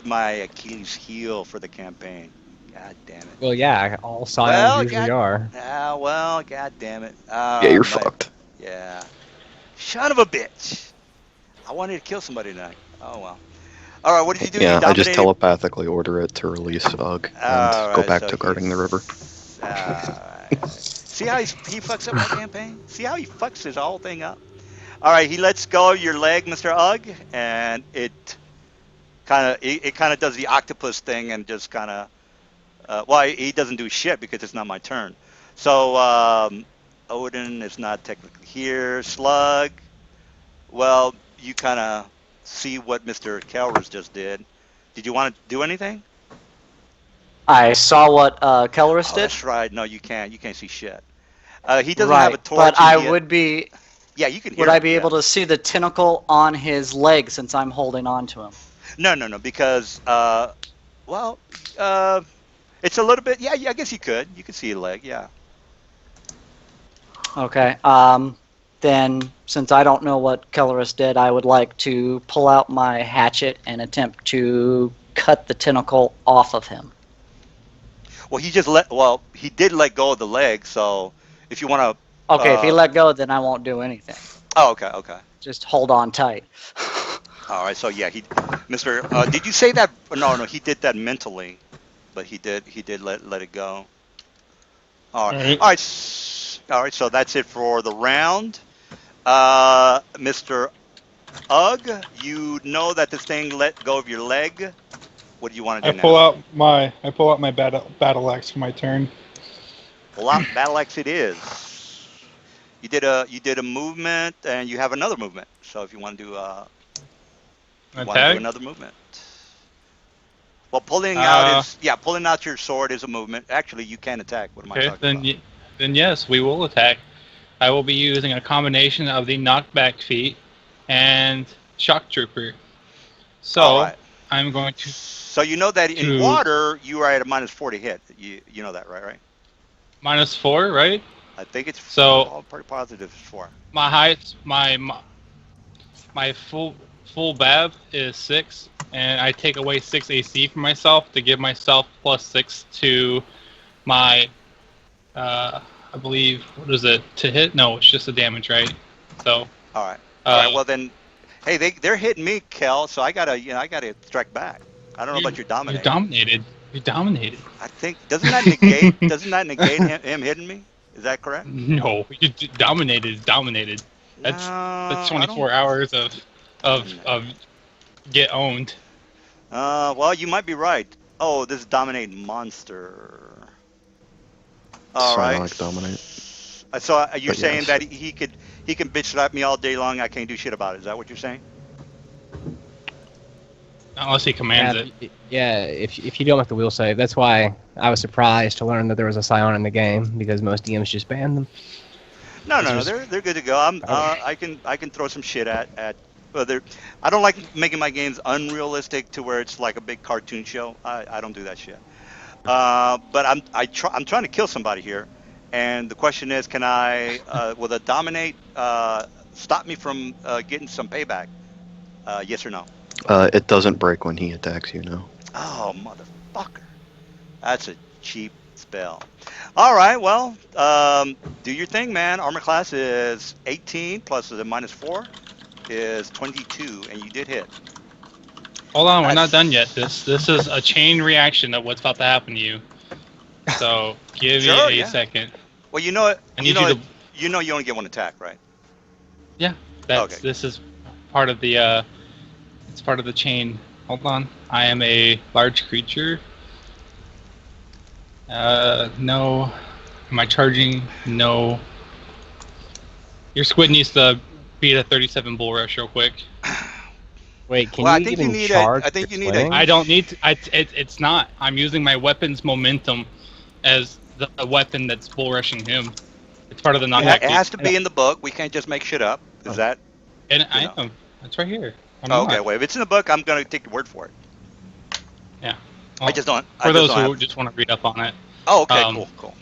my Achilles heel for the campaign. God damn it. Well, yeah, all Scions Well, usually God, are. well, god damn it. Yeah, you're fucked. Yeah. Son of a bitch. I wanted to kill somebody tonight. Oh well. All right, what did you do? Yeah, You I just dominated. telepathically order it to release Ugg and go back to guarding the river. All right. See how he fucks up my campaign? See how he fucks his whole thing up? All right, he lets go of your leg, Mr. Ugg, and it kind of does the octopus thing and just kind of well, he doesn't do shit because it's not my turn. So Odin is not technically here. Slug, well, you kind of see what Mr. Kelrus just did. Did you want to do anything? I saw what Kelrus Oh, did. that's right. No, you can't. You can't see shit. He doesn't Right, have a torch. but and I he- would be. Yeah, you can hear Would I him, be yeah. able to see the tentacle on his leg since I'm holding on to him? No, because well, it's a little bit. Yeah, I guess you could. You could see a leg. Yeah. Okay. Then, since I don't know what Kelrus did, I would like to pull out my hatchet and attempt to cut the tentacle off of him. Well, he did let go of the leg. So if you want to. Okay, if he let go, then I won't do anything. Oh, okay. Just hold on tight. All right. So yeah, Mr. Did you say that? No, he did that mentally, but he did let it go. All right. All right. So that's it for the round. Mr. Ugg, you know that this thing let go of your leg. What do you want to I do pull now? out my battle axe for my turn. Well, battle axe it is. You did a movement, and you have another movement. So if you want to do Attack? another movement. Well, pulling out your sword is a movement. Actually, you can attack. What am I Okay, talking about? then yes, we will attack. I will be using a combination of the knockback feat and shock trooper. So All right. I'm going to. So you know that in water you are at a -4 to hit. You know that, right? -4, right? I think it's So pretty positive it's 4. my height, my full BAB is 6, and I take away 6 AC from myself to give myself +6 to my. I believe, what is it, to hit? No, it's just the damage, right? So. All right. Well then, hey, they're hitting me, Kel. So I gotta strike back. I don't know about your dominating. You dominated. I think doesn't that negate him hitting me? Is that correct? No, dominated is dominated. That's No, I 24 don't. hours of get owned. Well, you might be right. Oh, this is dominate monster. All right. Psionic dominate. So you're But saying yes. that he can bitch slap me all day long. I can't do shit about it. Is that what you're saying? Unless he commands it. Yeah, if you don't make the wheel save, that's why I was surprised to learn that there was a Scion in the game because most DMs just banned them. No, This was- they're good to go. I can throw some shit at. Well, I don't like making my games unrealistic to where it's like a big cartoon show. I don't do that shit. But I'm trying to kill somebody here, and the question is, can I will the dominate stop me from getting some payback? Yes or no? It doesn't break when he attacks you, no. Oh, motherfucker. That's a cheap spell. All right, well, do your thing, man. Armor class is 18 plus the -4 is 22, and you did hit. Hold on, we're not That's- done yet. This is a chain reaction of what's about to happen to you. So give Sure, me a yeah. second. Well, you know it. I need you to. You know you only get one attack, right? That's Okay. This is part of the. It's part of the chain. Hold on. I am a large creature. No. Am I charging? No. Your squid needs to beat a 37 bull rush real quick. Wait, can Well, I you think you even need charge? I think your you need swing? I don't need to. It's not. I'm using my weapon's momentum as the weapon that's bull rushing him. It's part of the knockback. It has to be in the book. We can't just make shit up. Is that? And I know. am. It's right here. I'm Oh, okay. not. Well, if it's in the book, I'm gonna take your word for it. Yeah. I just don't. For those who just want to read up on it. Oh, okay. um, Cool.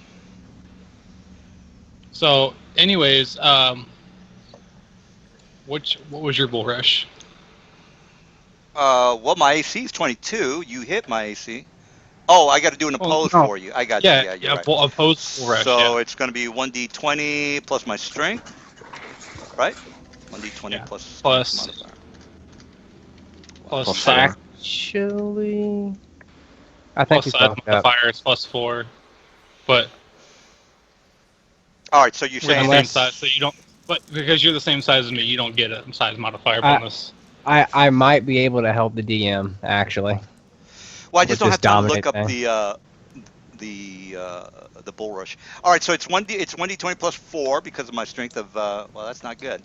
So, anyways, what was your bull rush? Well, my AC is 22. You hit my AC. Oh, I got to do an opposed no. for you. I got you. Yeah, you're right. Opposed bull rush. So Yeah. it's going to be 1d20 plus my strength, right? 1d20 Yeah. plus Plus- modifier. Plus Plus size, Actually, I think plus we size fucked up. modifier is +4, but All right. So you're we're the saying same Unless- size, so you don't. But because you're the same size as me, you don't get a size modifier I- bonus. I might be able to help the DM actually. Well, I just with don't this have time to look dominate up the bull rush. All right, so it's 1d20 plus 4 because of my strength of well, that's not good.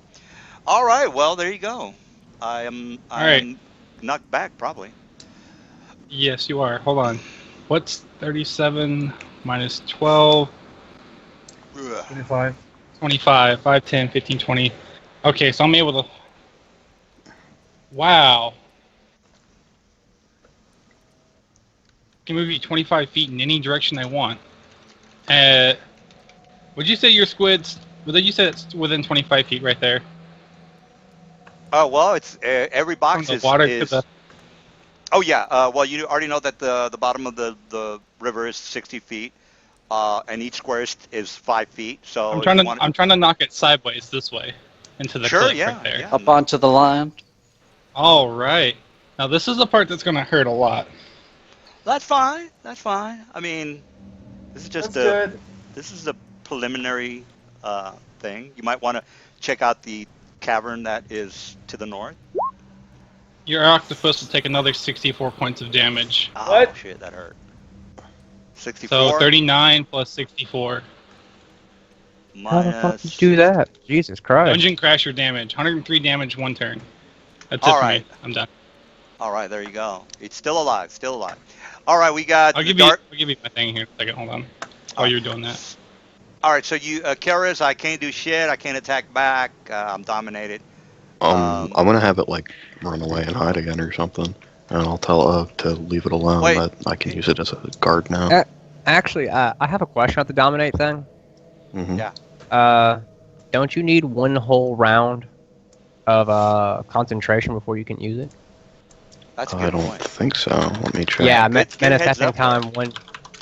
All right, well there you go. I am right. knocked back probably. Yes, you are. Hold on. What's 37 minus 12? Ugh. 25. 25, 5, 10, 15, 20. Okay, so I'm able to. Wow. I can move you 25 feet in any direction I want. Would you say your squid's? Well, you said it's within 25 feet right there. Oh well, it's every box From the water is. to the. Oh yeah. Well, you already know that the bottom of the river is 60 feet, and each square is 5 feet. So I'm if trying you to. want- I'm trying to knock it sideways this way, into the Sure, cliff yeah, right there. yeah. Up onto the line. All right. Now this is the part that's gonna hurt a lot. That's fine. That's fine. I mean, this is just That's good. this is a preliminary thing. You might want to check out the cavern that is to the north. Your octopus will take another 64 points of damage. Oh What? shit, that hurt. 64 So 39 plus 64. How the fuck minus. did you do that? Jesus Christ! Dungeon Crasher damage. 103 damage 1 turn. That's it All for right. me. I'm done. All right, there you go. It's still alive. Still alive. All right, we got I'll the give dark. you my thing here in a second. Hold on. While you're doing that. All right, so you, Karis, I can't do shit. I can't attack back. I'm dominated. I'm gonna have it like run away and hide again or something, and I'll tell to leave it alone. Wait. But I can use it as a guard now. Actually, I have a question about the dominate thing. Mhm. Yeah. Don't you need one whole round of concentration before you can use it? That's a I good don't point. think so. Let me check. Yeah, good- good heads manifesting up, time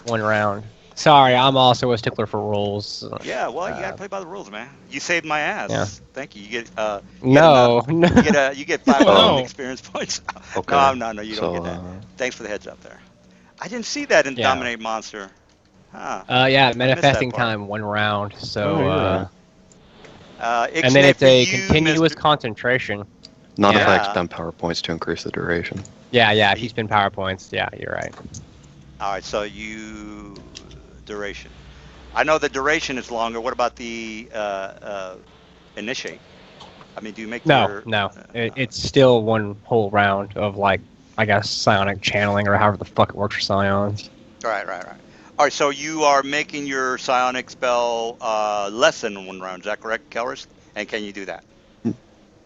one round. Sorry, I'm also a stickler for rules. Yeah, well, you gotta play by the rules, man. You saved my ass. Yeah. Thank you. You get No, no. you get 5 No. experience points. Okay. No, you don't So, get that. Thanks for the heads up there. I didn't see that in Yeah. Dominate Monster. Huh. Yeah, that manifesting part. time 1 round. So, Oh, you're right. and then Ixnay it's for a you, continuous Mr. concentration. Not if I Yeah. expend power points to increase the duration. Yeah. If you He- spend power points, yeah, you're right. All right, so duration. I know the duration is longer. What about the initiate? I mean, do you make No, your? no, it's still one whole round of like, I guess, psionic channeling or however the fuck it works for psions. Right. All right, so you are making your psionic spell less than 1 round. Is that correct, Kelris? And can you do that?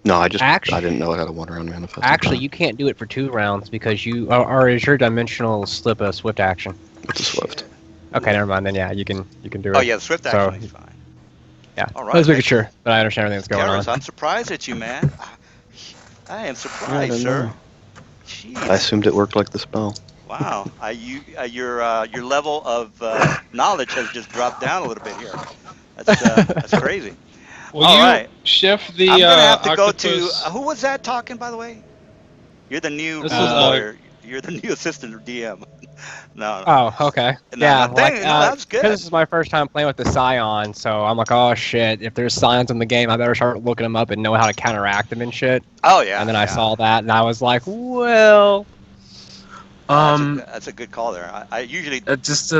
No, I Actually, didn't know I had a 1 round manifesting actually, time. you can't do it for 2 rounds because or is your dimensional slip a swift action? It's a swift. Shit. Okay, never mind. Then yeah, you can do it. Oh yeah, the swift So action is fine. yeah, All I right, was making thank sure that I understand everything that's going Kelris, on. I'm surprised at you, man. I am surprised, didn't sir. know. Jeez. I assumed it worked like the spell. Wow, your level of knowledge has just dropped down a little bit here. That's crazy. Will All you right, shift the I'm gonna have to go to. octopus? Who was that talking, by the way? You're the new This rules was lawyer. You're the new assistant DM. No, Oh, okay. no, Yeah, thank, no, that's because good. this is my first time playing with the Scion, so I'm like, oh shit, if there's Scions in the game, I better start looking them up and know how to counteract them and shit. Oh yeah. And then I yeah. saw that, and I was like, well, That's a good call there. I usually. Just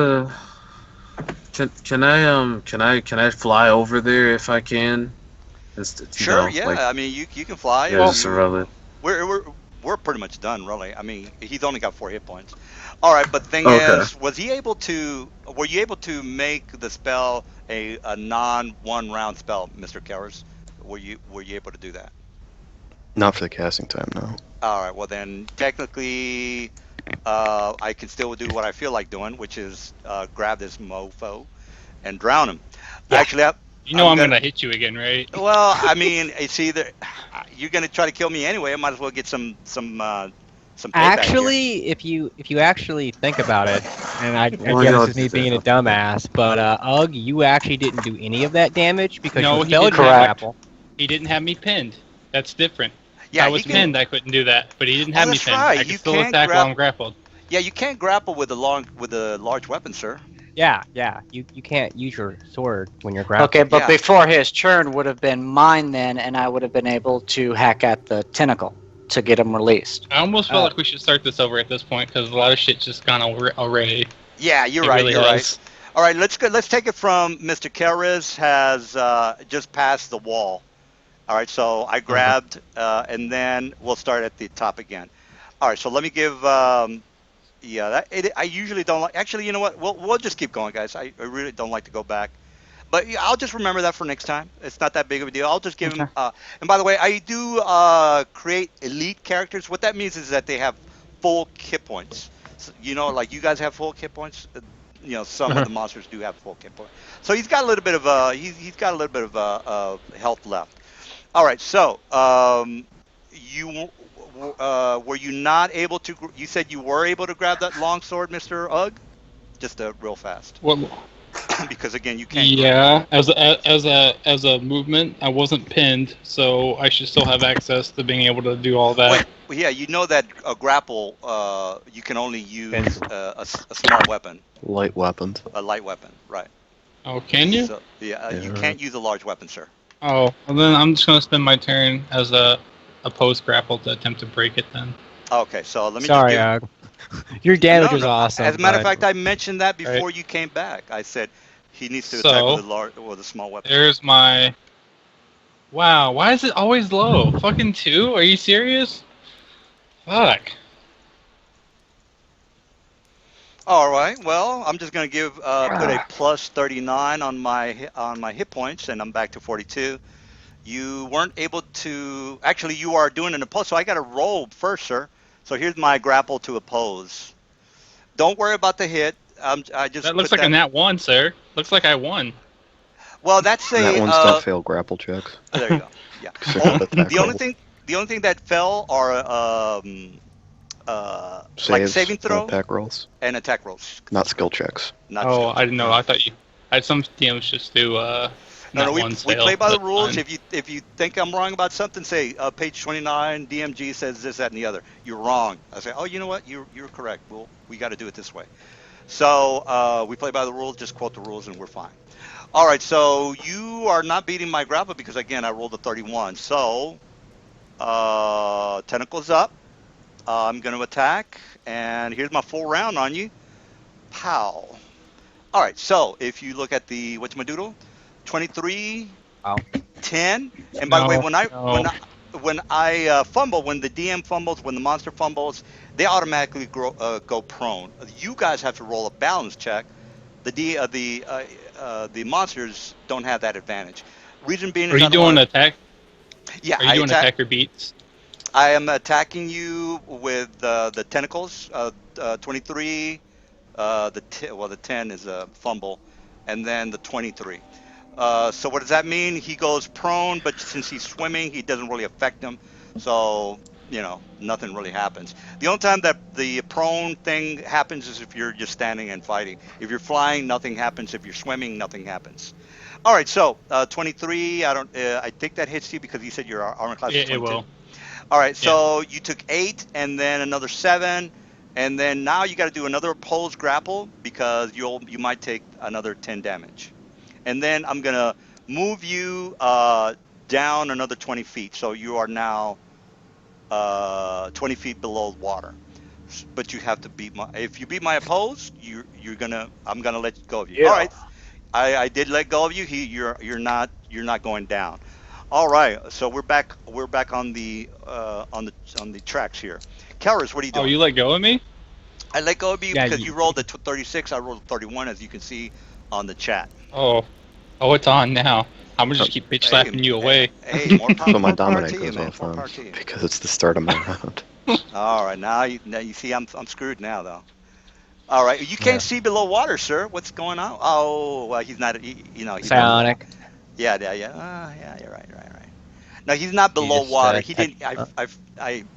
can I fly over there if I can? Just, Sure. Yeah. I mean, you can fly. Yeah, just relevant. We're pretty much done, really. I mean, he's only got 4 hit points. All right, but the thing Okay. is, were you able to make the spell a non 1 round spell, Mr. Kelris? Were you able to do that? Not for the casting time, no. All right, well then technically, I can still do what I feel like doing, which is grab this mofo and drown him. Yeah. Actually, You know I'm I'm gonna hit you again, right? well, I mean, it's either you're gonna try to kill me anyway. I might as well get some payback here. actually, if you actually think about it, and I Well, guess yeah, this is me it's- being a dumbass, but Ugg, you actually didn't do any of that damage because No, you he failed didn't. your Correct. grapple. He didn't have me pinned. That's different. Yeah, if I he was can- pinned, I couldn't do that. But he didn't Oh, have me that's pinned. right. I You could still can't attack grab- while I'm grappled. Yeah, you can't grapple with a large weapon, sir. Yeah, you can't use your sword when you're grappling. Okay, but Yeah. before his turn would have been mine then, and I would have been able to hack at the tentacle to get him released. I almost feel Oh. like we should start this over at this point because a lot of shit's just gone over already. Yeah, you're It right. really You're has. right. All right, let's take it from Mr. Kelris has just passed the wall. All right, so I grabbed, and then we'll start at the top again. All right, so let me give. I usually don't like. Actually, you know what? We'll just keep going, guys. I really don't like to go back, but yeah, I'll just remember that for next time. It's not that big of a deal. I'll just give him. And by the way, I do create elite characters. What that means is that they have full hit points. So, you know, like you guys have full hit points. You know, some of the monsters do have full hit points. So he's got a little bit of he's got a little bit of health left. All right, so you were you not able to? You said you were able to grab that long sword, Mr. Ugg? Just real fast, Well, because again, you can't. yeah, as a movement, I wasn't pinned, so I should still have access to being able to do all that. Wait, well, yeah, you know that a grapple, you can only use a small weapon, Light weapons. a light weapon, right? Oh, can you? So, yeah, you Yeah. can't use a large weapon, sir. Oh, well then I'm just gonna spend my turn as a post grapple to attempt to break it then. Okay, so let me. Sorry, just your damage No, was no. awesome. As a matter of but- fact, I mentioned that before you came back. I said he needs to attack So- with a small weapon. There's my. Wow, why is it always low? Fucking 2? Are you serious? Fuck. All right. Well, I'm just gonna give put a plus 39 on my hit points, and I'm back to 42. You weren't able to. Actually, you are doing an oppose, so I got to roll first, sir. So here's my grapple to oppose. Don't worry about the hit. I just. That looks put like a nat 1, sir. Looks like I won. Well, that's a. That ones don't fail grapple checks. There you go. Yeah. Because they're not attack The only rolls. thing that fell are like saving throw Attack rolls, and attack rolls. not skill checks. Not Oh, skill I didn't know. I thought you. Some DMs just do No, nat we 1s we fail, play by the but rules. fine. If you think I'm wrong about something, say page 29, DMG says this, that, and the other. You're wrong. I say, oh, you know what? You're correct. We got to do it this way. So we play by the rules. Just quote the rules, and we're fine. All right. So you are not beating my grapple because again I rolled a 31. So tentacles up. I'm going to attack, and here's my full round on you. Pow. All right. So if you look at the whatchamadoodle, 23, Oh. 10. And by the way, No, no. when I fumble, when the DM fumbles, when the monster fumbles, they automatically go prone. You guys have to roll a balance check. The monsters don't have that advantage. Reason being Are is you I don't want doing to. attack? Yeah, Are you doing attacker beats? I am attacking you with the tentacles. 23. The 10 is a fumble, and then the 23. So what does that mean? He goes prone, but since he's swimming, he doesn't really affect him. So nothing really happens. The only time that the prone thing happens is if you're just standing and fighting. If you're flying, nothing happens. If you're swimming, nothing happens. All right, so 23. I think that hits you because you said your armor class is It 22. will. All right, Yeah. so you took 8 and then another 7, and then now you got to do another opposed grapple because you might take another 10 damage. And then I'm gonna move you down another 20 feet, so you are now 20 feet below water. But you have to beat my. If you beat my opposed, I'm gonna let go of you. All Yeah. right, I did let go of you. You're not going down. All right, so we're back on the tracks here. Karis, what are you Oh, doing? you let go of me? I let go of you Yeah. because you rolled a 36. I rolled a 31, as you can see on the chat. Oh, it's on now. I'm gonna just keep bitch slapping you away. Hey, more power, So my more power dominate to you, goes man. off More then power to you. because it's the start of my round. All right, now you see I'm screwed now though. All right, you Yeah. can't see below water, sir. What's going on? Oh, well, he's not. He's not. Psionic. Yeah, yeah, yeah. Yeah, you're right, right. No, he's not You below just water. He tech. didn't.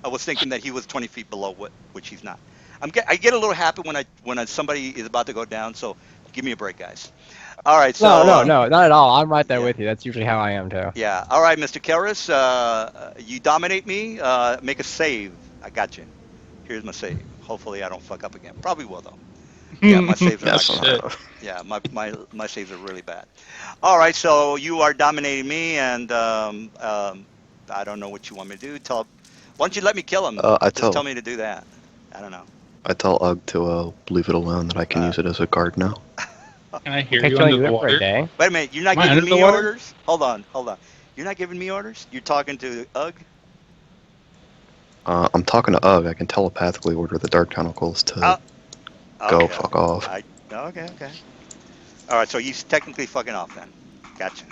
I was thinking that he was 20 feet below, which he's not. I get a little happy when somebody is about to go down. So give me a break, guys. All right, so No, not at all. I'm right there yeah, with you. That's usually how I am too. yeah. All right, Mr. Karras, you dominate me. Make a save. I got you. Here's my save. Hopefully, I don't fuck up again. Probably will though. Yeah, my saves are That's not good. Shit. not. Yeah, my saves are really bad. All right, so you are dominating me, and I don't know what you want me to do. Why don't you let me kill him? I Just tell tell me to do that. I don't know. I tell Ugg to leave it alone that I can Uh, use it as a guard now. Can I hear Okay, you Tony, under do the it for a water? day. Wait a minute, you're not Am I giving under the me water? orders? Hold on. You're not giving me orders? You're talking to Ugg? I'm talking to Ugg. I can telepathically order the dark tentacles to go Okay. fuck off. Okay. All right, so he's technically fucking off then. Gotcha.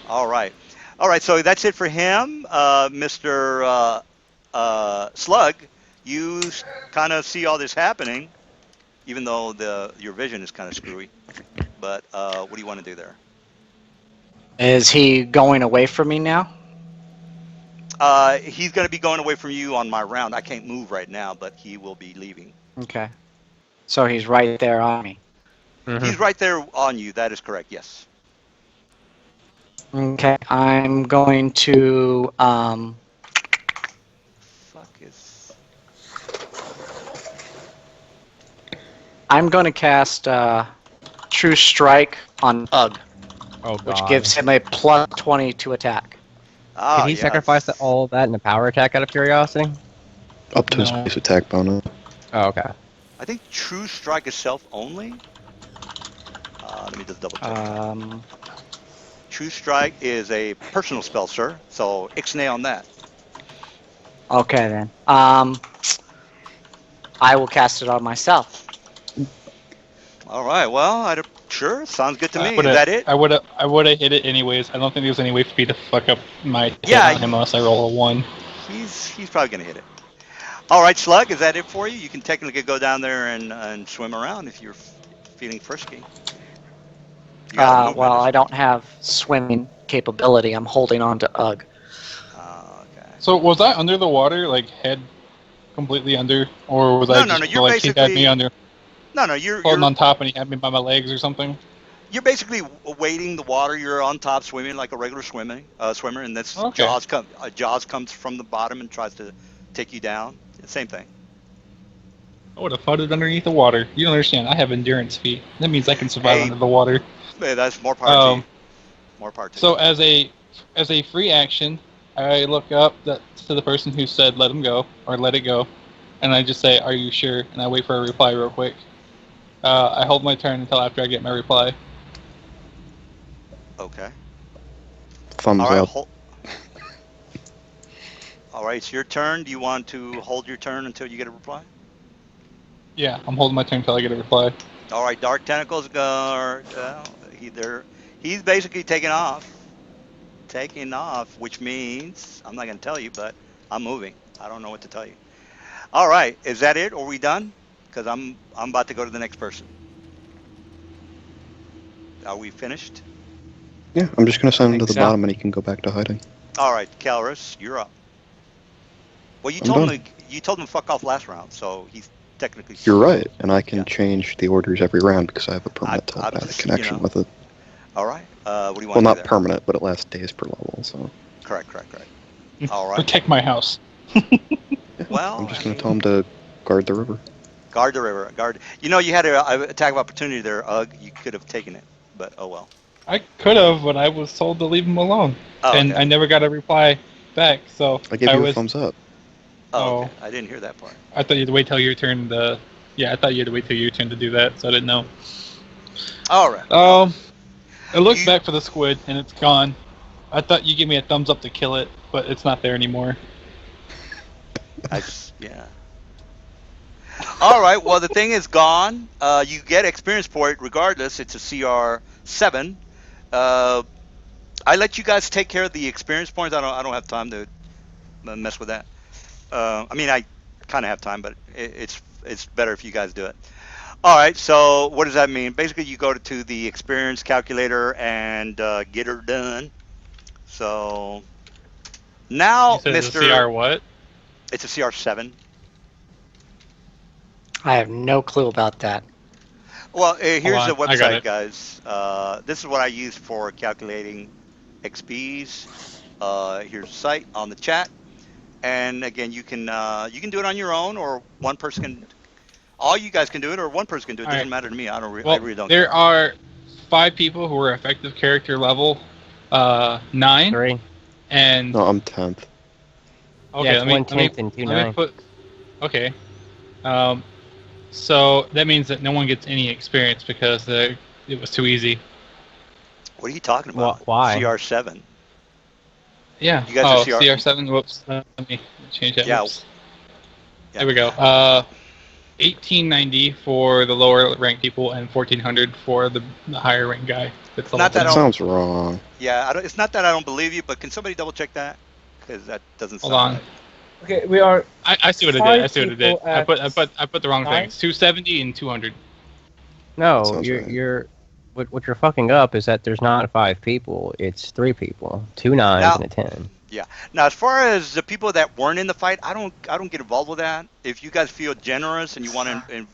All right. All right, so that's it for him. Mr. Slug, you kind of see all this happening, even though your vision is kind of screwy. But what do you want to do there? Is he going away from me now? He's going to be going away from you on my round. I can't move right now, but he will be leaving. Okay. So he's right there on me. He's right there on you. That is correct. Yes. Okay. I'm going to Fuck is. I'm going to cast True Strike on Ugg, Oh god. which gives him a plus 20 to attack. Ah, Did he yes. sacrifice all that in a power attack out of curiosity? Up to his No. base attack bonus. Oh, okay. I think True Strike is self only. Let me just double check. True Strike is a personal spell, sir. So ixnay on that. Okay then. I will cast it on myself. All right. Well, sure. Sounds good to me. Is would've- that it? I would have hit it anyways. I don't think there's any way for me to fuck up my hit Yeah, on him unless I roll a 1. He's probably gonna hit it. All right, Slug. Is that it for you? You can technically go down there and swim around if you're feeling frisky. You got movement, Well, I don't have swimming capability. I'm holding on to Ugg. Okay. So was I under the water, like head completely under, or was No, I no, just no, you're like he had basically- me under, No. You're holding on top, and he had me by my legs or something? You're basically wading the water. You're on top, swimming like a regular swimmer, and this Okay. Jaws comes from the bottom and tries to take you down. Same thing. I would have fought it underneath the water. You don't understand. I have endurance feet. That means I can survive Hey, under the water. that's more power to you. Um, More power to you. so as a free action, I look up to the person who said let him go or let it go, and I just say, "Are you sure?" And I wait for a reply real quick. I hold my turn until after I get my reply. Okay. Thumbs All right. up. All right. It's your turn. Do you want to hold your turn until you get a reply? Yeah, I'm holding my turn until I get a reply. All right. Dark tentacles are he's basically taking off, which means I'm not gonna tell you, but I'm moving. I don't know what to tell you. All right. Is that it? Are we done? Because I'm about to go to the next person. Are we finished? Yeah, I'm just gonna send him to Think the so. bottom and he can go back to hiding. All right, Calrus, you're up. Well, I'm done. you told him to fuck off last round, so he's technically You're fucked off. right, and I can Yeah. change the orders every round because I have a permanent I'm telepathic just, connection with it. All right. What do you Well, want to do not there? permanent, but it lasts days per level, so. Correct. All right. Protect my house. Yeah, Well, I'm just I gonna mean, tell him to guard the river. guard the river. Guard. You know, you had an attack of opportunity there, Ugg. You could have taken it, but oh well. I could have, but I was told to leave him alone, Oh, and okay. I never got a reply back. So I gave I you a was. thumbs up. Oh, Oh, okay. I didn't hear that part. I thought you had to wait till your turn to. Yeah, I thought you had to wait till your turn to do that, so I didn't know. All right. I looked You- back for the squid, and it's gone. I thought you gave me a thumbs up to kill it, but it's not there anymore. Yeah. All right. Well, the thing is gone. You get experience for it regardless. It's a CR7. Uh, I let you guys take care of the experience points. I don't have time to mess with that. I mean, I kind of have time, but it's better if you guys do it. All right. So what does that mean? Basically, you go to the experience calculator and get her done. So now, You said it's a Mister, CR what? it's a CR7. I have no clue about that. Well, here's the on, I got website, it. guys. This is what I use for calculating XPs. Here's the site on the chat, and again, you can do it on your own, or one person can. All you guys can do it, or one person can do it. All Doesn't right. matter to me. I Well, really don't there care. are 5 people who are effective character level 9, 3. and No, I'm 10th. okay, Yeah, it's let 1/10 and 2 me 9. put. Okay, so that means that no one gets any experience because it was too easy. What are you talking about? Why? CR7. Yeah. You guys are Oh, CR. CR7. Whoops. Let me change that. Yeah. Whoops. Yeah. There we go. 1890 for the lower rank people and 1400 for the higher rank guy. That's the Not that That I sounds wrong. Yeah, it's not that I don't believe you, but can somebody double check that? Because that doesn't Hold sound on. right. Okay, we are I see what I Five did. I see what I did. people I put the wrong nine? things. 270 and 200. No, sounds right. you're what you're fucking up is that there's not 5 people. It's 3 people, 2 9s Now- and a 10. Yeah. Now, as far as the people that weren't in the fight, I don't get involved with that. If you guys feel generous and you want to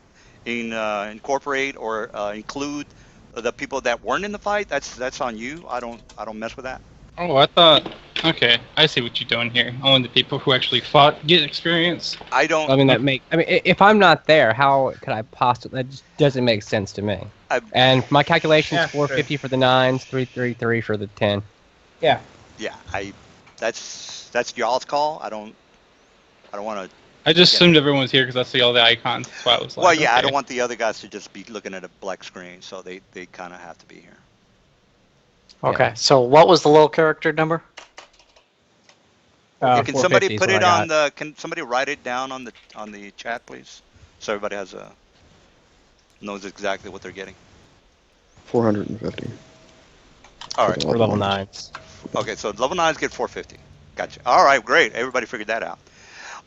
incorporate or include the people that weren't in the fight, that's on you. I don't mess with that. Oh, I thought. Okay, I see what you're doing here. Only the people who actually fought get experience. I don't. I mean if I'm not there, how could I possibly? That just doesn't make sense to me. And my calculations Yeah, 450 for the 9s, 333 for the 10. yeah. Yeah. That's y'all's call. I don't want to. I just Yeah. assumed everyone was here because I see all the icons. That's why I was like. Well, yeah. I okay. don't want the other guys to just be looking at a black screen, so they kind of have to be here. Okay, so what was the low character number? Yeah, can somebody 450 is put what it I on got. the? Can somebody write it down on the chat, please, so everybody knows exactly what they're getting. 450. All right. for level 9s. Okay, so level 9s get 450. Gotcha. All right, great. Everybody figured that out.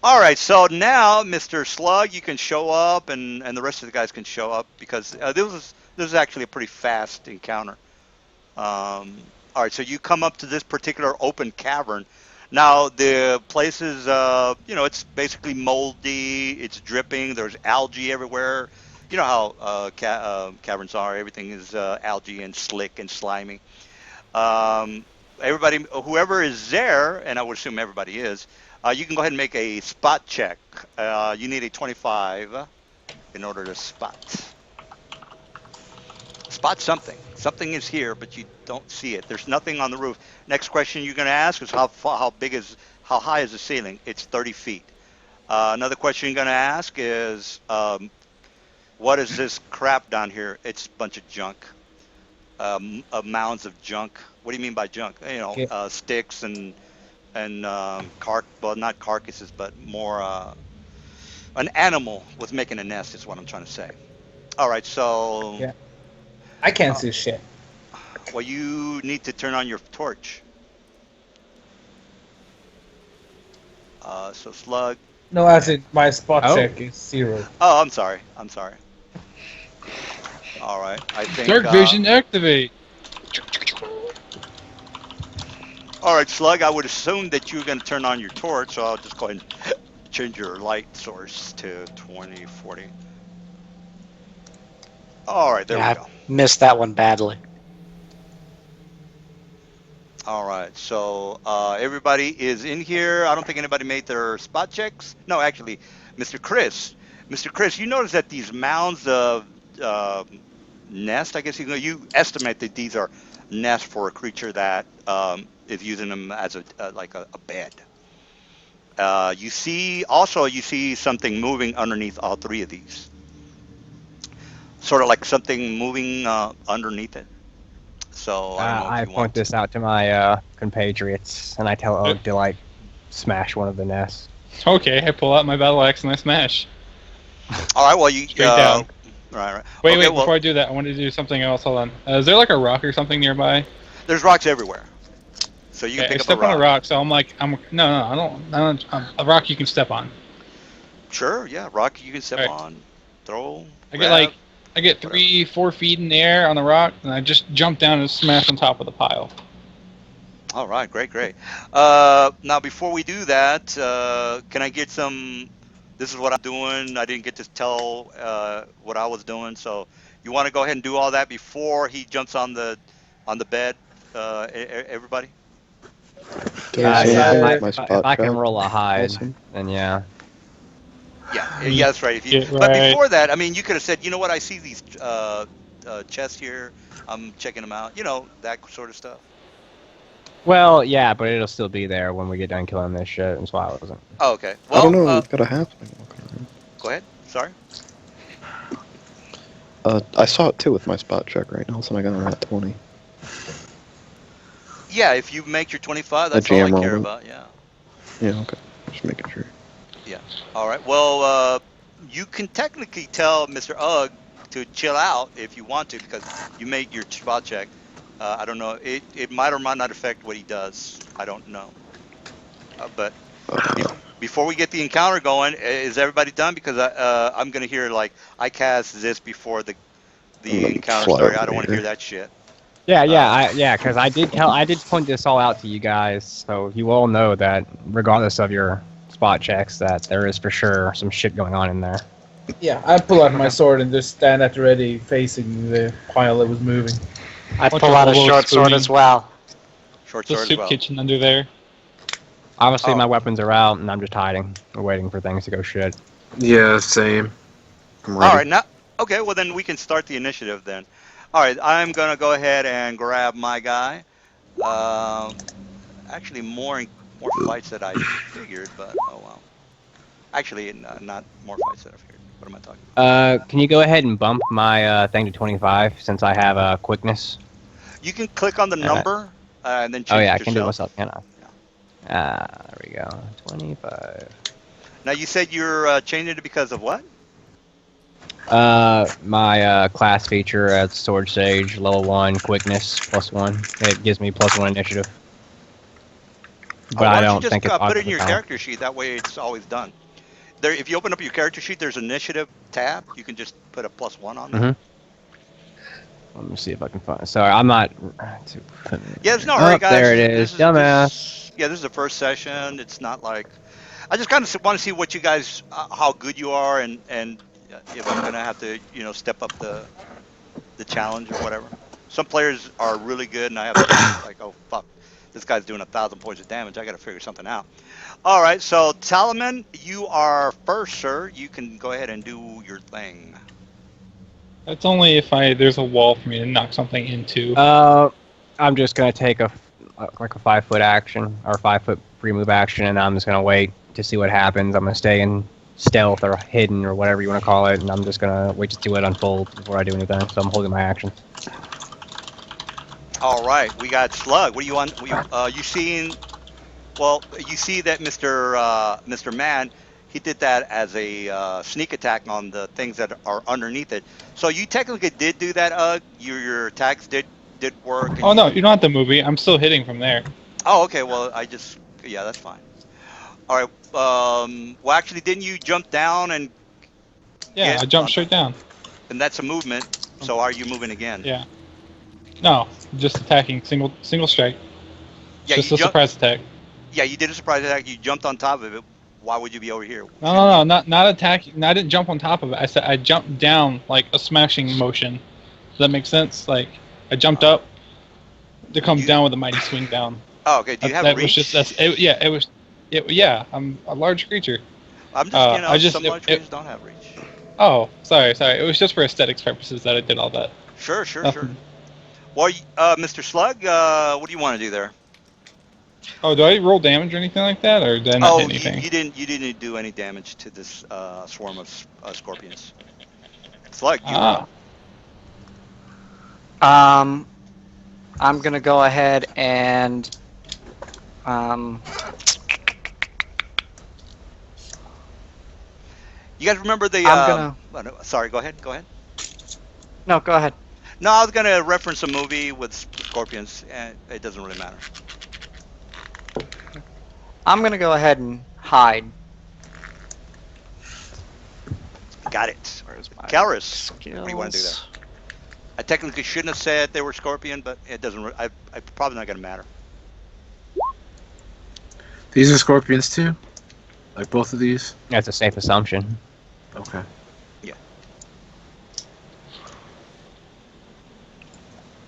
All right, so now, Mr. Slug, you can show up, and the rest of the guys can show up because this is actually a pretty fast encounter. All right, so you come up to this particular open cavern. Now the place is, it's basically moldy. It's dripping. There's algae everywhere. You know how caverns are. Everything is algae and slick and slimy. Everybody, whoever is there, and I would assume everybody is, you can go ahead and make a spot check. You need a 25. in order to spot something. Something is here, but you don't see it. There's nothing on the roof. Next question you're going to ask is how high is the ceiling? It's 30 feet. Another question you're going to ask is, what is this crap down here? It's a bunch of junk, mounds of junk. What do you mean by junk? Okay. Sticks and well, not carcasses, but more an animal was making a nest. Is what I'm trying to say. All right, so Yeah. I can't see shit. well, you need to turn on your torch. So slug. No, as in my spot Oh. check is 0. Oh, I'm sorry. All right, I think. Dark vision activate. All right, slug. I would assume that you're going to turn on your torch, so I'll just go ahead and change your light source to 2040. All right, there Yeah, we go. Missed that one badly. All right, so everybody is in here. I don't think anybody made their spot checks. No, actually, Mr. Chris, you notice that these mounds of nest, I guess you estimate that these are nests for a creature that is using them as like a bed. You see something moving underneath all three of these, sort of like something moving underneath it. So I don't know if I you point want. this out to my compatriots, and I tell Og to like smash one of the nests. Okay, I pull out my battle axe and I smash. All right, well you Straight down. Right. Wait, Okay, before I do that, I want to do something else. Hold on. Is there like a rock or something nearby? There's rocks everywhere, so you can Okay, I pick up step a rock. on a rock, so no, I don't. A rock you can step on. Sure, yeah, rock you can step Right. on, throw. I get 3-4 feet in the air on the rock, and I just jump down and smash on top of the pile. All right, great. Now before we do that, can I get some? This is what I'm doing. I didn't get to tell what I was doing, so you want to go ahead and do all that before he jumps on the bed, everybody? Yes, If I can roll a hide, Awesome. then yeah. Yeah, that's right. Yeah, But right. before that, I mean, you could have said, you know what? I see these chests here. I'm checking them out. That sort of stuff. Well, yeah, but it'll still be there when we get done killing this shit. That's why I wasn't. Oh, okay. I don't know. Well, We've got a halfling walking around. go ahead. Sorry. I saw it too with my spot check right now, so I got around 20. Yeah, if you make your 25, A that's all I jam care roll. about. Yeah. Yeah, okay. Just making sure. All right. Well, you can technically tell Mr. Ugg to chill out if you want to, because you made your spot check. I don't know. It might or might not affect what he does. I don't know. But before we get the encounter going, is everybody done? Because I'm gonna hear like I cast this before the encounter fly started. over I don't want to here. hear that shit. Yeah, because I did point this all out to you guys, so you all know that regardless of your spot checks, that there is for sure some shit going on in there. Yeah, I pull out my sword and just stand at the ready facing the pile that was moving. I Watch pull out out a for short sword spooning. as well. Short The sword as soup well. kitchen under there. Obviously, Oh. my weapons are out, and I'm just hiding, waiting for things to go shit. Yeah, same. I'm ready. All right, now, okay, well then we can start the initiative then. All right, I'm gonna go ahead and grab my guy. Actually, more fights than I figured, but oh well. Actually, not more fights than I figured. What am I talking about? Can you go ahead and bump my thing to 25 since I have quickness? You can click on the number and then change Oh yeah, it I can do it yourself. myself, can I? There we go. 25. Now you said you're changing it because of what? My class feature at Sword Sage, level 1, quickness, +1. It gives me +1 initiative. But Why I don't don't you just think it's put it in your auto-count. character sheet? That way it's always done. There, if you open up your character sheet, there's initiative tab. You can just put a +1 on there. Mhm. Let me see if I can find. Sorry, I'm not. Yeah, there's no hurry, guys. There it is, dumbass. Yeah, this is the first session. It's not like I just kind of want to see what you guys, how good you are, and if I'm gonna have to, step up the challenge or whatever. Some players are really good, and I have to like, oh fuck. This guy's doing 1,000 points of damage. I got to figure something out. All right, so Talaman, you are first, sir. You can go ahead and do your thing. That's only if there's a wall for me to knock something into. I'm just gonna take a 5-foot action or 5-foot free move action, and I'm just gonna wait to see what happens. I'm gonna stay in stealth or hidden or whatever you want to call it, and I'm just gonna wait to see what unfolds before I do anything. So I'm holding my action. All right, we got Slug. What do you want? You seen? Well, you see that Mr. Man, he did that as a sneak attack on the things that are underneath it. So you technically did do that. Your attacks did work. And Oh no, you don't have to move me. I'm still hitting from there. Oh, okay. Well, yeah, that's fine. All right. Well, actually, didn't you jump down and? Yeah, I jumped straight down. And that's a movement. So are you moving again? Yeah. No, just attacking single strike. Yeah, just a surprise attack. Yeah, you did a surprise attack. You jumped on top of it. Why would you be over here? No, not attacking. I didn't jump on top of it. I said I jumped down like a smashing motion. Does that make sense? Like I jumped up to come down with a mighty swing down. Oh, okay. Do you have reach? Yeah, I'm a large creature. I'm just, some large creatures don't have reach. Oh, sorry. It was just for aesthetics purposes that I did all that. Sure. Well, Mr. Slug, what do you want to do there? Oh, do I roll damage or anything like that, or did I not hit anything? You didn't do any damage to this swarm of scorpions. Slug, you. I'm gonna go ahead and You guys remember the? Sorry, go ahead. No, go ahead. No, I was gonna reference a movie with scorpions, and it doesn't really matter. I'm gonna go ahead and hide. Got it. Where's my Calrus, what do you want to do there? I technically shouldn't have said they were scorpion, but it doesn't. I probably not gonna matter. These are scorpions too, like both of these. That's a safe assumption. Okay. Yeah.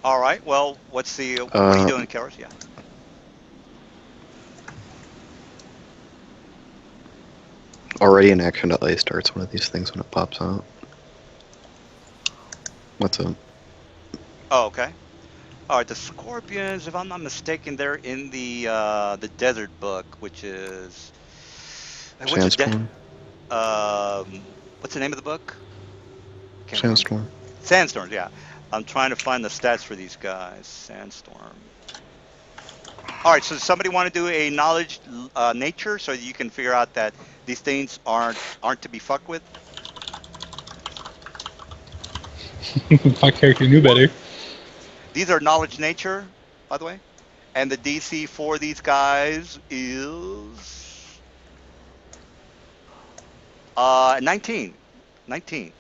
All right. Well, what's the? What are you doing, Calrus? Yeah. Already in action delay starts one of these things when it pops out. What's up? Oh, okay. All right, the scorpions, if I'm not mistaken, they're in the desert book, which is Sandstorm. What's the name of the book? Sandstorm. Sandstorms, yeah. I'm trying to find the stats for these guys. Sandstorm. All right, so does somebody want to do a knowledge nature so that you can figure out that these things aren't to be fucked with? My character knew better. These are knowledge nature, by the way. And the DC for these guys is 19. 19.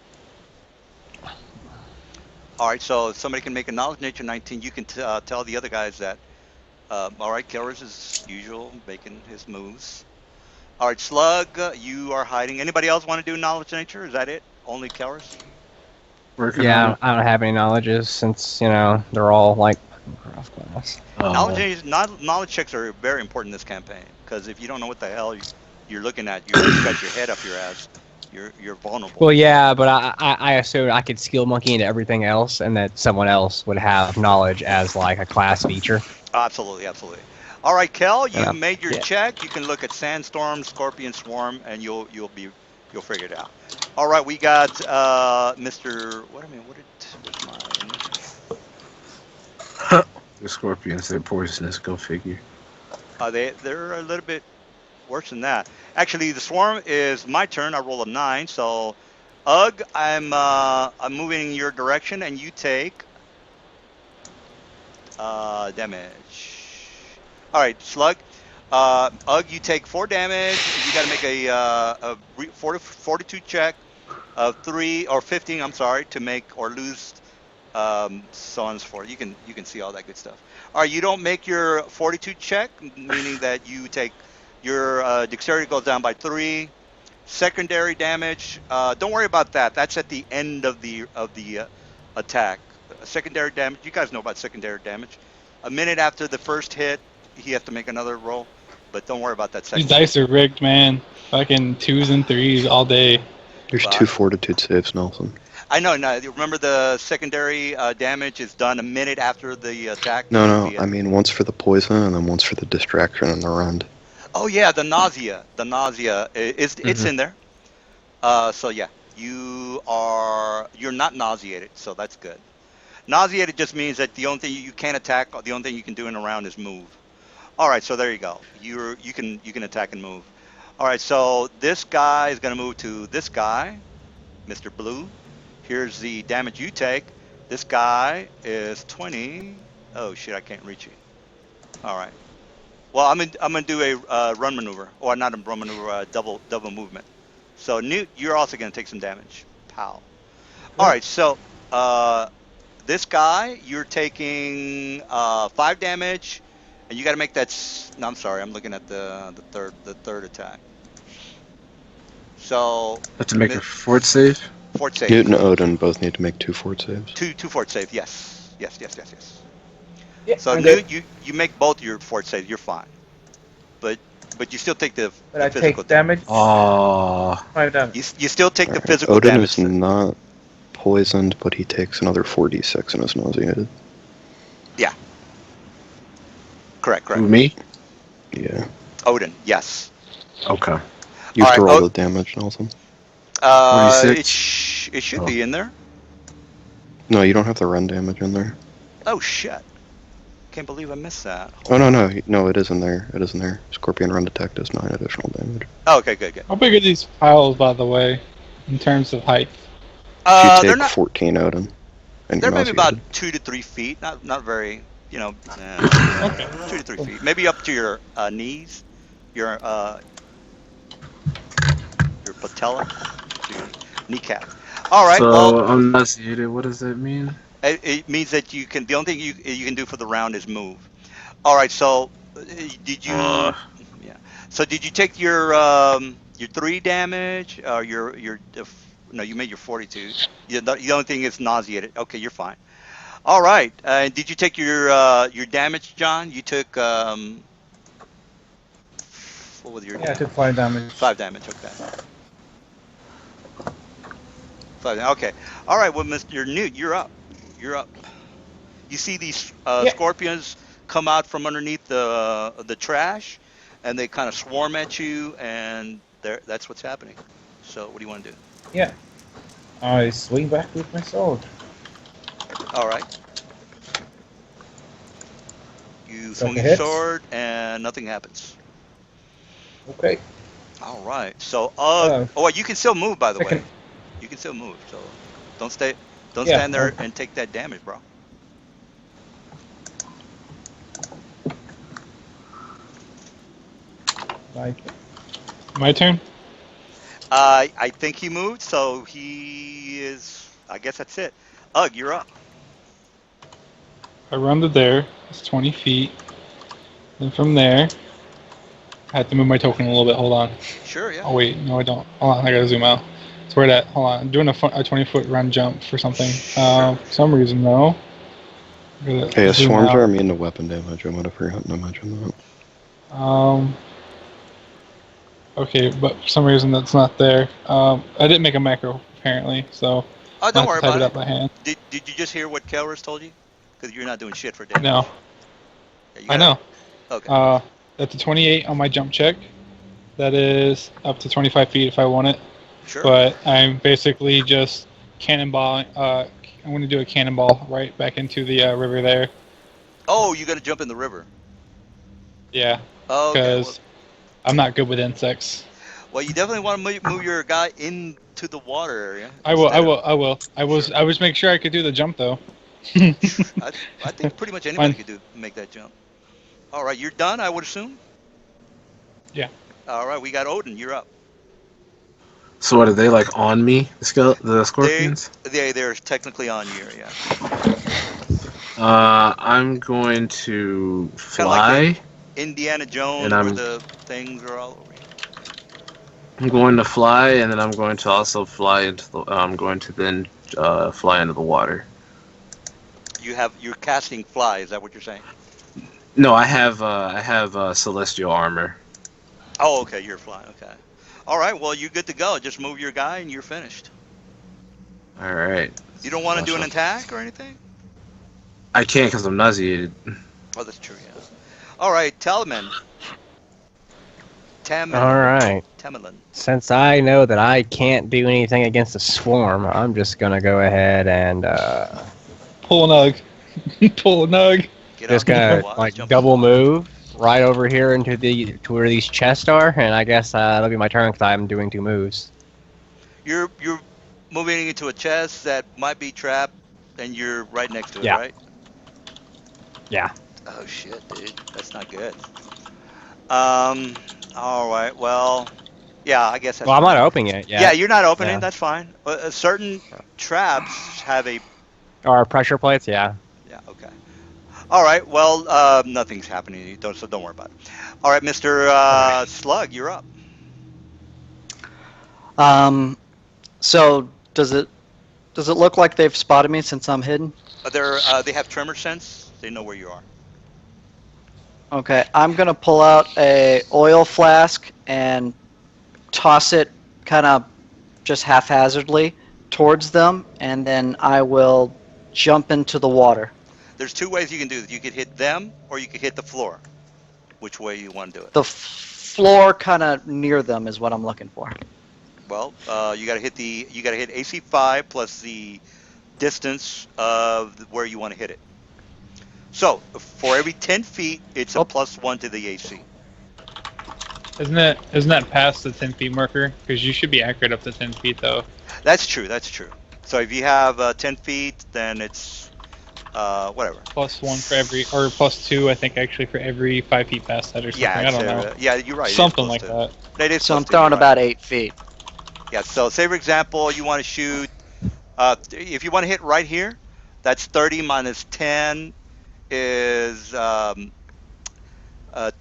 All right, so if somebody can make a knowledge nature 19, you can tell the other guys that, all right, Killers is usual, making his moves. All right, Slug, you are hiding. Anybody else want to do knowledge nature? Is that it? Only Killers? Yeah, I don't have any knowledges since, they're all like cross class. Knowledge checks are very important in this campaign because if you don't know what the hell you're looking at, you got your head up your ass. You're vulnerable. Well, yeah, but I assumed I could skill monkey into everything else, and that someone else would have knowledge as like a class feature. Absolutely. All right, Kel, you made your check. You can look at Sandstorm, Scorpion Swarm, and you'll figure it out. All right, we got Mr. Where's mine? The scorpions, they're poisonous. Go figure. They're a little bit worse than that. Actually, the swarm is my turn. I roll a 9, so Ugg, I'm moving in your direction, and you take damage. All right, Slug. Ugg, you take 4 damage. You got to make a 42 check of 3 or 15. I'm sorry, to make or lose so on and so forth. You can see all that good stuff. All right, you don't make your 42 check, meaning that you take your dexterity goes down by 3. Secondary damage. Don't worry about that. That's at the end of the attack. Secondary damage. You guys know about secondary damage. A minute after the first hit, he has to make another roll. But don't worry about that These second one. dice are rigged, man. Fucking 2s and 3s all day. There's Well, 2 fortitude saves, Nelson. I know. No, remember the secondary damage is done a minute after the attack. No, So no, the I mean once for the poison and then once for the distraction and the rend. oh yeah, the nausea. The nausea is it's Mhm. in there. So yeah, you're not nauseated, so that's good. Nauseated just means that the only thing you can't attack, the only thing you can do in a round is move. All right, so there you go. You can attack and move. All right, so this guy is going to move to this guy, Mr. Blue. Here's the damage you take. This guy is 20. Oh shit, I can't reach you. All right. Well, I'm gonna do a run maneuver, or not a run maneuver, double movement. So Newt, you're also gonna take some damage. Pow. All right, so uh, this guy, you're taking 5 damage, and you got to make that. No, I'm sorry, I'm looking at the third attack. So Have to make a fort save. fort save. Newt and Odin both need to make 2 fort saves. Two fort save. Yes. Yeah, So I'm good. Newt, you make both your fort saves. You're fine, but you still take the But I physical take damage. Oh, 5 damage. You still take the Alright, physical Odin damage. is not poisoned, but he takes another 4d6 and is nauseated. Correct. who, me? Yeah. Odin, yes. Okay. You have to Alright, roll the damage, Nelson. It 26? it should Oh. be in there. No, you don't have the rend damage in there. Oh shit! Can't believe I missed that. Oh, no, it is in there. It is in there. Scorpion rend attack does 9 additional damage. Oh, okay, good. How big are these piles, by the way, in terms of height? If you They're take not. 14 Odin, and They're you're maybe about nauseated. 2 to 3 feet. Not very. Okay. 2 to 3 feet. Maybe up to your knees, your patella, to your kneecap. All right. So Well, I'm nauseated. What does that mean? it means that you can. The only thing you can do for the round is move. All right. So did you? Yeah. So did you take your 3 damage or no, you made your 42. The only thing is nauseated. Okay, you're fine. All right. And did you take your damage, John? You took what was your Yeah, I took 5 damage. 5 damage. Okay. 5. Okay. All right. Well, Mr. Newt, you're up. You're up. You see these Yeah. scorpions come out from underneath the trash, and they kind of swarm at you, and that's what's happening. So, what do you want to do? Yeah. I swing back with my sword. All right. You Like swing a your hit. sword, and nothing happens. Okay. All right. So, Uh, you can still move, by the way. second. You can still move. So, don't stand Yeah, there okay. and take that damage, bro. Like, My turn? I think he moved, so he is. I guess that's it. Ugh, you're up. I run to there. It's 20 feet. Then from there, I have to move my token a little bit. Hold on. Sure, yeah. Oh, wait. No, I don't. Hold on. I gotta zoom out. It's where that. Hold on. I'm doing a 20-foot run jump for something. Sure. For some reason, though. I gotta Hey, zoom swarms out. are immune to weapon damage. I might have forgotten to mention that. Okay, but for some reason that's not there. I didn't make a macro, apparently, so Oh, I don't have worry to type about it it. up by hand. Did you just hear what Kelris told you? Because you're not doing shit for damage. No, Yeah, you I gotta- know. Okay. That's a 28 on my jump check. That is up to 25 feet if I want it. Sure. But I'm basically just cannonballing. I'm going to do a cannonball right back into the river there. Oh, you got to jump in the river. Yeah, Oh, okay. because I'm not good with insects. Well, you definitely want to move your guy into the water area. I will. instead I was making sure I could do the jump though. I think pretty much anybody Fine. could make that jump. All right, you're done, I would assume. Yeah. All right, we got Odin. You're up. So what are they like on me? The scorpions? They're technically on you. Yeah. I'm going to Kinda like fly. Indiana Jones, And where I'm- the things are all over you. I'm going to fly, and then I'm going to also fly into the. I'm going to then fly into the water. You're casting fly. Is that what you're saying? No, I have celestial armor. Oh, okay, you're flying. Okay. All right, well, you're good to go. Just move your guy and you're finished. All right. You don't want to do an Awesome. attack or anything? I can't because I'm nauseated. Oh, that's true, yeah. All right, Telman. All right. Temelin. Since I know that I can't do anything against a swarm, I'm just gonna go ahead and Pull a nug. Pull a nug. Get just out there, gonna Watts, like jump double in the water. move right over here into to where these chests are, and I guess that'll be my turn because I'm doing 2 moves. You're moving into a chest that might be trapped, and you're right next to it, Yeah. right? Yeah. Oh shit, dude, that's not good. All right, well, yeah, I guess that's Well, I'm fine. not opening it yet. Yeah, you're not opening. Yeah. That's fine. Certain traps have a. Or pressure plates. Yeah. Yeah. Okay. All right. Well, nothing's happening. So don't worry about it. All right, Mr. Slug, you're up. So does it look like they've spotted me since I'm hidden? They have tremor sense. They know where you are. Okay, I'm gonna pull out a oil flask and toss it kind of just haphazardly towards them, and then I will jump into the water. There's 2 ways you can do this. You could hit them, or you could hit the floor. Which way you want to do it? The floor kind of near them is what I'm looking for. Well, you got to hit AC 5 plus the distance of where you want to hit it. So for every 10 feet, it's a +1 to the AC. Isn't that past the 10 feet marker? Because you should be accurate up to 10 feet though. That's true. That's true. So if you have 10 feet, then it's whatever. +1 for every, or +2, I think actually for every 5 feet past that or something. Yeah, I don't know. yeah, you're right. Something like that. It is So I'm +2, throwing you're about right. 8 feet. Yeah. So say for example, you want to shoot. If you want to hit right here, that's 30 minus 10 is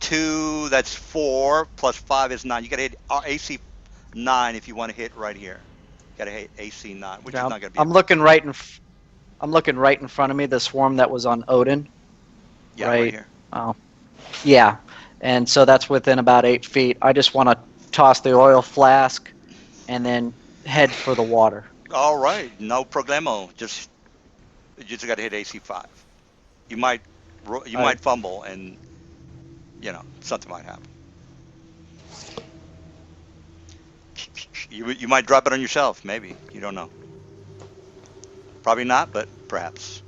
2. That's 4 plus 5 is 9. You got to hit AC 9 if you want to hit right here. You got to hit AC 9, which is not going to be. I'm looking right in front of me. The swarm that was on Odin. Yeah, right here. Oh, yeah, and so that's within about 8 feet. I just want to toss the oil flask, and then head for the water. All right, no problemo. You just got to hit AC 5. You might fumble, and something might happen. You might drop it on yourself, maybe. You don't know. Probably not, but perhaps.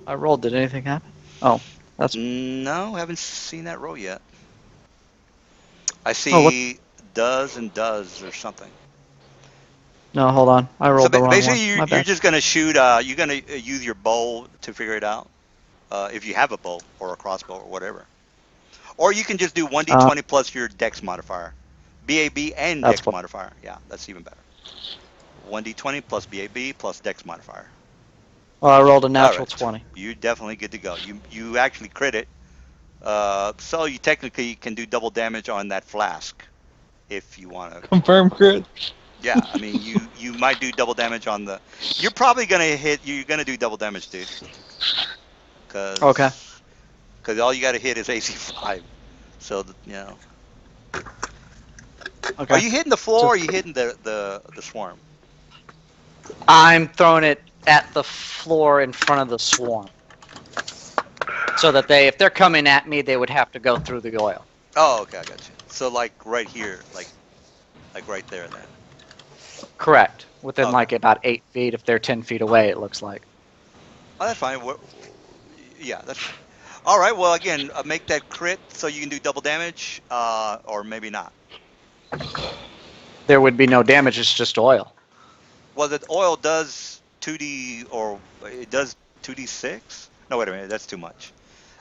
I rolled. Did anything happen? Oh, that's No, haven't seen that roll yet. I see does and does or something. no. Hold on. I rolled the wrong Basically, one. My you're bad. just gonna shoot. You're gonna use your bow to figure it out. If you have a bow or a crossbow or whatever. Or you can just do 1d20 plus your dex modifier. BAB and dex modifier. Yeah, that's even better. 1d20 plus BAB plus dex modifier. Well, I rolled a natural Alright. 20. You're definitely good to go. You actually crit it. So you technically can do double damage on that flask if you want to. Confirm crit. Yeah, I mean you might do double damage on the. You're probably gonna You're gonna do double damage, dude. Okay. Because all you got to hit is AC 5. So Okay. Are you hitting the floor or are you hitting the swarm? I'm throwing it at the floor in front of the swarm, so that if they're coming at me, they would have to go through the oil. Oh, okay, I got you. So like right here, like right there then. Correct. Within Okay. like about 8 feet. If they're 10 feet away, it looks like. Oh, that's fine. Yeah, that's fine. All right. Well, again, make that crit so you can do double damage, or maybe not. There would be no damage. It's just oil. Well, the oil does 2d or it does 2d6. No, wait a minute. That's too much.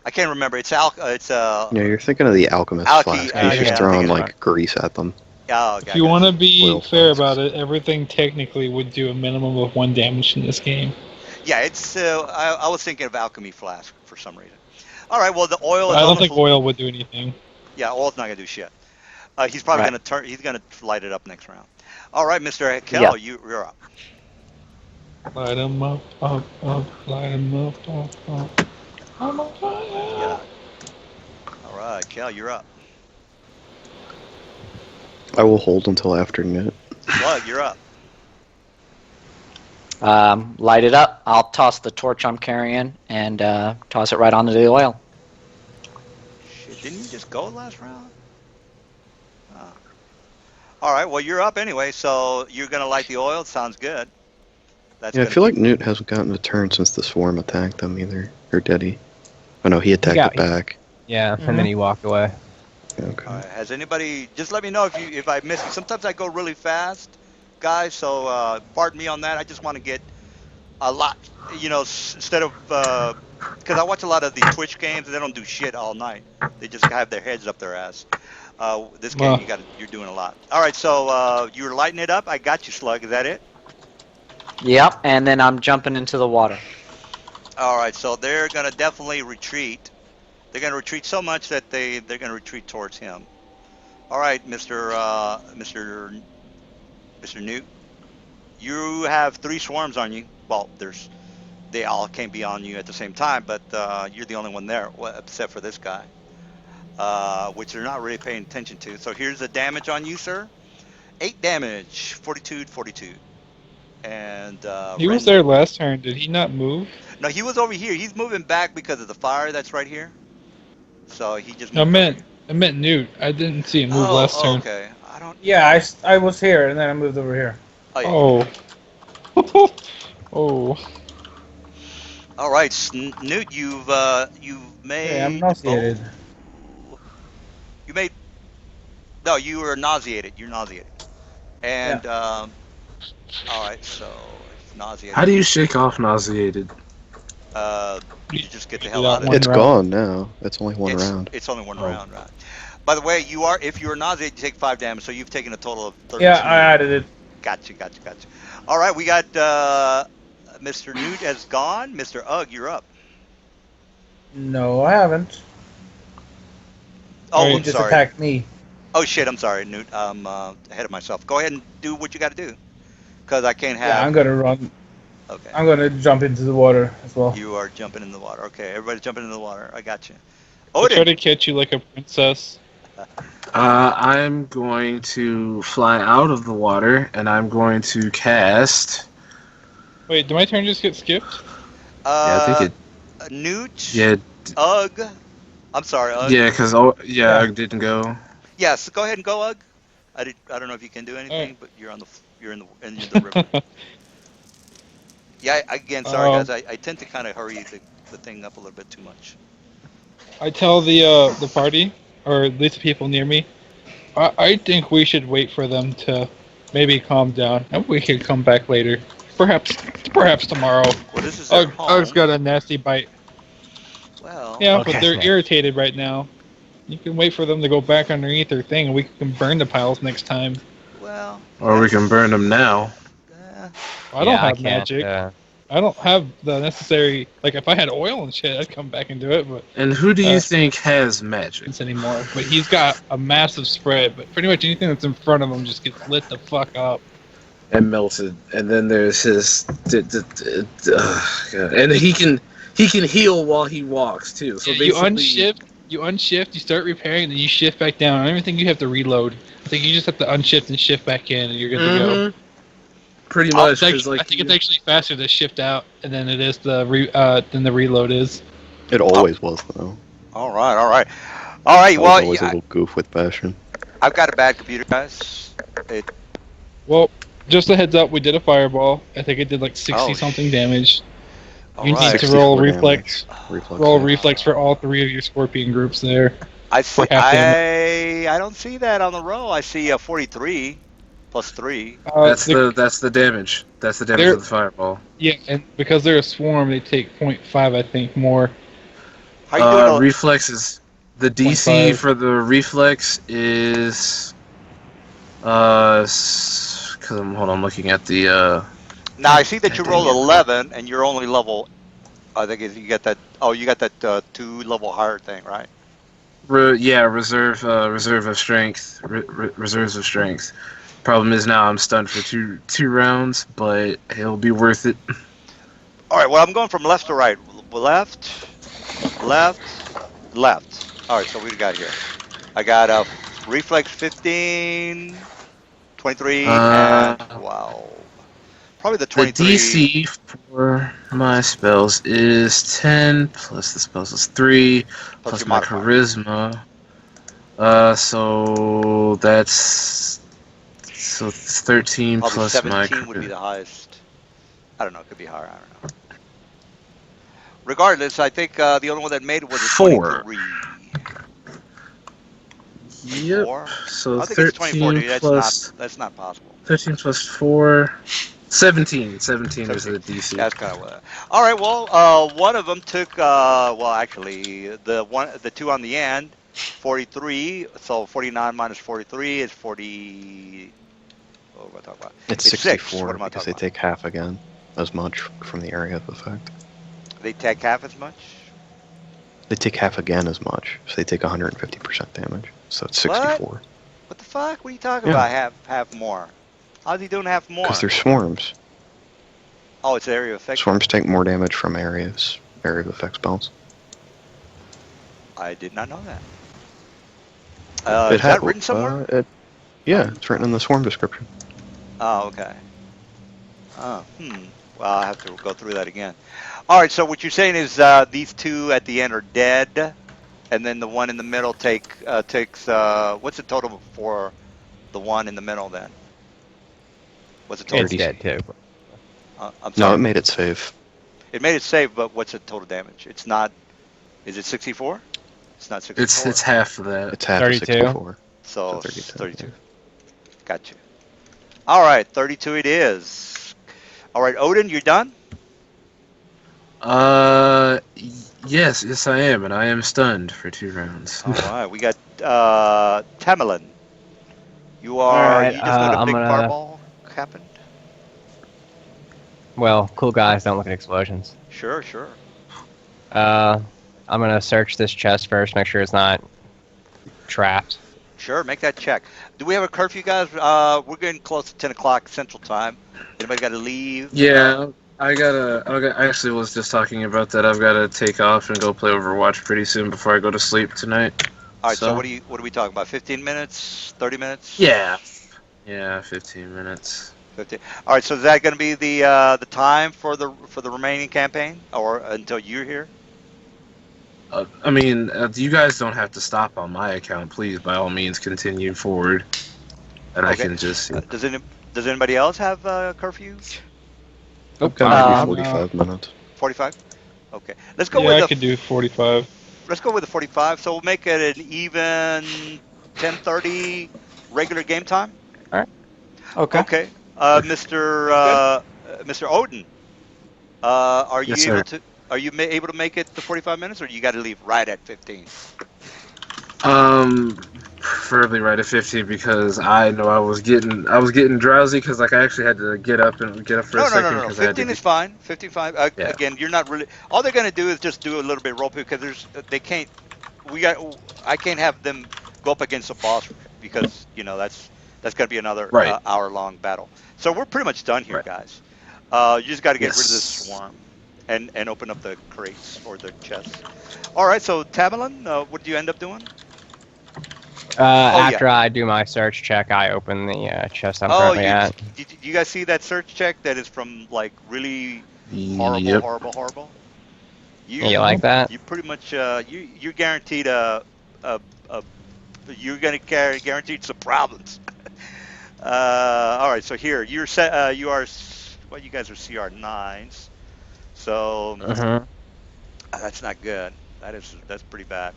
I can't remember. Yeah, you're thinking of the alchemist Alky- flask. yeah, He's yeah, just I'm throwing thinking like grease at them. Oh, okay, If you want to be Oil fair flasks. about it, everything technically would do a minimum of 1 damage in this game. Yeah, it's. I was thinking of alchemy flask for some reason. All right. Well, the oil. But is I on don't the think floor. oil would do anything. Yeah, oil's not gonna do shit. He's probably Right. gonna turn. He's gonna light it up next round. All right, Mr. Kell, Yeah. you're up. Light 'em up, light 'em up, up. I'm on fire. Yeah. Michelle, you're up. I will hold until after Newt. Slug, you're up. Light it up. I'll toss the torch I'm carrying and toss it right onto the oil. Shit, didn't you just go last round? Oh. All right, well, you're up anyway, so you're going to light the oil. Sounds good. That's Yeah, I gonna feel be- like Newt hasn't gotten a turn since the swarm attacked them either. Or did he? Oh no, he attacked got- it back. Yeah, and then he walked away. Okay. All right, has anybody, just let me know if I miss you. Sometimes I go really fast, guys, so pardon me on that. I just want to get a lot, instead of, because I watch a lot of the Twitch games and they don't do shit all night. They just have their heads up their ass. This game, Well. you're doing a lot. All right, so you're lighting it up. I got you, Slug. Is that it? Yep, and then I'm jumping into the water. All right, so they're gonna definitely retreat. They're gonna retreat so much that they're gonna retreat towards him. All right, Mr. Newt, you have 3 swarms on you. Well, they all can't be on you at the same time, but you're the only one there, except for this guy, which they're not really paying attention to. So here's the damage on you, sir. 8 damage, 42. And He was there last turn. Did he not move? No, he was over here. He's moving back because of the fire that's right here. So he just I moved. meant Newt. I didn't see him move Oh, last turn. okay. I don't. Yeah, I was here, and then I moved over here. Oh, yeah. Oh. Oh. All right, Newt, you've made. Yeah, I'm nauseated. Oh, you made. No, you were nauseated. You're nauseated. And all right, so nauseated. How do you shake off nauseated? You just get the hell out of One it. It's round. gone now. It's only one round. It's only one Oh. round, right? By the way, if you're nauseated, you take 5 damage, so you've taken a total of 32. Yeah, I added it. Gotcha. All right, we got Mr. Newt has gone. Mr. Ugg, you're up. No, I haven't. Oh, Alright, He I'm just sorry. attacked me. Oh shit, I'm sorry, Newt. I'm ahead of myself. Go ahead and do what you got to do, because I can't have. Yeah, I'm gonna run. Okay. I'm gonna jump into the water as well. You are jumping in the water. Okay, everybody's jumping in the water. I got you. I try Odin. to catch you like a princess. I'm going to fly out of the water, and I'm going to cast. Wait, did my turn just get skipped? Yeah, I think it. Newt. Yeah, Ugg. I'm sorry, Ugg. yeah, because I didn't go. Yes, go ahead and go, Ugg. I don't know if you can do anything, Alright. but you're in the river. Yeah, again, sorry guys. I tend to kind of hurry the thing up a little bit too much. I tell the party, or at least the people near me, I think we should wait for them to maybe calm down, and we can come back later. Perhaps tomorrow. Well, this is their home. Ugg's got a nasty bite. Well, Yeah, Okay. but they're irritated right now. You can wait for them to go back underneath their thing, and we can burn the piles next time. well. Or we can burn them now. I don't have can't, magic. I don't have the necessary. Like, if I had oil and shit, I'd come back and do it, but And who do you Uh, think has magic? it's anymore. But he's got a massive spread. But pretty much anything that's in front of him just gets lit the fuck up. And melted. And then there's his. God. And he can heal while he walks too. So Yeah, you basically, unshift, you start repairing, then you shift back down. I don't even think you have to reload. I think you just have to unshift and shift back in, and you're good to go. Pretty Oh, much. it's actually- 'cause, like, I think it's actually faster to shift out, and then it is than the reload is. It always was though. All right. All I right. was Well, always a little goof with Bastion. I've got a bad computer, guys. Well, just a heads up, we did a fireball. I think it did like 60 Oh, something damage. All You need right. to roll 64 reflex. Reflex. Roll yeah. reflex for all 3 of your scorpion groups there. I see. for half damage. I don't see that on the roll. I see a 43 plus 3. that's the damage. That's the damage There- of the fireball. Yeah, and because they're a swarm, they take 0.5, I think, more. How you doing? Reflexes. The DC 0.5. for the reflex is because hold on, I'm looking at the Now I see that you rolled 11, and you're only level. I think you got that. Oh, you got that 2 level higher thing, right? reserve of strength, reserves of strength. Problem is now I'm stunned for two rounds, but it'll be worth it. All right. Well, I'm going from left to right. Left, left, left. All right, so what do we got here? I got a reflex 15, 23, and Uh, 12. Probably the the 23 DC for my is spells is 10 plus the spells is 3 plus plus your my modifier. charisma. So that's it's 13 Probably plus my 17 would be the highest. I don't know. It could be higher. I don't know. Regardless, I think the only one that made it was a 4. 23. Yep. 4? So I think it's 24, 13 dude. plus That's not possible. 13 plus 4. 17. 17 is 17. the DC. Yeah, that's kind of what. All right. Well, one of them took. Well, actually, the two on the end, 43. So 49 minus 43 is 40. What am I talking about? It's It's 6. What 64 am I because talking they about? take half again as much from the area of effect. They take half as much. They take half again as much, so they take 150% damage. So it's What? 64. What the fuck? What are you talking Yeah. about? Half more. How's he doing half Because more? they're swarms. Oh, it's area effect. Swarms take more damage from area of effect spells. I did not know that. Is It that written somewhere? Yeah, it's written in the swarm description. Oh, okay. Oh, Well, I have to go through that again. All right. So what you're saying is these two at the end are dead, and then the one in the middle takes what's the total for the one in the middle then? What's the total? It's dead too. I'm No, sorry. it made it save. It made it save, but what's the total damage? It's not. Is it 64? It's not 64. It's half of that. It's half 32? of 64. So So 32. 32. Yeah. Got you. All right, 32 it is. All right, Odin, you're done? Yes, I am, and I am stunned for 2 rounds. All right, we got Tamerlan. You Alright, you just got a I'm big gonna. fireball happened? Well, cool guys don't look at explosions. Sure, sure. I'm gonna search this chest first, make sure it's not trapped. Sure, make that check. Do we have a curfew, guys? We're getting close to 10 o'clock Central Time. Anybody got to leave? Yeah, I actually was just talking about that. I've got to take off and go play Overwatch pretty soon before I go to sleep tonight. All right, so what are we talking about? 15 minutes? 30 minutes? Yeah. Yeah, 15 minutes. 15. All right, so is that going to be the time for the remaining campaign, or until you're here? I mean, you guys don't have to stop on my account. Please, by all means, continue forward, and I Okay. can just. Does anybody else have curfew? I'm gonna do 45 minutes. 45. Okay, let's go Yeah, with I the could do 45. let's go with the 45. So we'll make it an even 10:30 regular game time. Okay. Okay, Mr. Odin, are you Yes, able sir. to able to make it the 45 minutes, or you got to leave right at 15? Preferably right at 15 because I know I was getting drowsy because like I actually had to get up for a second. No. 'cause I had to 15 is fine. 55. Yeah. Again, you're not really. All they're gonna do is just do a little bit of role play because they can't. I can't have them go up against a boss because that's gonna be another Right. hour-long battle. So we're pretty much done here, Right. guys. You just got to get rid of this Yes. swarm and open up the crates or the chests. All right. So Tamerlan, what did you end up doing? After I do my search check, I open the chest I'm currently at. Did you guys see that search check that is from like really horrible, Yep. horrible? You like that? You pretty much you're guaranteed you're gonna guaranteed some problems. All right, so here you're set. You are well. You guys are CR9s, so that's not good. That's pretty bad.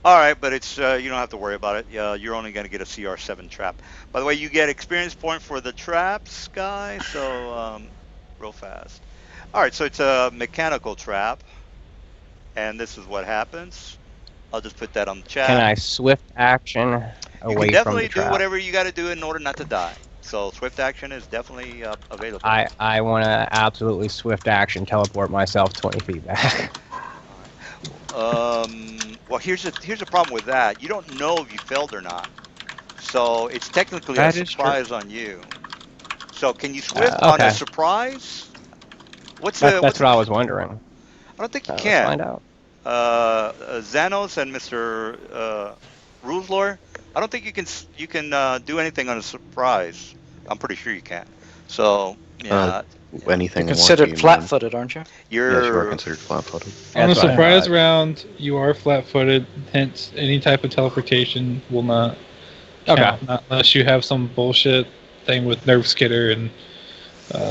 All right, but it's you don't have to worry about it. You're only gonna get a CR7 trap. By the way, you get experience point for the traps, guys. So real fast. All right, so it's a mechanical trap, and this is what happens. I'll just put that on the chat. Can I swift action You away can from definitely the do trap? whatever you got to do in order not to die. So swift action is definitely available. I want to absolutely swift action teleport myself 20 feet back. Well, here's the problem with that. You don't know if you failed or not. So it's technically a That is surprise on you. So can you swift on okay. a surprise? That's what I was wondering. I don't think you Let's can. find out. Xanos and Mr. Ruleslore, I don't think you can do anything on a surprise. I'm pretty sure you can. So yeah, Anything You're in what do considered you mean? flat-footed, aren't you? Yes, you are you're considered flat-footed. On a That's what I surprise thought. round, you are flat-footed. Hence, any type of teleportation will not Okay. count, not unless you have some bullshit thing with nerve skitter and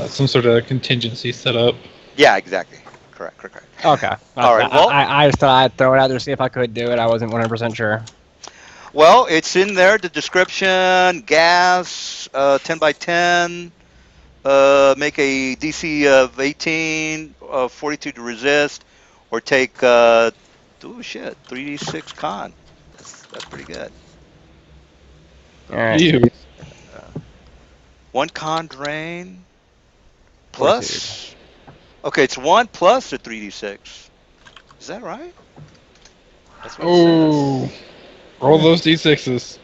some sort of contingency set up. Yeah, exactly. Correct. Okay. All right. Well, I just thought I'd throw it out there to see if I could do it. I wasn't 100% sure. well, it's in there. The description: gas, 10 by 10. Make a DC of 18, 42 to resist, or take 3d6 con. That's pretty good. All right. Ew. One con drain Fortitude. plus. Okay, it's 1 plus the 3d6. Is that right? That's what it Oh, says. roll those d6s.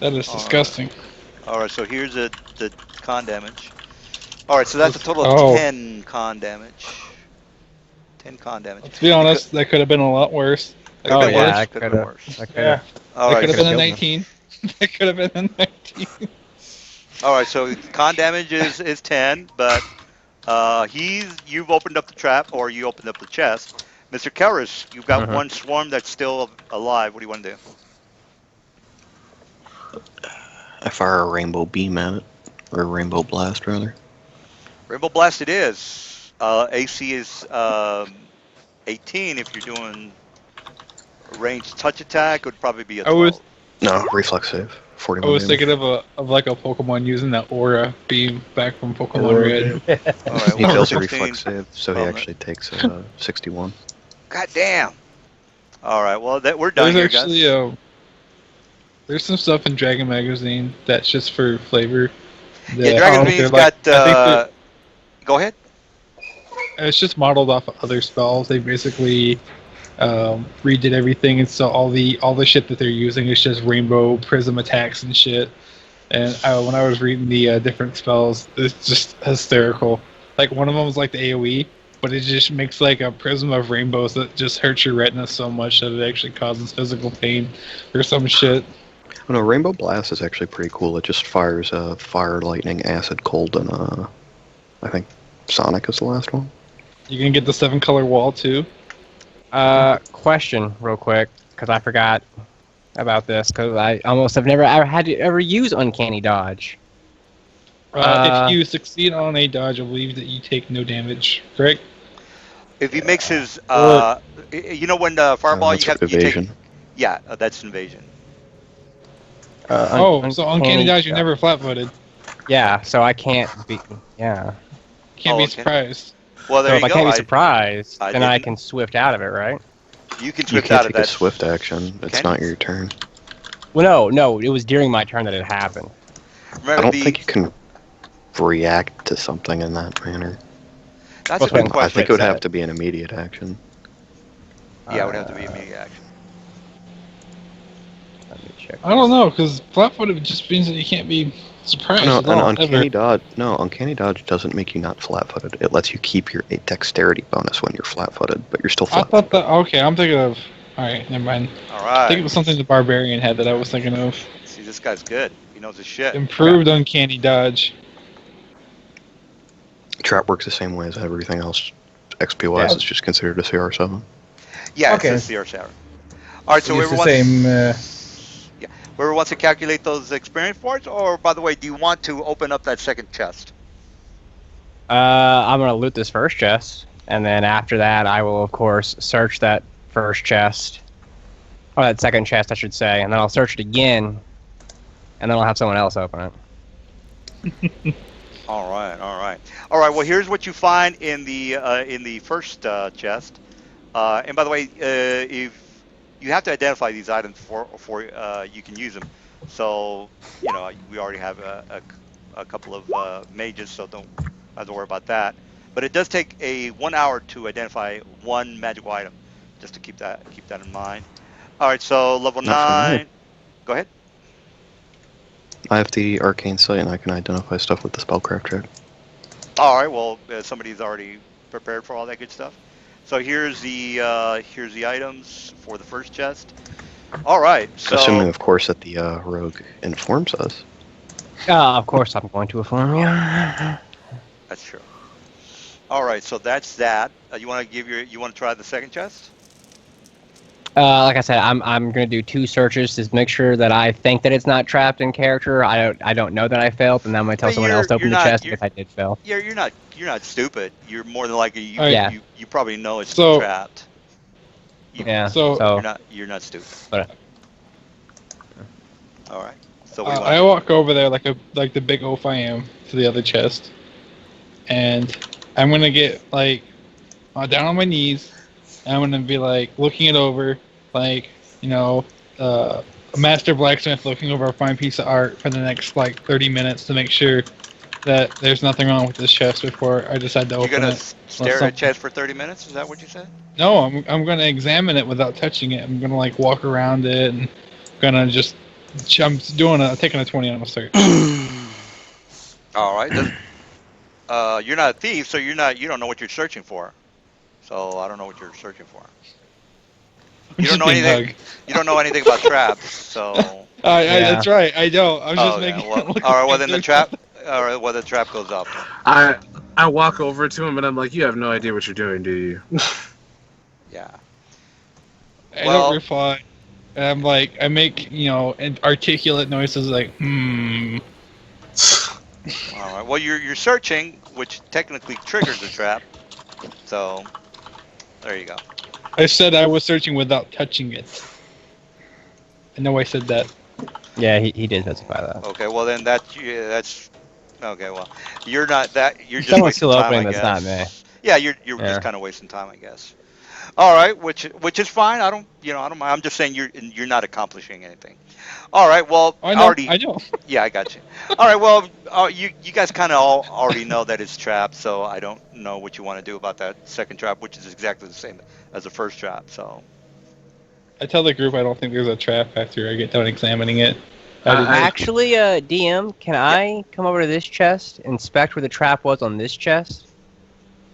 That is All right. disgusting. All right, so here's the con damage. All right, so that's a total of Oh. 10 con damage. 10 con damage. Let's be honest, that could have been a lot worse. That Oh could have yeah, been- I Could could have been have. worse. I could Yeah, have. All that right, could have so, been a killed me. 19. That could have been a 19. all right, so con damage is 10, but you've opened up the trap, or you opened up the chest. Mr. Karras, you've got Mhm. one swarm that's still alive. What do you want to do? I fire a rainbow beam at it, or a rainbow blast rather. Rainbow Blast it is. AC is 18. If you're doing ranged touch attack, it would probably be a I was- 12. No, reflex save. I 41 was damage. thinking of like a Pokemon using that aura beam back from Pokemon Red. All right, He well, fails a 16. reflex save, so he Well, actually takes 61. God damn. All right, well, we're done There's here, actually guys. there's some stuff in Dragon Magazine that's just for flavor. Yeah, that Dragon I think Bean's they're like- got. I think they're- Go ahead. it's just modeled off of other spells. They basically redid everything, and so all the shit that they're using is just rainbow prism attacks and shit. And when I was reading the different spells, it's just hysterical. Like one of them was like the AOE, but it just makes like a prism of rainbows that just hurts your retina so much that it actually causes physical pain or some shit. Oh, no, rainbow blast is actually pretty cool. It just fires fire, lightning, acid, cold, and I think Sonic is the last one. You can get the 7-color wall too. Question, real quick, because I forgot about this, because I almost have never ever had to ever use Uncanny Dodge. If you succeed on a dodge, I believe that you take no damage. Correct? If he makes his. Or- You know when Fireball, That's you have evasion. You take, yeah, that's invasion. So uncanny dodge, you're never flat-footed. Yeah, so I can't be. Yeah. Can't Oh, be okay. surprised. Well, there So you if I go. can't be surprised, I then I didn't- can swift out of it, right? You can You swift can't out of take a that. swift action. It's Can not you? your turn. Well, no, it was during my turn that it happened. Remember I don't think you can react to something in that manner. That's Well, a good so I question. think it would said have it. to be an immediate action. Yeah, it would have to be immediate action. Let me check. I don't know, because flat-footed just means that you can't be surprised No, at an all, uncanny ever. dodge. No, uncanny dodge doesn't make you not flat-footed. It lets you keep your dexterity bonus when you're flat-footed, but you're still I flat. thought that. Okay, I'm thinking of. All right, never mind. All I think it right. was something the barbarian had that I was thinking of. See, this guy's good. He knows his shit. Improved uncanny dodge. Trap works the same way as everything else. XP-wise, Yeah. it's just considered a CR7. Yeah, Okay. it's a CR7. All right, so Use the whoever same. whoever wants to calculate those experience points, or by the way, do you want to open up that second chest? I'm gonna loot this first chest, and then after that, I will of course search that first chest, or that second chest, I should say, and then I'll search it again, and then I'll have someone else open it. All right. Well, here's what you find in the first chest. And by the way, if you have to identify these items for you can use them. So we already have a couple of mages, so don't have to worry about that. But it does take a 1 hour to identify one magical item, just to keep that in mind. All right, so level Not for me. 9. Go ahead. I have the arcane sight, and I can identify stuff with the spellcraft check. All right, well, somebody's already prepared for all that good stuff. So here's the items for the first chest. All right. Assuming, So of course, that the rogue informs us. Of course, I'm going to inform you. that's true. All right. So that's that. You want to try the second chest? Like I said, I'm gonna do 2 searches to make sure that I think that it's not trapped in character. I don't know that I failed, and then I'm gonna tell But someone else to you're open the not chest if I did fail. you're not stupid. You're more than likely you Alright. Yeah. you probably know it's So- trapped. Yeah. So- So You're not stupid. But- All right. So what do you want? I walk over there like the big oaf I am to the other chest, and I'm gonna get like down on my knees. And I'm gonna be like looking it over, like a master blacksmith looking over a fine piece of art for the next like 30 minutes to make sure that there's nothing wrong with this chest before I decide to You're open gonna it. stare at a something- chest for 30 minutes? Is that what you said? No, I'm gonna examine it without touching it. I'm gonna like walk around it and gonna just taking a 20 on a search. All right. You're not a thief, so you don't know what you're searching for. So I don't know what you're searching for. You don't Just know being anything. hugged. You don't know anything about traps, so. That's right. I don't. I'm just Oh, okay. making. Well, it look all right. like Well, then the there's trap. All right. Well, the trap goes up. I walk over to him and I'm like, you have no idea what you're doing, do you? Yeah. I Well- don't reply. And I'm like, I make articulate noises like All right. Well, you're searching, which technically triggers the trap. So, there you go. I said I was searching without touching it. I know I said that. yeah, he did specify that. Okay. Well, then that's okay. Well, you're not that. You're just Someone's wasting still time, opening I that's guess. not me. Yeah, you're Yeah. just kind of wasting time, I guess. All right, which is fine. I don't mind. I'm just saying you're not accomplishing anything. All right. Well, I know. already. I know. Yeah, I got you. All right. Well, you guys kind of all already know that it's trapped, so I don't know what you want to do about that second trap, which is exactly the same as the first trap. So. I tell the group I don't think there's a trap after I get done examining it. I didn't- Actually, DM, can I come over to this chest, inspect where the trap was on this chest,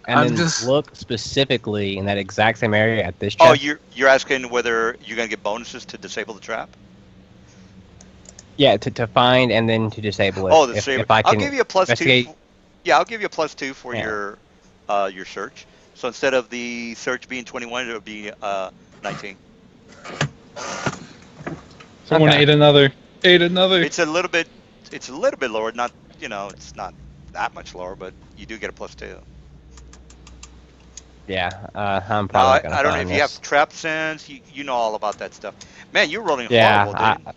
and I'm then just- look specifically in that exact same area at this Oh, chest? you're asking whether you're gonna get bonuses to disable the trap? Yeah, to find and then to disable it. Oh, the if, disable. if I I'll can give you a +2. investigate. Yeah, I'll give you a +2 for Yeah. your search. So instead of the search being 21, it'll be 19. Someone Okay. ate another. Ate another. It's a little bit lower. Not it's not that much lower, but you do get a +2. Yeah, I'm Now, probably gonna I don't know find if you this. have trap sense. You know all about that stuff. Man, you're rolling Yeah, horrible, dude.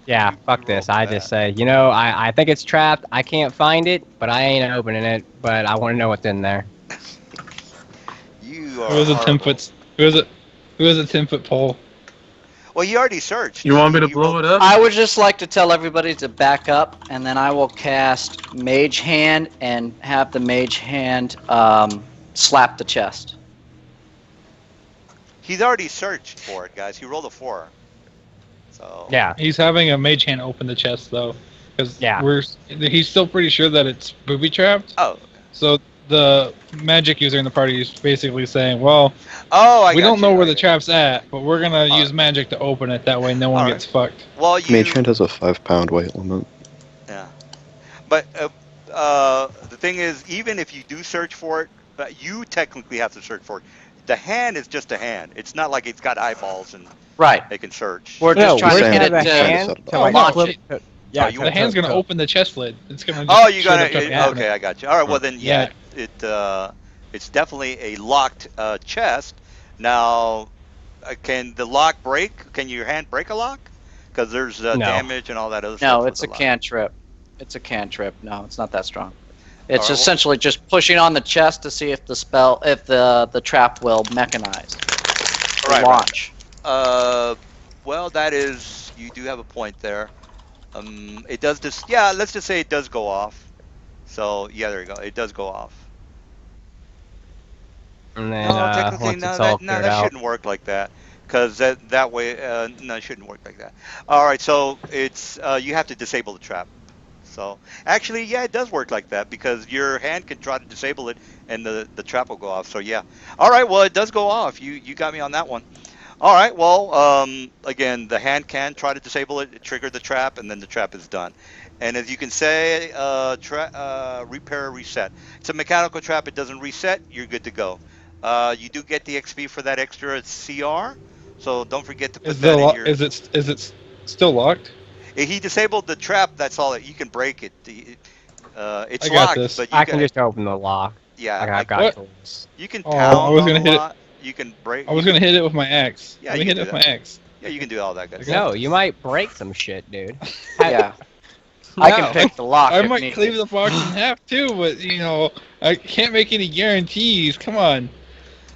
yeah, fuck you this. rolled I just say, I think it's trapped. I can't find it, but I ain't opening it. But I want to know what's in there. You are. It was a 10 horrible. foot. It was a 10-foot pole. Well, you already searched. You want me to You blow rolled- it up? I would just like to tell everybody to back up, and then I will cast Mage Hand and have the Mage Hand slap the chest. He's already searched for it, guys. He rolled a 4. So. Yeah, He's having a mage hand open the chest though, because Yeah. he's still pretty sure that it's booby trapped. Oh. So the magic user in the party is basically saying, well, Oh, I we got don't you, know I where the got you. trap's at, but we're gonna Alright. use magic to open it. That way, no one Alright. gets fucked. Well, you. Mage Hand has a 5-pound weight limit. Yeah. But the thing is, even if you do search for it, you technically have to search for it. The hand is just a hand. It's not like it's got eyeballs and Right. they can search. We're no, just trying we're to gonna get have it a to. hand to to like launch flip. it. Yeah, Oh, you The want- hand's gonna open the chest lid. It's gonna. Just Oh, you shoot got up the it. cabinet. Okay, I got you. All right. Well, then, yeah, it's definitely a locked chest. Now, can the lock break? Can your hand break a lock? Because there's No. damage and all that other stuff. No, with it's the a lock. cantrip. It's a cantrip. No, it's not that strong. It's Alright, well- essentially just pushing on the chest to see if the trap will mechanize. Right, right. Launch. Well, that is, you do have a point there. It does just, yeah, let's just say it does go off. So, yeah, there you go. It does go off. And then No, technically, once no, it's all that, no, cleared that out, shouldn't work like that. Because that way, no, it shouldn't work like that. All right, so it's, you have to disable the trap. So actually, yeah, it does work like that because your hand can try to disable it, and the trap will go off. So yeah. All right. Well, it does go off. You got me on that one. All right. Well, again, the hand can try to disable it, trigger the trap, and then the trap is done. And as you can say, repair, reset. It's a mechanical trap. It doesn't reset. You're good to go. You do get the XP for that extra CR, so don't forget to put that in your. Is it still locked? If he disabled the trap, that's all. You can break it. It's I got locked, this. but you I can can. just open the lock. Yeah, Like, I've got What? tools. you can Oh, I pound was on gonna the hit it. lock. You can break. I was gonna hit it with my axe. Yeah, Let me you hit can it do with my that. axe. Yeah, you can do all that good I stuff. got No, you might break some shit, dude. Yeah. I No. can pick the lock I if might need cleave be. the box in half too, but I can't make any guarantees. Come on.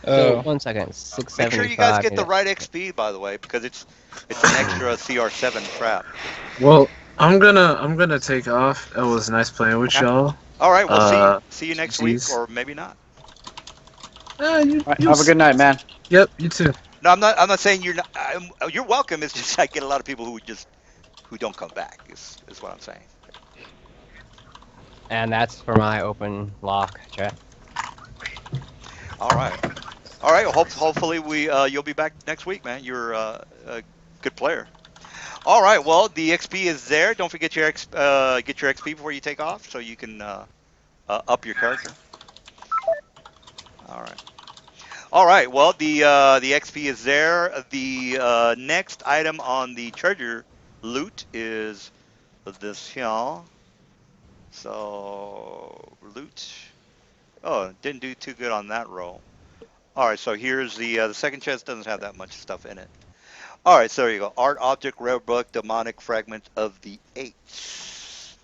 So, Oh, 1 second. Make sure you guys 675. get the right XP, by the way, because it's an extra CR7 trap. Well, I'm gonna take off. It was nice playing with Okay. y'all. All right, we'll see you next week, GG's. or maybe not. You, All right, you have a good night, man. Yep, you too. No, I'm not saying you're not. You're welcome. It's just I get a lot of people who don't come back. Is what I'm saying. And that's for my open lock chat. All right. All right. Well, hopefully you'll be back next week, man. You're a good player. All right. Well, the XP is there. Don't forget get your XP before you take off, so you can up your character. All right. All right. Well, the XP is there. The next item on the treasure loot is this here. So loot. Oh, didn't do too good on that roll. All right. So here's the second chest. Doesn't have that much stuff in it. All right. So there you go. Art object, rare book, demonic fragment of the eights.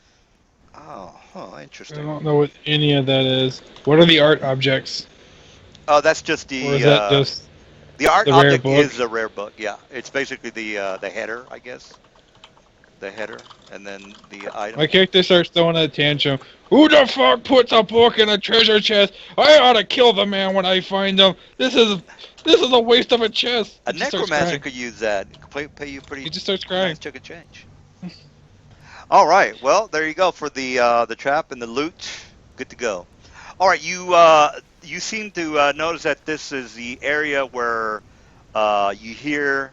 Oh, I interesting. don't know what any of that is. What are the art objects? Oh, that's just Or is that just the art the rare object book? is the rare book. Yeah, it's basically the header, I guess. The header, and then the item. My character starts throwing a tantrum. Who the fuck puts a book in a treasure chest? I ought to kill the man when I find him. This is a waste of a chest. A He just starts necromancer crying. could use that. Pay you pretty He just starts crying. nice chunk of change. All right. Well, there you go for the trap and the loot. Good to go. All right. You seem to notice that this is the area where you hear.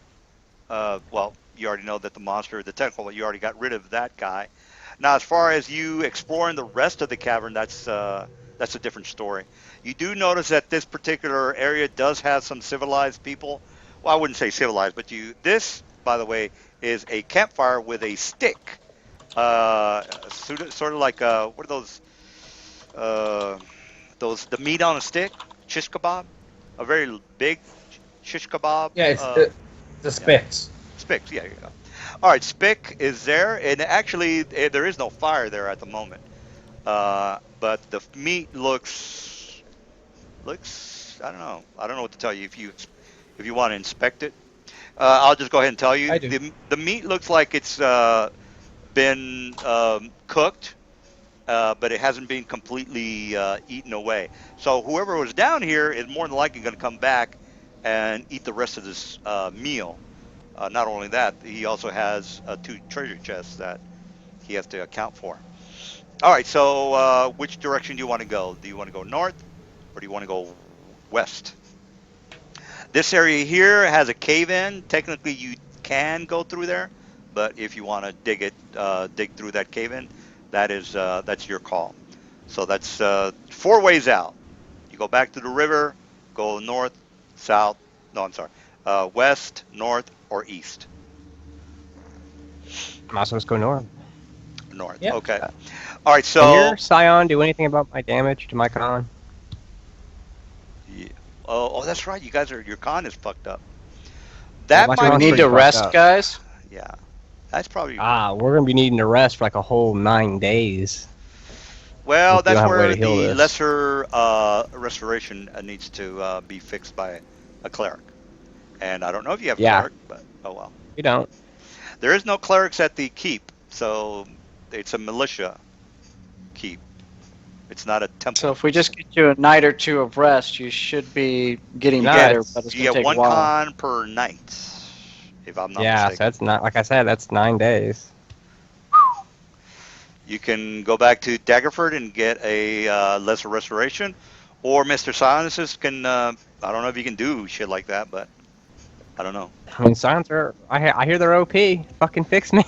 Well, you already know that the monster, the tentacle, you already got rid of that guy. Now, as far as you exploring the rest of the cavern, that's a different story. You do notice that this particular area does have some civilized people. Well, I wouldn't say civilized, but this, by the way, is a campfire with a stick. Sort of like what are uh, the meat on a stick, shish kebab, a very big shish kebab. Yeah, it's the spits. Spick, yeah, you go. All right, Spick is there, and actually there is no fire there at the moment. But the meat looks I don't know what to tell you if you want to inspect it. I'll just go ahead and tell you I do. the meat looks like it's been cooked, but it hasn't been completely eaten away. So whoever was down here is more than likely going to come back and eat the rest of this meal. Not only that, he also has 2 treasure chests that he has to account for. All right, so which direction do you want to go? Do you want to go north or do you want to go west? This area here has a cave-in. Technically, you can go through there, but if you want to dig through that cave-in, that's your call. So that's 4 ways out. You go back to the river, go north, south. No, I'm sorry. West, north, or east. Might as well just go north. North. Yeah. Okay. All right. Can So. your Scion do anything about my damage to my con? Yeah. Oh, that's right. Your con is fucked up. That my might con's We need be. pretty to fucked rest, up. guys. Yeah. That's probably. We're gonna be needing to rest for like a whole 9 days. Well, we don't that's have a way where to heal the this. lesser restoration needs to be fixed by a cleric. And I don't know if you have a Yeah. cleric, but oh well. You don't. There is no clerics at the keep, so it's a militia keep. It's not a temple. So if we just get you a night or 2 of rest, you should be getting No, better, it's- but it's You going to get take 1 a while. con per night, if I'm not Yeah, so mistaken. that's not like I said. That's 9 days. You can go back to Daggerford and get a lesser restoration, or Mr. Silences can. I don't know if you can do shit like that, but I don't know. I mean, Silencer, I hear they're OP. Fucking fix me.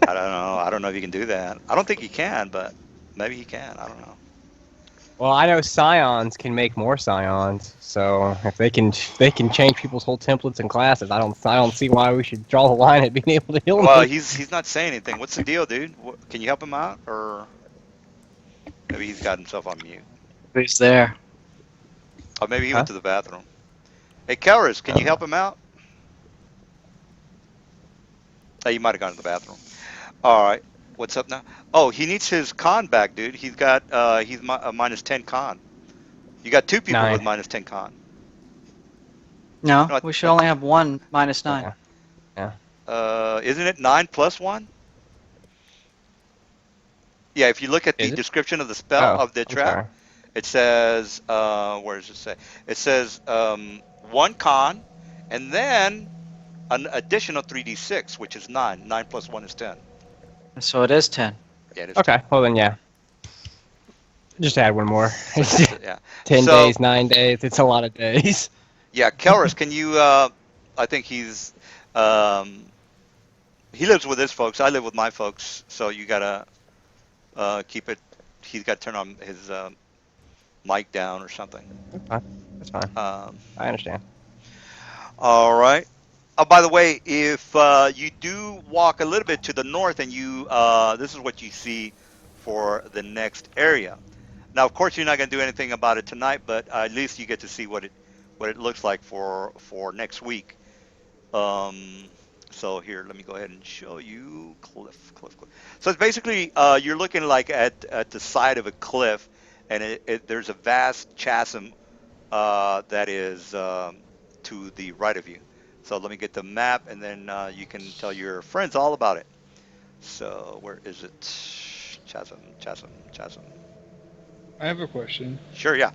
I don't know. I don't know if you can do that. I don't think he can, but maybe he can. I don't know. Well, I know Scions can make more Scions, so if they can change people's whole templates and classes, I don't see why we should draw the line at being able to heal Well, them. he's not saying anything. What's the deal, dude? Can you help him out, or maybe he's got himself on mute? Who's there? Or maybe he Huh? went to the bathroom. Hey, Kelris, can you help him out? Hey, you might have gone to the bathroom. All right. What's up now? Oh, he needs his con back, dude. He's got a minus 10 con. You got two people with 9. minus 10 con. No, No, we should only have one -9. Yeah. Isn't it 9 plus 1? Yeah, if you look at the Is it? description of the spell of the I'm trap, sorry. it says, where does it say? It says 1 con, and then an additional 3d6, which is 9. 9 plus 1 is 10. So it is 10. Yeah, it is Okay, well then, yeah. Just add one more. 10. Yeah. 10 So- days, 9 days. It's a lot of days. Yeah, Kelris, can you? I think he's. He lives with his folks. I live with my folks. So you gotta keep it. He's got to turn on his mic down or something. That's fine. I understand. All right. Oh, by the way, if you do walk a little bit to the north, and you, this is what you see for the next area. Now, of course, you're not going to do anything about it tonight, but at least you get to see what it looks like for next week. So here, let me go ahead and show you cliff. So it's basically you're looking like at the side of a cliff, and there's a vast chasm that is to the right of you. So let me get the map, and then you can tell your friends all about it. So where is it? Chasm. I have a question. Sure, yeah.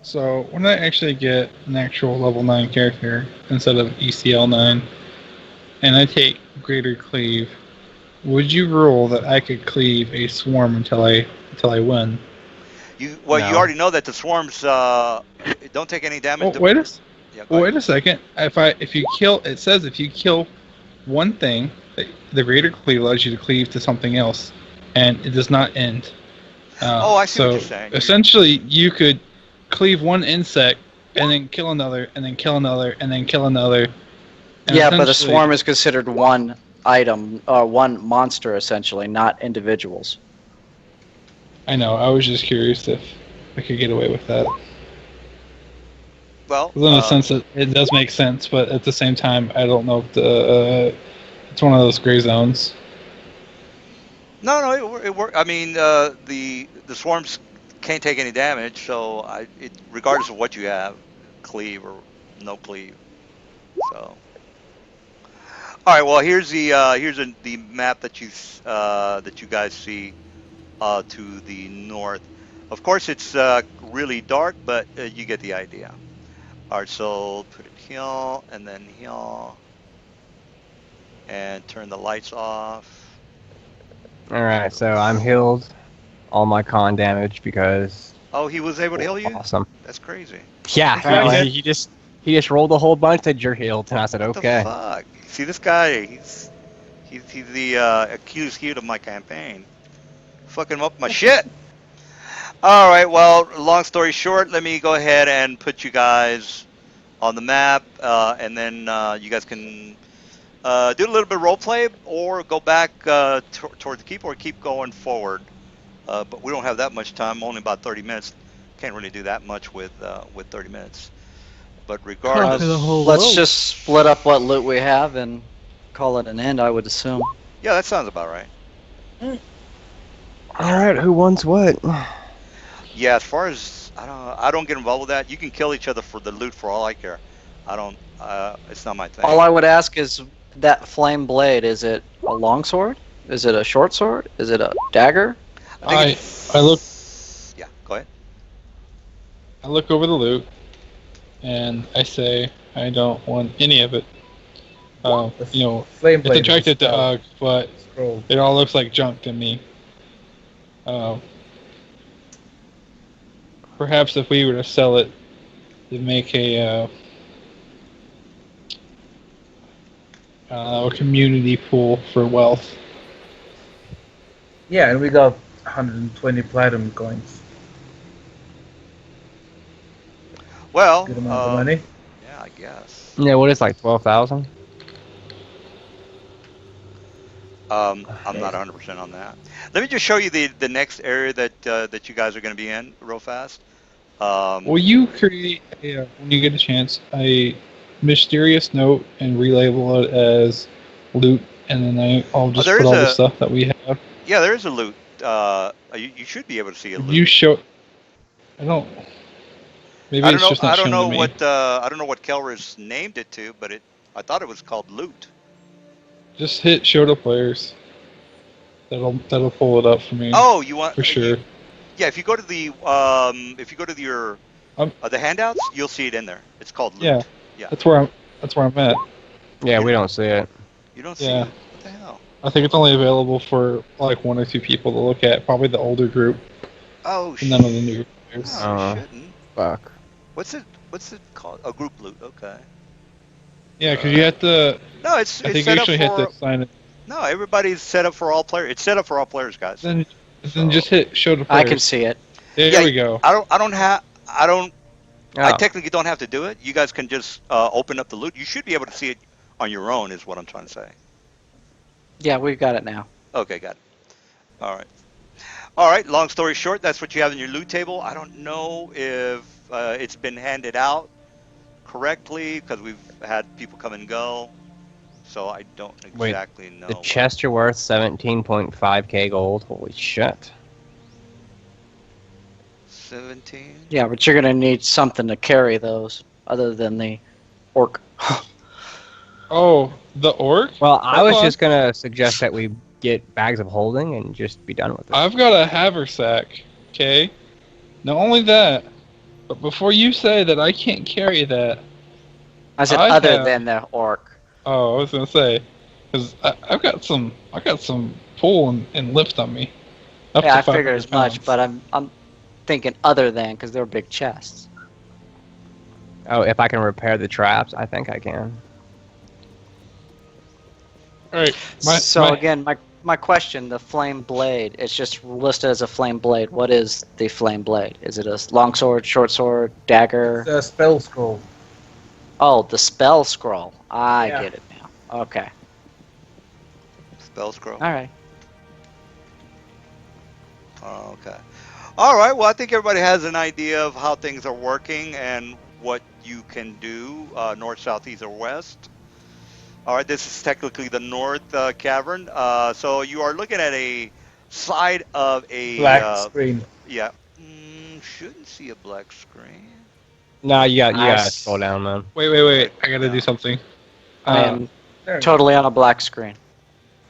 So when I actually get an actual level 9 character instead of ECL 9, and I take Greater Cleave, would you rule that I could cleave a swarm until I win? You No. already know that the swarms don't take any damage. Oh, wait a Yeah, go Well, ahead. wait a second. If you kill, it says if you kill one thing, the greater cleave allows you to cleave to something else, and it does not end. Oh, I see what so you're saying. essentially, you could cleave one insect, and then kill another, and then kill another, and then kill another. and Yeah, but a essentially- swarm is considered one item, one monster essentially, not individuals. I know. I was just curious if I could get away with that. Well, 'Cause in a sense, it does make sense, but at the same time, I don't know if it's one of those gray zones. no, it worked. I mean, the swarms can't take any damage, so regardless of what you have, cleave or no cleave. So, all right. Well, here's the map that you guys see to the north. Of course, it's really dark, but you get the idea. All right, so put it here and then here, and turn the lights off. All right, so I'm healed all my con damage because Oh, he was able to heal you? awesome. That's crazy. Yeah, Apparently. he just rolled a whole bunch, said you're healed, and I said What okay. the fuck? See this guy? He's the Achilles heel of my campaign. Fucking up my shit. All right. Well, long story short, let me go ahead and put you guys on the map, and then you guys can do a little bit of role play, or go back toward the keep, or keep going forward. But we don't have that much time. Only about 30 minutes. Can't really do that much with 30 minutes. But regardless, Let's just split up what loot we have and call it an end, I would assume. yeah, that sounds about right. All right, who wants what? Yeah, as far as I don't get involved with that. You can kill each other for the loot for all I care. I don't. It's not my thing. All I would ask is that flame blade, is it a long sword? Is it a short sword? Is it a dagger? think I look Yeah, go ahead. I look over the loot, and I say I don't want any of it. Flame it's blade is a attracted to spell. Ugg, but Scroll. it all looks like junk to me. Perhaps if we were to sell it to make a community pool for wealth. Yeah, and we got 120 platinum coins. Well, Good amount of money. yeah, I guess. Yeah, what is like 12,000? I'm not 100% on that. Let me just show you the next area that you guys are going to be in real fast. Will you create, when you get a chance, a mysterious note and relabel it as loot, and then I'll just there put is all the a- stuff that we have. Yeah, there is a loot. You should be able to see a If loot. you show, I don't. Maybe I don't it's know. just not I don't shown know to me. what I don't know what Kelris named it to, but I thought it was called loot. Just hit show to players. That'll pull it up for me. Oh, you want for sure. Yeah, if you go to the your the handouts, you'll see it in there. It's called loot. Yeah. Yeah. That's where I'm at. Yeah, we don't see it. You don't see Yeah. it? What the hell? I think it's only available for like 1 or 2 people to look at. Probably the older group, Oh, and none of the new players. No, it shouldn't. Fuck. What's it called? A group loot. Okay. Yeah, because you have to. No, it's I think you set up actually have for. to sign it. No, everybody's set up for all players. It's set up for all players, guys. Then just hit show to players. I can see it. There Yeah, we go. I Oh. technically don't have to do it. You guys can just open up the loot. You should be able to see it on your own, is what I'm trying to say. Yeah, we've got it now. Okay, got it. All right. All right, long story short, that's what you have in your loot table. I don't know if it's been handed out correctly because we've had people come and go. So I don't Wait, exactly know. The chests are worth 17.5k gold. Holy shit. 17? Yeah, but you're gonna need something to carry those, other than the orc. Oh, the orc? Well, I Hold was on. just gonna suggest that we get bags of holding and just be done with it. I've got a haversack. Okay. Not only that, but before you say that I can't carry that. I said I other have- than the orc. Oh, I was gonna say, because I got some pull and lift on me. Up Yeah, to I figured 500 as much, pounds. but I'm thinking other than because they're big chests. Oh, if I can repair the traps, I think I can. All right. Again, my question: the flame blade. It's just listed as a flame blade. What is the flame blade? Is it a long sword, short sword, dagger? It's a spell scroll. Oh, the spell scroll. I Yeah. get it now. Okay. Spell scroll. All right. Oh, okay. All right. Well, I think everybody has an idea of how things are working and what you can do, north, south, east, or west. All right. This is technically the north cavern. So you are looking at a side of a Black screen. Yeah. Shouldn't see a black screen. No, you gotta Nice. scroll down, man. Wait. I gotta do something. I am There we totally on a black screen.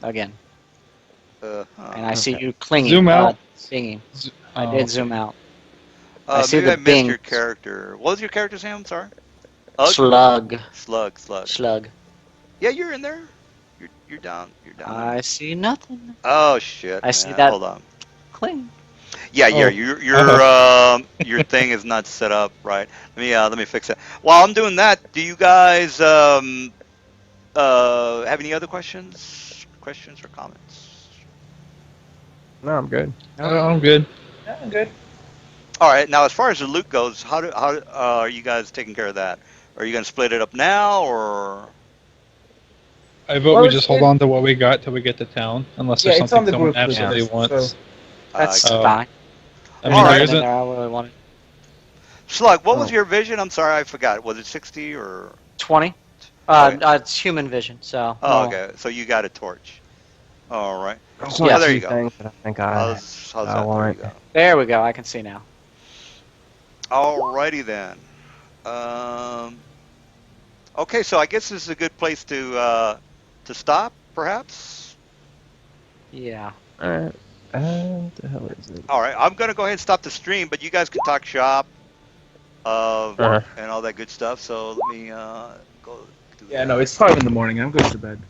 Again. And I see you clinging. Zoom out. Singing. Z- I oh, did zoom out. I see maybe the I missed bing. your character. What was your character's name? I'm sorry. Ugg? Slug. Slug. Slug. Yeah, you're in there. You're down. You're down. I see nothing. Oh shit. I see man. that. Hold on. Cling. Yeah, Oh. your thing is not set up right. Let me fix it. While I'm doing that, do you guys have any other questions or comments? No, I'm good. I'm good. Yeah, good. All right. Now, as far as the loot goes, how are you guys taking care of that? Are you gonna split it up now, or? I vote Well, we it's- just hold on to what we got till we get to town, unless Yeah, there's it's on something the someone group list, absolutely wants. so- That's Oh. fine. I mean, All right. there Nothing in isn't. there I really wanted. Slug, what was Oh. your vision? I'm sorry, I forgot. Was it 60 or? 20. Okay. It's human vision, so. Oh, no. okay. So you got a torch. All right. There's Yeah, a there few you go. things that I think How's I that? There you want. go. There we go. I can see now. Alrighty then. Okay, so I guess this is a good place to stop, perhaps. Yeah. Alright. What the hell is it? All right, I'm gonna go ahead and stop the stream, but you guys can talk shop, Uh-huh. and all that good stuff. So let me go Yeah, no, it's 5 in the morning. I'm going to bed.